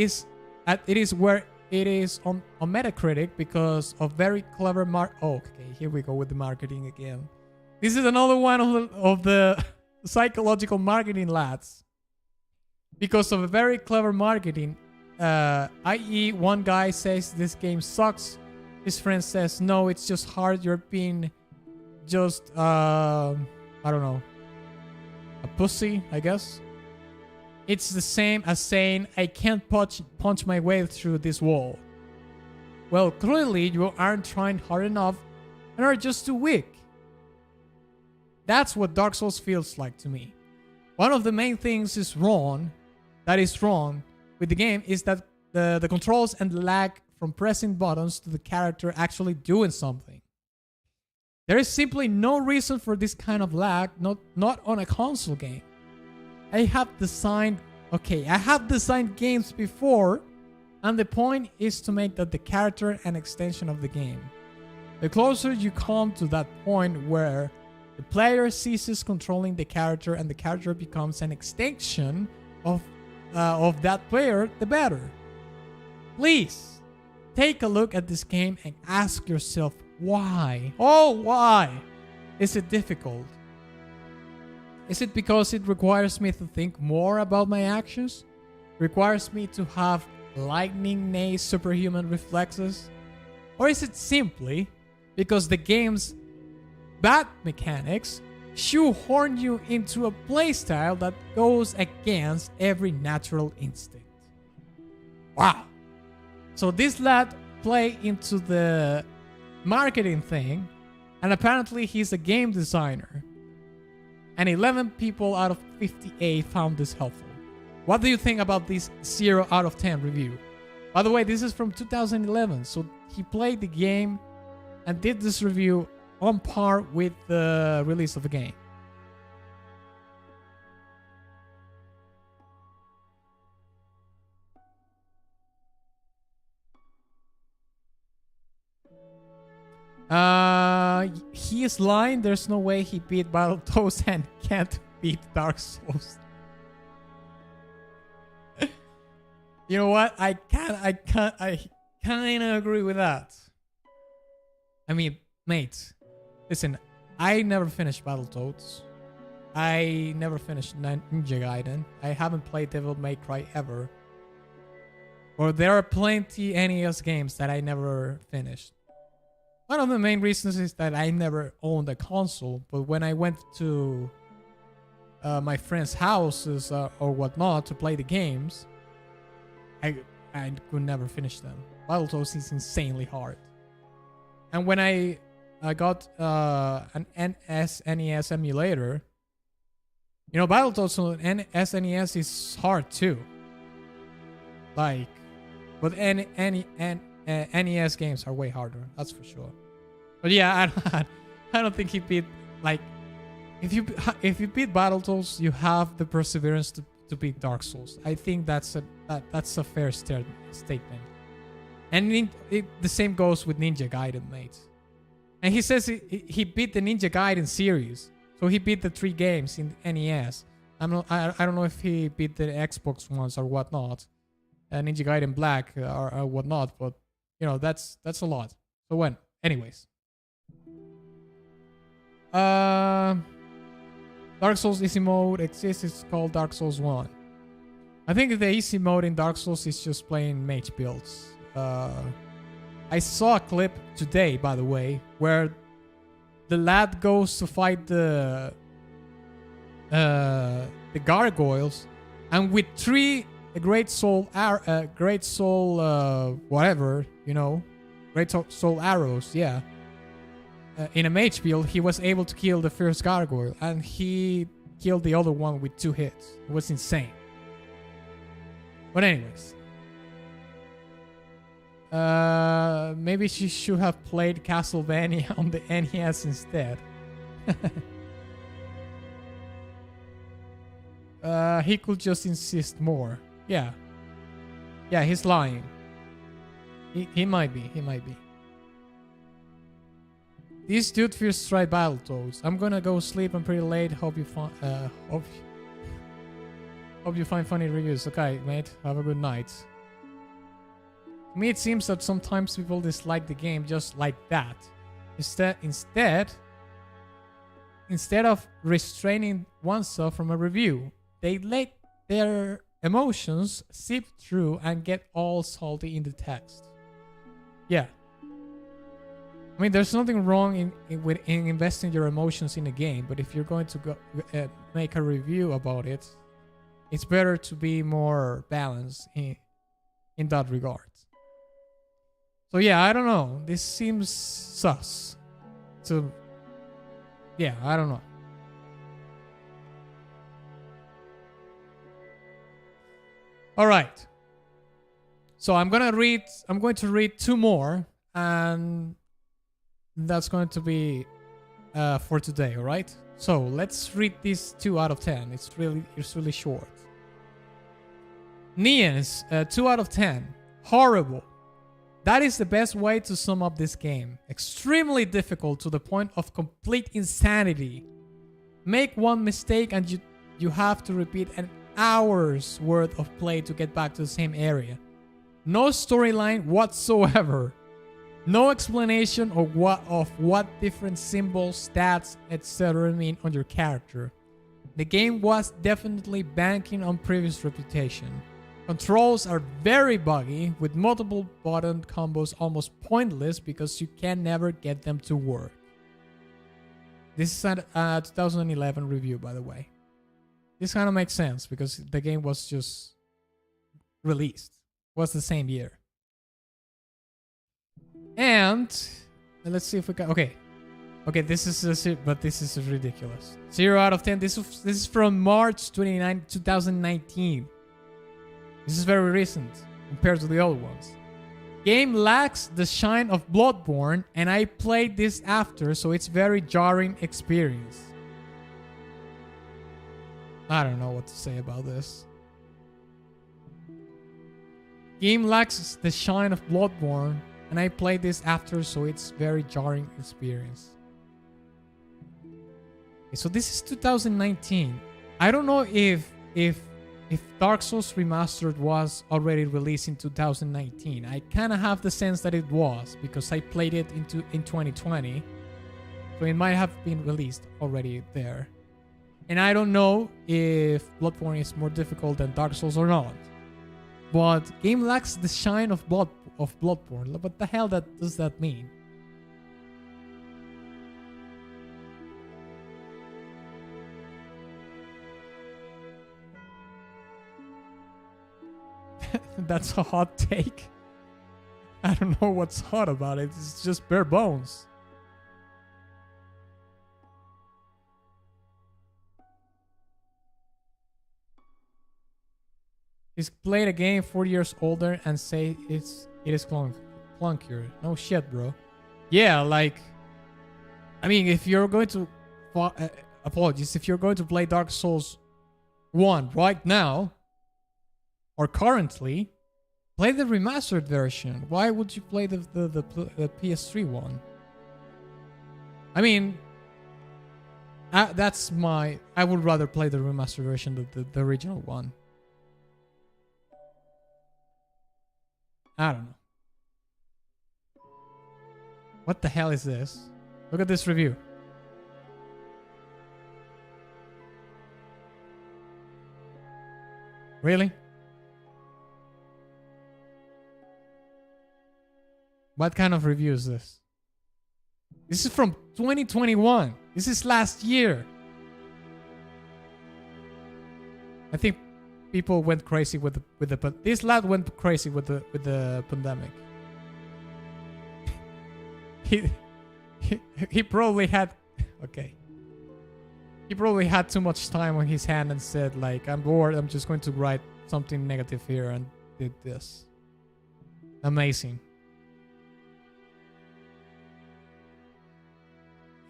is where it is on Metacritic because of very clever okay, here we go with the marketing again. This is another one of the psychological marketing lads. Because of a very clever marketing, i.e. one guy says this game sucks, his friend says no, it's just hard, you're being just I don't know, a pussy, I guess. It's the same as saying I can't punch my way through this wall. Well, clearly you aren't trying hard enough and are just too weak. That's what Dark Souls feels like to me. One of the main things that is wrong with the game is that the controls and the lag from pressing buttons to the character actually doing something. There is simply no reason for this kind of lag, not on a console game. I have designed games before, and the point is to make that the character an extension of the game. The closer you come to that point where the player ceases controlling the character and the character becomes an extension of that player, the better. Please, take a look at this game and ask yourself why. Oh, why is it difficult? Is it because it requires me to think more about my actions? Requires me to have lightning-nay superhuman reflexes? Or is it simply because the game's bad mechanics shoehorn you into a playstyle that goes against every natural instinct? Wow. So this lad played into the marketing thing, and apparently he's a game designer. And 11 people out of 58 found this helpful. What do you think about this 0 out of 10 review? By the way, this is from 2011, so he played the game and did this review on par with the release of the game. He is lying. There's no way he beat Battletoads and can't beat Dark Souls. You know what? I kind of agree with that. I mean, mate, listen, I never finished Battletoads. I never finished Ninja Gaiden. I haven't played Devil May Cry ever. Or there are plenty NES games that I never finished. One of the main reasons is that I never owned a console, but when I went to my friends' houses or whatnot to play the games, I could never finish them. Battletoads is insanely hard. And when I got an SNES emulator, you know, Battletoads on SNES is hard too. Like, but NES games are way harder, that's for sure. But yeah, I don't think he beat, like, if you beat Battletoads, you have the perseverance to beat Dark Souls. I think that's a fair statement. And the same goes with Ninja Gaiden, mate. And he says he beat the Ninja Gaiden series, so he beat the 3 games in NES. I don't know if he beat the Xbox ones or whatnot, Ninja Gaiden Black or whatnot, but you know, that's a lot. So anyways, Dark Souls easy mode exists. It's called Dark Souls 1. I think the easy mode in Dark Souls is just playing mage builds. I saw a clip today, by the way, where the lad goes to fight the gargoyles, and with 3 great soul whatever, you know, great soul arrows, yeah. In a mage build, he was able to kill the first gargoyle, and he killed the other one with 2 hits. It was insane. But anyways, maybe she should have played Castlevania on the NES instead. He could just insist more. Yeah, he's lying. He might be. This dude fears try Battletoads. I'm gonna go sleep. I'm pretty late. Hope you find funny reviews. Okay, mate. Have a good night. To me, it seems that sometimes people dislike the game just like that. Instead of restraining oneself from a review, they let their emotions seep through and get all salty in the text. Yeah. I mean, there's nothing wrong in investing your emotions in a game, but if you're going to go make a review about it, it's better to be more balanced in that regard. So yeah, I don't know. This seems sus. So yeah, I don't know. All right. So I'm going to read two more, and that's going to be for today, all right? So let's read these 2 out of 10. It's really short. Nians, 2 out of 10. Horrible. That is the best way to sum up this game. Extremely difficult to the point of complete insanity. Make one mistake and you have to repeat an hour's worth of play to get back to the same area. No storyline whatsoever. No explanation of what different symbols, stats, etc. mean on your character. The game was definitely banking on previous reputation. Controls are very buggy, with multiple button combos almost pointless because you can never get them to work. This is a 2011 review, by the way. This kind of makes sense because the game was just released. It was the same year. And let's see if we can. Okay, this is ridiculous. 0 out of 10. This is from March 29, 2019. This is very recent compared to the old ones. Game lacks the shine of Bloodborne, and I played this after, so it's very jarring experience. I don't know what to say about this. Game lacks the shine of Bloodborne, and I played this after, so it's very jarring experience. Okay, so this is 2019. I don't know if Dark Souls Remastered was already released in 2019. I kind of have the sense that it was because I played it in 2020. So it might have been released already there. And I don't know if Bloodborne is more difficult than Dark Souls or not. But game lacks the shine of Bloodborne. What the hell does that mean? That's a hot take. I don't know what's hot about it. It's just bare bones. He's played a game 40 years older and say it is clunkier. No shit, bro. Yeah, like, I mean, if you're going to apologies, if you're going to play Dark Souls 1 right now or currently, play the remastered version. Why would you play the PS3 one? I mean, I would rather play the remastered version than the original one. I don't know. What the hell is this? Look at this review. Really? What kind of review is this? This is from 2021. This is last year. I think people went crazy with the this lad went crazy with the pandemic. He probably had He probably had too much time on his hand and said like, I'm bored, I'm just going to write something negative here, and did this. Amazing.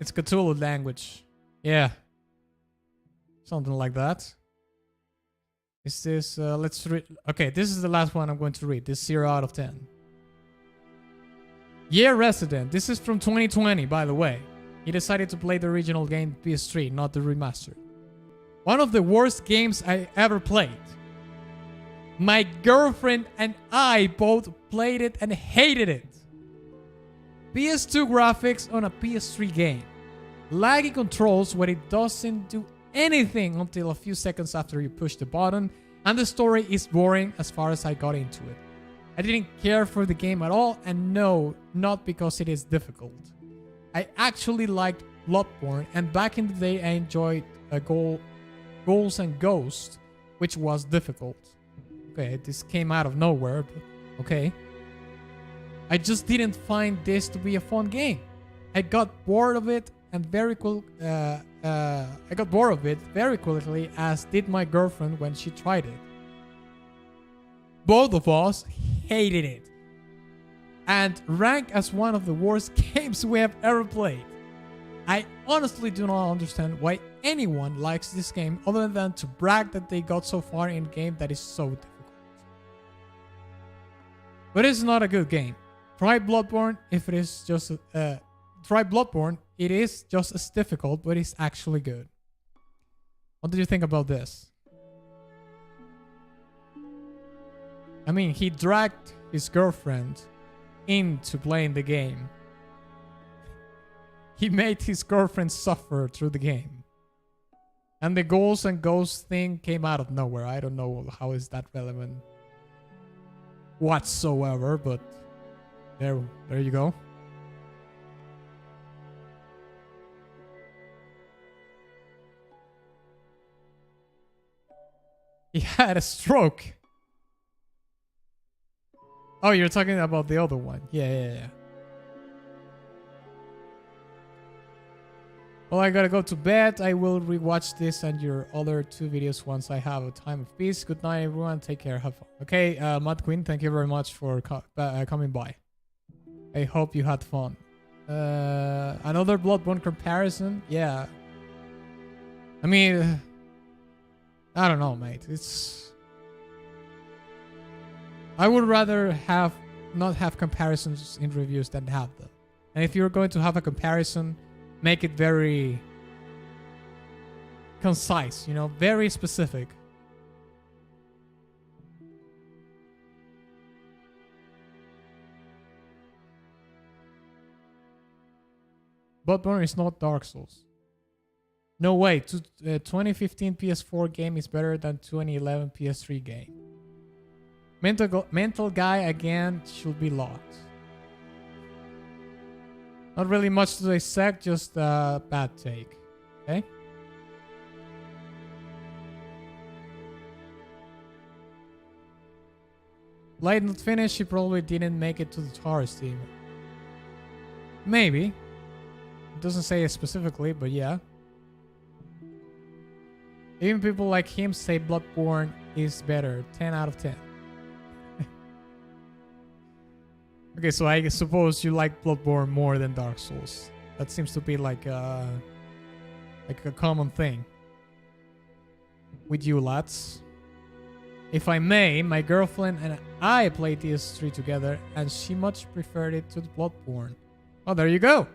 It's Cthulhu language. Yeah. Something like that. Is this, let's read. Okay, this is the last one I'm going to read. This is 0 out of 10. Yeah, Resident. This is from 2020, by the way. He decided to play the original game PS3, not the remastered. One of the worst games I ever played. My girlfriend and I both played it and hated it. PS2 graphics on a PS3 game. Laggy controls where it doesn't do anything until a few seconds after you push the button, and the story is boring as far as I got into it. I didn't care for the game at all, and no, not because it is difficult. I actually liked Bloodborne, and back in the day I enjoyed Ghouls and Ghosts, which was difficult. Okay, this came out of nowhere, but okay. I just didn't find this to be a fun game. I got bored of it very quickly, as did my girlfriend when she tried it. both of us hated it, and ranked as one of the worst games we have ever played. I honestly do not understand why anyone likes this game other than to brag that they got so far in a game that is so difficult. But it's not a good game. Try Bloodborne if it is just try Bloodborne. It is just as difficult, but it's actually good. What did you think about this? I mean, he dragged his girlfriend into playing the game. He made his girlfriend suffer through the game. And the ghouls and ghosts thing came out of nowhere. I don't know how is that relevant whatsoever, but there you go. He had a stroke. Oh, you're talking about the other one. Yeah. Well, I gotta go to bed. I will rewatch this and your other 2 videos once I have a time of peace. Good night, everyone. Take care. Have fun. Okay, Matt Quinn, thank you very much for coming by. I hope you had fun. Another Bloodborne comparison? Yeah. I mean, I don't know, mate. I would rather not have comparisons in reviews than have them. And if you're going to have a comparison, make it very concise, very specific. Bloodborne is not Dark Souls. No way. 2015 PS4 game is better than 2011 PS3 game. Mental guy again should be locked. Not really much to dissect, just a bad take. Okay? Light not finished, he probably didn't make it to the Taurus team. Maybe. It doesn't say it specifically, but yeah. Even people like him say Bloodborne is better. 10 out of 10. Okay, so I suppose you like Bloodborne more than Dark Souls. That seems to be like a common thing with you lads. If I may, my girlfriend and I played DS3 together, and she much preferred it to Bloodborne. Oh, there you go.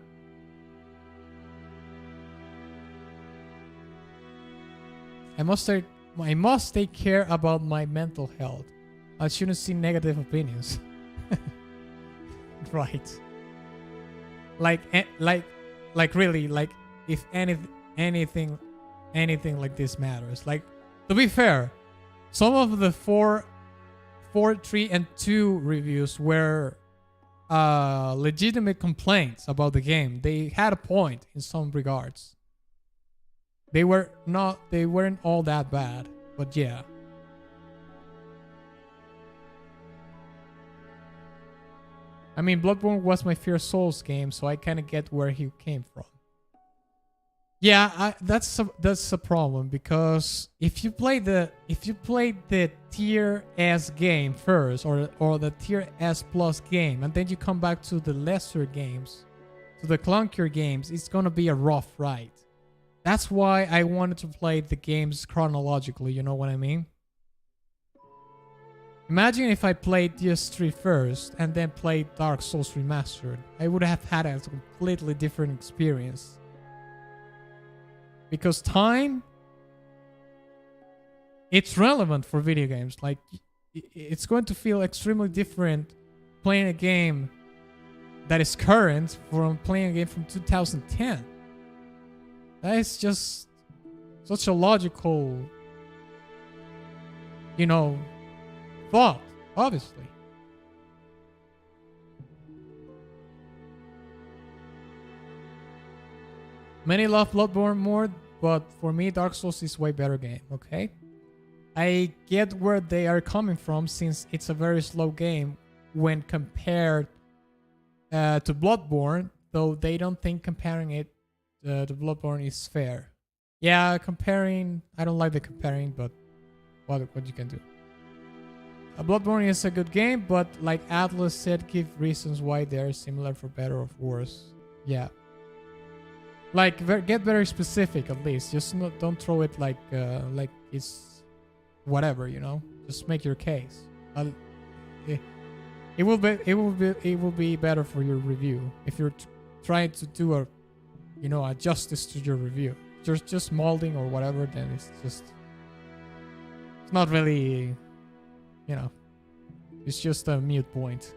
I must take care about my mental health. I shouldn't see negative opinions. Right. Like really, like if anything like this matters. Like, to be fair, some of the 4, 3, and 2 reviews were legitimate complaints about the game. They had a point in some regards. They weren't all that bad, but yeah. I mean, Bloodborne was my first Souls game, so I kind of get where he came from. Yeah, that's a problem, because if you play the tier S game first, or the tier S plus game, and then you come back to the lesser games, to the clunkier games, it's gonna be a rough ride. That's why I wanted to play the games chronologically, you know what I mean? Imagine if I played DS3 first and then played Dark Souls Remastered. I would have had a completely different experience. Because time, it's relevant for video games. Like, it's going to feel extremely different playing a game that is current from playing a game from 2010. That is just such a logical, thought, obviously. Many love Bloodborne more, but for me, Dark Souls is way better game, okay? I get where they are coming from, since it's a very slow game when compared to Bloodborne, though they don't think comparing it to Bloodborne is fair. Yeah, comparing, I don't like the comparing, but what you can do. Bloodborne is a good game, but like Atlas said, give reasons why they're similar for better or for worse. Yeah. Like, get very specific at least. Just don't throw it like it's whatever, you know. Just make your case. It will be better for your review if you're trying to do a justice to your review. Just molding or whatever, then it's not really, it's just a mute point.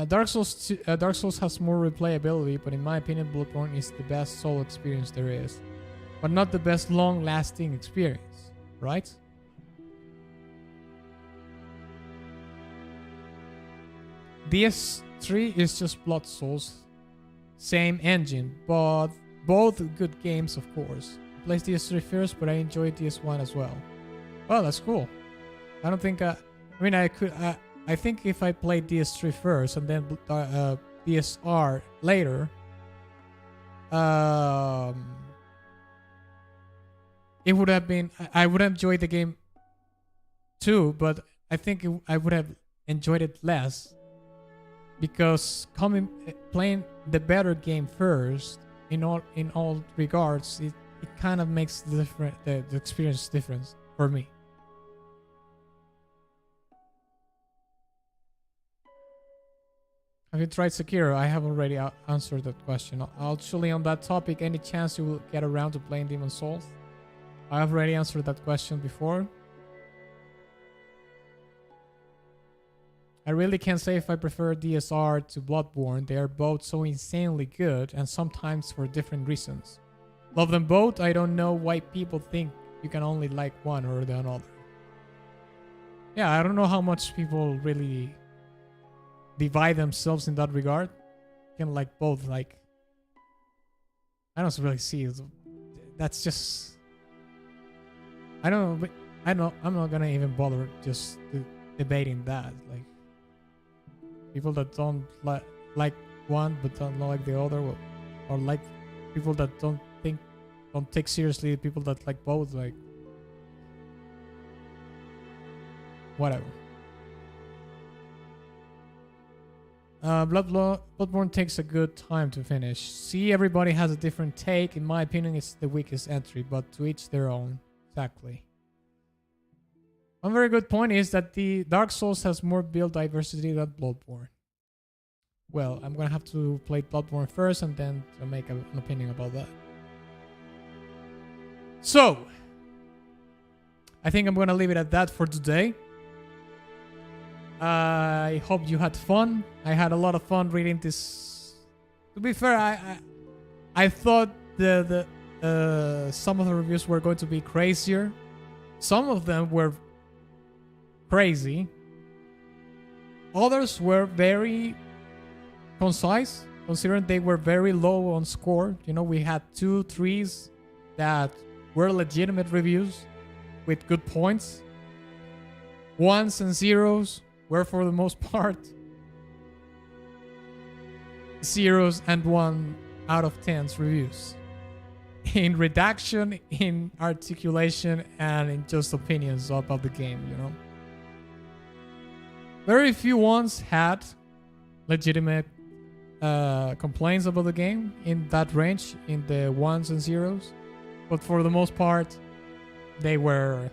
Dark Souls has more replayability, but in my opinion, Bloodborne is the best Soul experience there is, but not the best long-lasting experience, right? DS3 is just Blood Souls, same engine, but both good games, of course. I played DS3 first, but I enjoyed DS1 as well. Well, that's cool. I don't think I think if I played DS3 first and then DSR later, it would have been, I would have enjoyed the game too, but I think I would have enjoyed it less because playing the better game first in all regards, it kind of makes the experience different for me. Have you tried Sekiro? I have already answered that question. Actually, on that topic, any chance you will get around to playing Demon Souls? I have already answered that question before. I really can't say if I prefer DSR to Bloodborne. They are both so insanely good and sometimes for different reasons. Love them both. I don't know why people think you can only like one or the other. Yeah, I don't know how much people really divide themselves in that regard. You can like both. Like, I don't really see it. That's just, I don't know, but I'm not gonna even bother just debating that. Like, people that don't like one but don't like the other, or like people that don't take seriously people that like both, like whatever. Bloodborne takes a good time to finish. See, everybody has a different take. In my opinion, it's the weakest entry, but to each their own. Exactly. One very good point is that the Dark Souls has more build diversity than Bloodborne. Well, I'm gonna have to play Bloodborne first and then to make an opinion about that. So, I think I'm gonna leave it at that for today. I hope you had fun. I had a lot of fun reading this. To be fair, I thought the some of the reviews were going to be crazier. Some of them were crazy. Others were very concise, considering they were very low on score. You know, we had 2 3s that were legitimate reviews with good points. 1s and 0s were for the most part 0s and 1 out of 10s reviews. In redaction, in articulation, and in just opinions about the game, you know. Very few ones had legitimate complaints about the game in that range, in the 1s and 0s. But for the most part, they were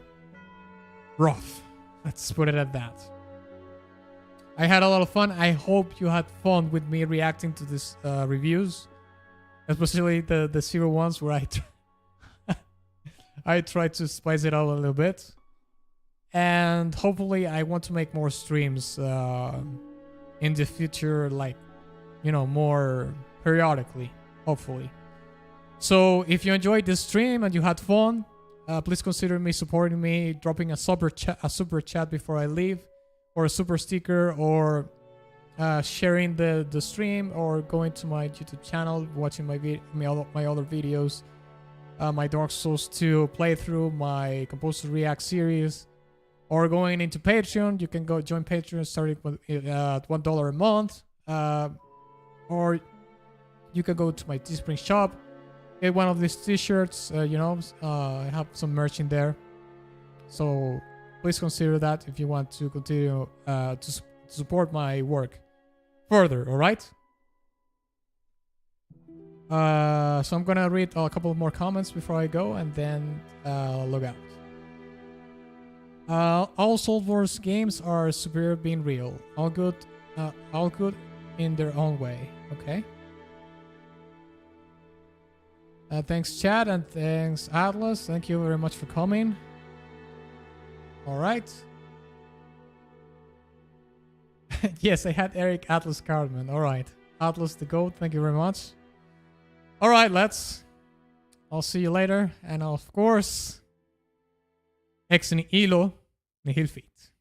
rough. Let's put it at that. I had a lot of fun. I hope you had fun with me reacting to these reviews, especially the 0 ones where I tried to spice it up a little bit. And hopefully I want to make more streams in the future, like, you know, more periodically, hopefully. So if you enjoyed this stream and you had fun, please consider me supporting me, dropping a super chat before I leave, or a super sticker, or sharing the stream, or going to my YouTube channel, watching my other videos, my Dark Souls 2 playthrough, my Composer React series, or going into Patreon. You can go join Patreon starting at $1 a month, or you can go to my Teespring shop get one of these t-shirts. I have some merch in there. So please consider that if you want to continue to support my work further, all right? So I'm gonna read a couple more comments before I go, and then log out. All Soul Wars games are superior being real. All good in their own way. Okay. Thanks, Chad, and thanks, Atlas. Thank you very much for coming. All right. Yes, I had Eric Atlas Cardman. All right. Atlas the GOAT. Thank you very much. All right, let's. I'll see you later. And of course, ex nihilo nihil fit.